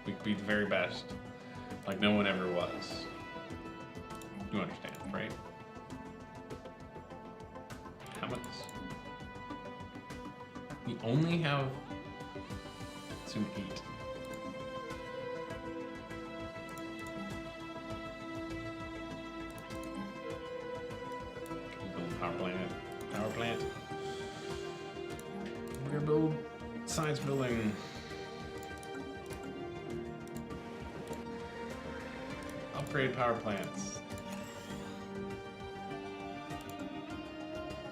We could be the very best, like no one ever was. You understand, right? How much? We only have soon 8. Build a power plant. We're gonna build science building. Upgrade power plants.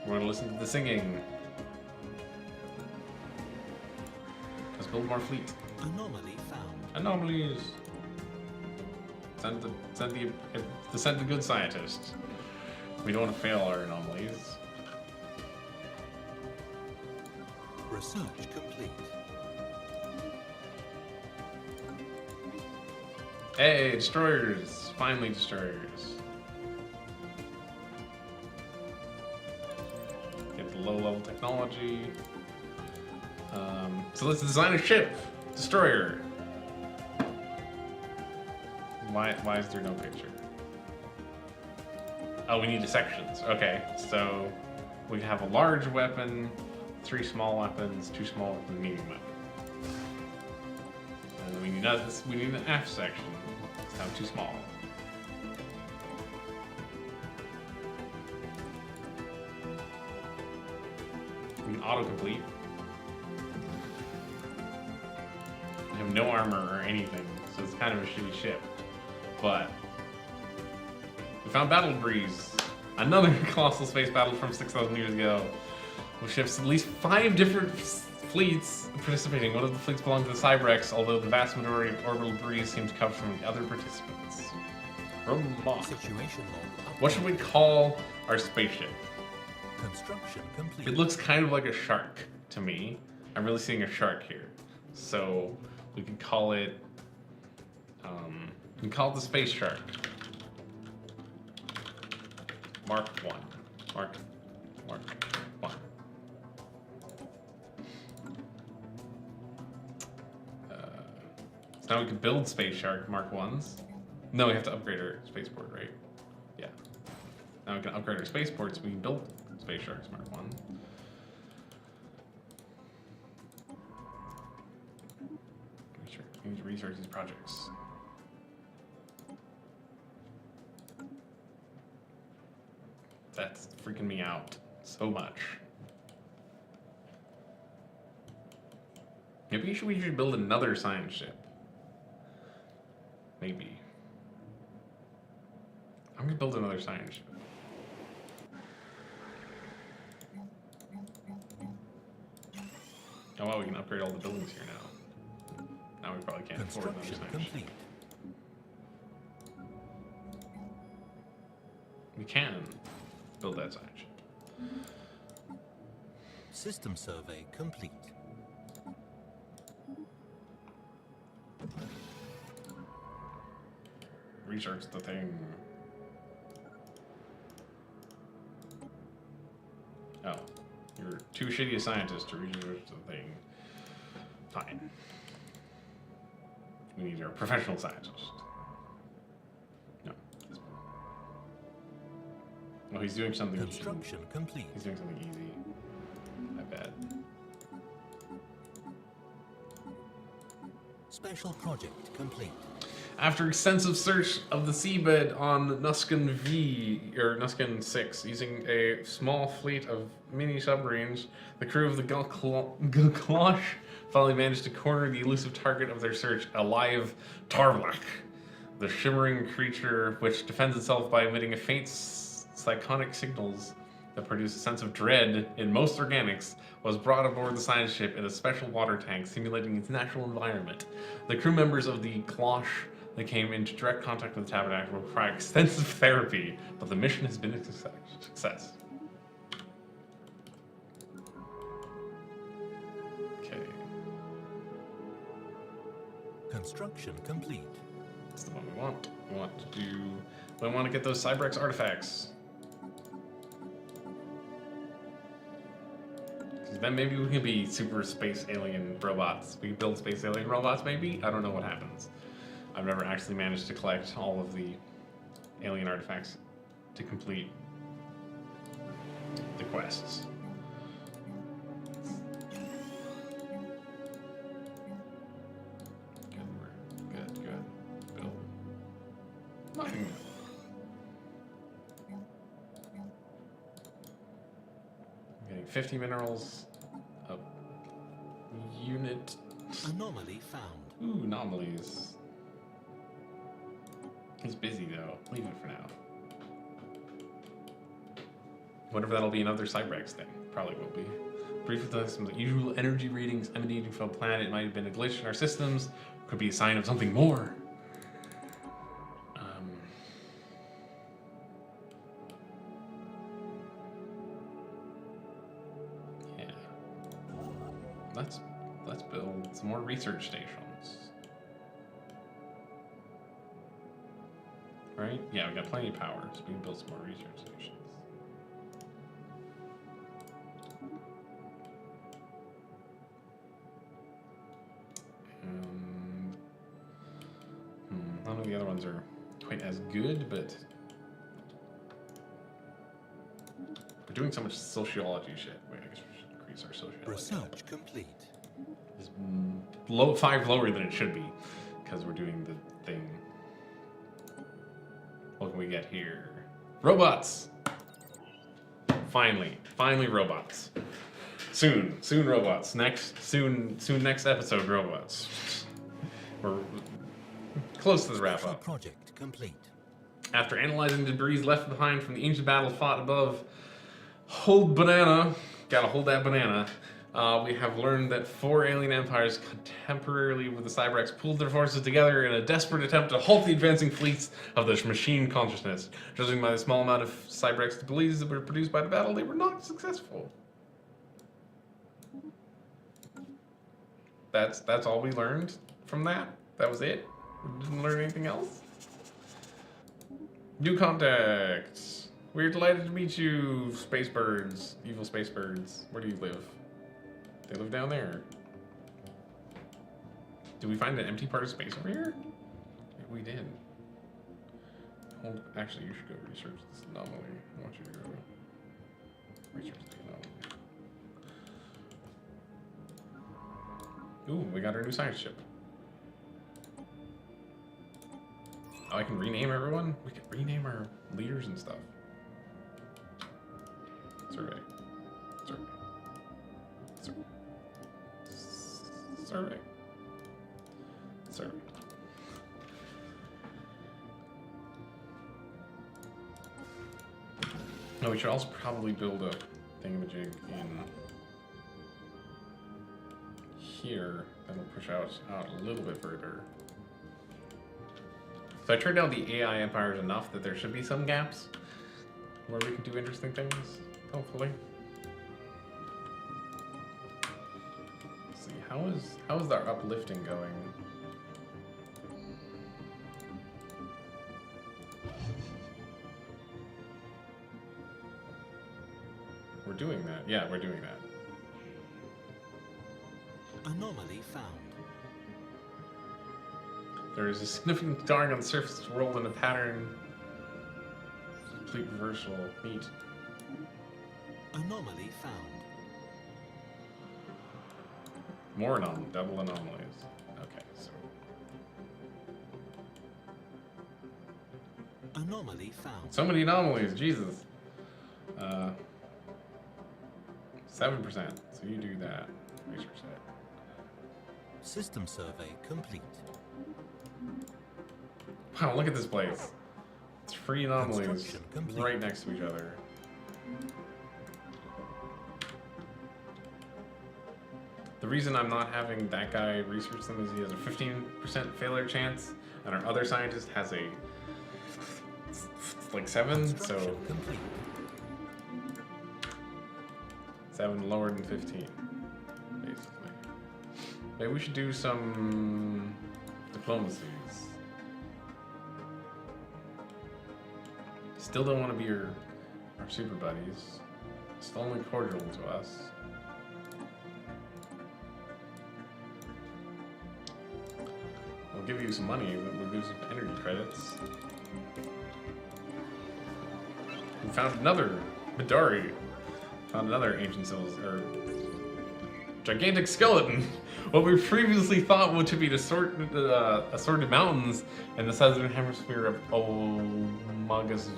We're gonna listen to the singing. Let's build more fleet. Anomaly found. Anomalies. Send the good scientists. We don't want to fail our anomalies. Research complete. Hey, destroyers! Finally, destroyers. Get the low-level technology. So let's design a ship, destroyer. Why is there no picture? Oh, we need the sections. Okay, so we have a large weapon, 3 small weapons, 2 small weapons, medium weapon. And we need an F section. It's now too small. We can autocomplete. We have no armor or anything, so it's kind of a shitty ship. But we found Battle Breeze, another colossal space battle from 6,000 years ago, with ships at least 5 different fleets participating. One of the fleets belonged to the Cybrex, although the vast majority of orbital breeze seems to come from the other participants. Remark. Situation log. What should we call our spaceship? Construction complete. It looks kind of like a shark to me. I'm really seeing a shark here. So we can call it, we can call it the Space Shark. Mark 1. Mark 1. So now we can build Space Shark Mark 1s. No, we have to upgrade our spaceport, right? Yeah. Now we can upgrade our spaceports, we can build Space Sharks Mark 1. We need to research these projects. That's freaking me out so much. Maybe we should build another science ship. Maybe. I'm gonna build another science ship. Oh wow, we can upgrade all the buildings here now. Now we probably can't afford another Construction science ship. complete. We can build that science ship. System survey complete. Research the thing. Oh, you're too shitty a scientist to research the thing. Fine. We need a professional scientist. No. Oh, he's doing something. Construction complete. He's doing something easy. I bet. Special project complete. After extensive search of the seabed on Nuskin V, or Nuskin 6, using a small fleet of mini submarines, the crew of the Gulklosh finally managed to corner the elusive target of their search, a live Tarvlak. The shimmering creature, which defends itself by emitting a faint psychonic signals that produce a sense of dread in most organics, was brought aboard the science ship in a special water tank simulating its natural environment. The crew members of the Klosh that came into direct contact with the Tabernacle require extensive therapy, but the mission has been a success. Okay. Construction complete. That's the one we want. We want to get those Cybrex artifacts. Because then maybe we can be super space alien robots. We can build space alien robots, maybe? I don't know what happens. I've never actually managed to collect all of the alien artifacts to complete the quests. Good. Build. Nothing. Getting 50 minerals. A unit. Anomaly found. Ooh, anomalies. He's busy though. Leave it for now. Wonder if that'll be another Cybrex thing. Probably will be. Brief with us, some usual energy readings emanating from a planet. It might have been a glitch in our systems. Could be a sign of something more. Yeah. Let's build some more research stations. Right? Yeah, we got plenty of power, so we can build some more research stations. None of the other ones are quite as good, but we're doing so much sociology shit. Wait, I guess we should increase our sociology. Research complete. It's 5 lower than it should be, because we're doing the thing. What can we get here? Robots! Finally robots. Soon robots. Next episode, robots. We're close to the wrap up. Project complete. After analyzing debris left behind from the ancient battle fought above Hold Banana, gotta hold that banana, we have learned that 4 alien empires contemporarily with the Cybrex pulled their forces together in a desperate attempt to halt the advancing fleets of the machine consciousness. Judging by the small amount of Cybrex debris that were produced by the battle, they were not successful. That's all we learned from that? That was it? We didn't learn anything else? New contacts. We're delighted to meet you, space birds. Evil space birds. Where do you live? They live down there. Did we find an empty part of space over here? We did. Actually, you should go research this anomaly. I want you to go research the anomaly. Ooh, we got our new science ship. Oh, I can rename everyone? We can rename our leaders and stuff. Survey. No, we should also probably build a thingamajig in here that'll push out a little bit further. So I turned down the AI empires enough that there should be some gaps where we can do interesting things, hopefully. Let's see, how is our uplifting going? We're doing that. Yeah, we're doing that. Anomaly found. There is a significant scarring on the surface of the world in a pattern Complete reversal. Neat. Anomaly found. More double anomalies. Okay, so Anomaly found. so many anomalies, Jesus. 7%. So you do that. Research that. System survey complete. Wow, look at this place. It's free anomalies Construction complete. right next to each other. The reason I'm not having that guy research them is he has a 15% failure chance, and our other scientist has a like 7, so Construction complete. 7 lower than 15, basically. Maybe we should do some diplomacies. Still don't want to be our super buddies. Still only cordial to us. We'll give you some money, but we'll give you some energy credits. We found another Midari. Found another ancient civils or gigantic skeleton. What we previously thought would be assorted mountains in the southern hemisphere of Omegas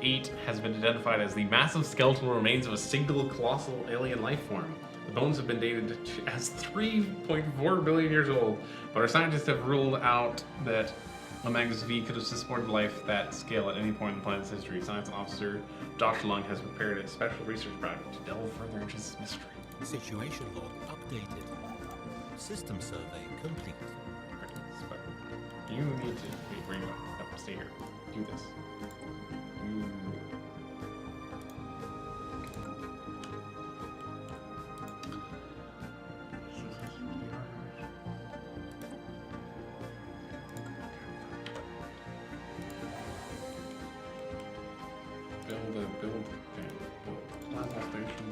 8 has been identified as the massive skeletal remains of a single colossal alien life form. The bones have been dated as 3.4 billion years old, but our scientists have ruled out that Omegas V could have supported life that scale at any point in the planet's history. Science officer Dr. Lung has prepared a special research project to delve further into this mystery. Situation log updated. System survey complete. You need to wait, where you go? Yep, stay here. Do this. Build plasma station.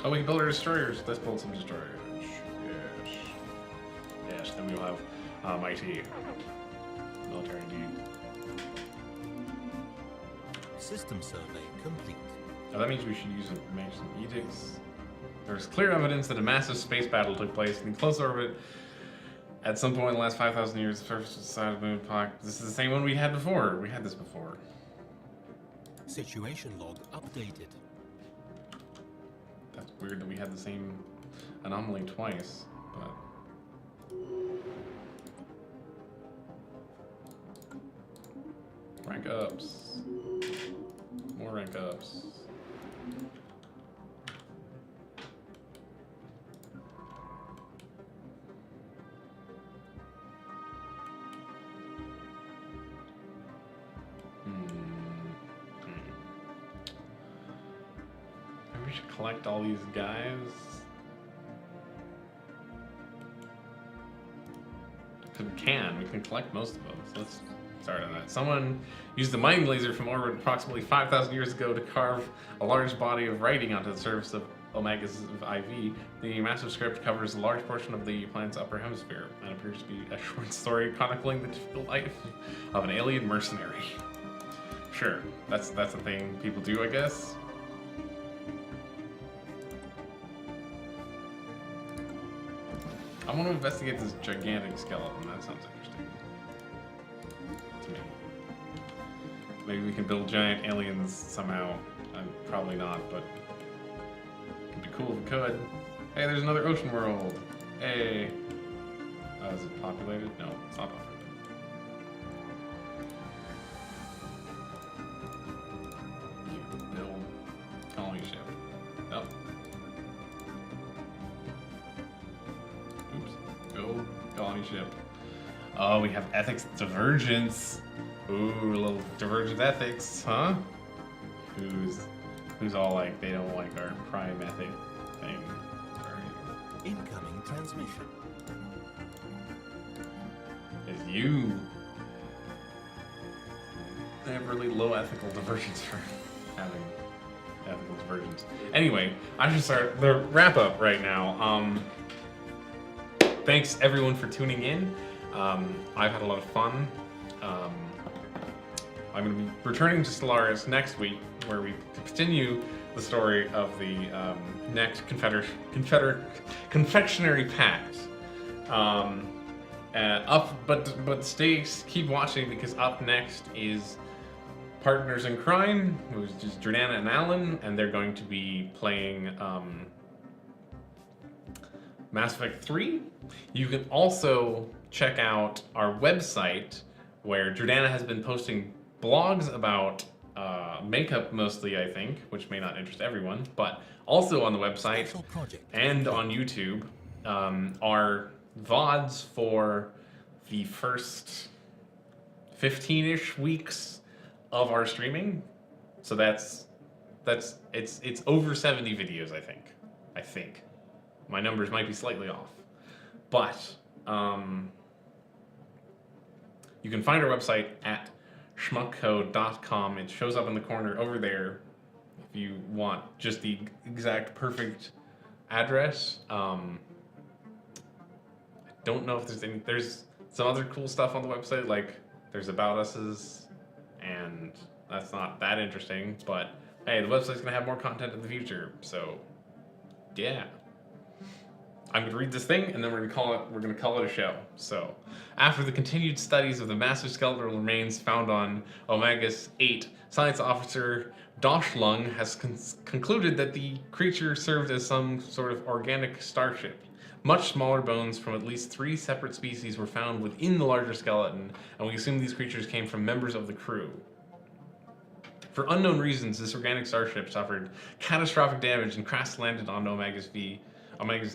Oh, we can build our destroyers. Let's build some destroyers. Yes. Yes, then we will have mighty military indeed. System survey complete. Now that means we should make some edicts. There's clear evidence that a massive space battle took place in close orbit at some point in the last 5,000 years. The surface of the side of the moon Pact. This is the same one we had before. We had this before. Situation log updated. That's weird that we had the same anomaly twice, but... Rank ups. More rank ups. Maybe we should collect all these guys. We can collect most of them. So let's start on that. Someone used the mind laser from orbit approximately 5,000 years ago to carve a large body of writing onto the surface of Omegas IV. The massive script covers a large portion of the planet's upper hemisphere and appears to be a short story chronicling the difficult life of an alien mercenary. Sure, that's a thing people do, I guess. I want to investigate this gigantic skeleton. That sounds interesting to me. Maybe we can build giant aliens somehow. Probably not, but it'd be cool if we could. Hey, there's another ocean world. Hey. Oh, is it populated? No, it's not populated. Build colony ship. Nope. Oops. Build colony ship. Oh, we have ethics divergence. Ooh, a little divergent ethics, huh? Who's all like, they don't like our prime ethic thing. Incoming transmission. Is you. They have really low ethical divergence for having ethical divergence. Anyway, I should start the wrap up right now. thanks everyone for tuning in. I've had a lot of fun. I'm going to be returning to Stellaris next week, where we continue the story of the Netch Confessionary Pact. Keep watching, because up next is Partners in Crime, who's just Jordana and Alan, and they're going to be playing Mass Effect 3. You can also check out our website, where Jordana has been posting blogs about makeup mostly, I think, which may not interest everyone, but also on the website and on YouTube are VODs for the first 15-ish weeks of our streaming. So it's over 70 videos, I think. My numbers might be slightly off. But you can find our website at schmuckco.com. It shows up in the corner over there if you want just the exact perfect address. I don't know if there's some other cool stuff on the website, like there's About Us's, and that's not that interesting, but hey, the website's gonna have more content in the future, so yeah. I'm gonna read this thing, and then we're gonna call it a show. So, after the continued studies of the massive skeletal remains found on Omegas 8, science officer Doschlung has concluded that the creature served as some sort of organic starship. Much smaller bones from at least 3 separate species were found within the larger skeleton, and we assume these creatures came from members of the crew. For unknown reasons, this organic starship suffered catastrophic damage and crash landed on Omegas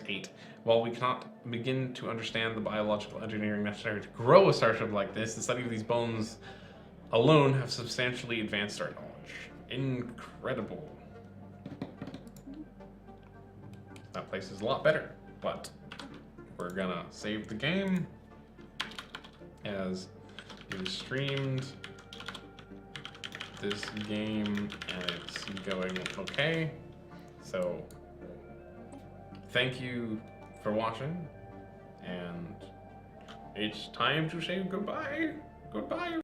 8. While we cannot begin to understand the biological engineering necessary to grow a starship like this, the study of these bones alone have substantially advanced our knowledge. Incredible. That place is a lot better, but we're gonna save the game as we streamed this game and it's going okay. So thank you for watching, and it's time to say goodbye. Goodbye.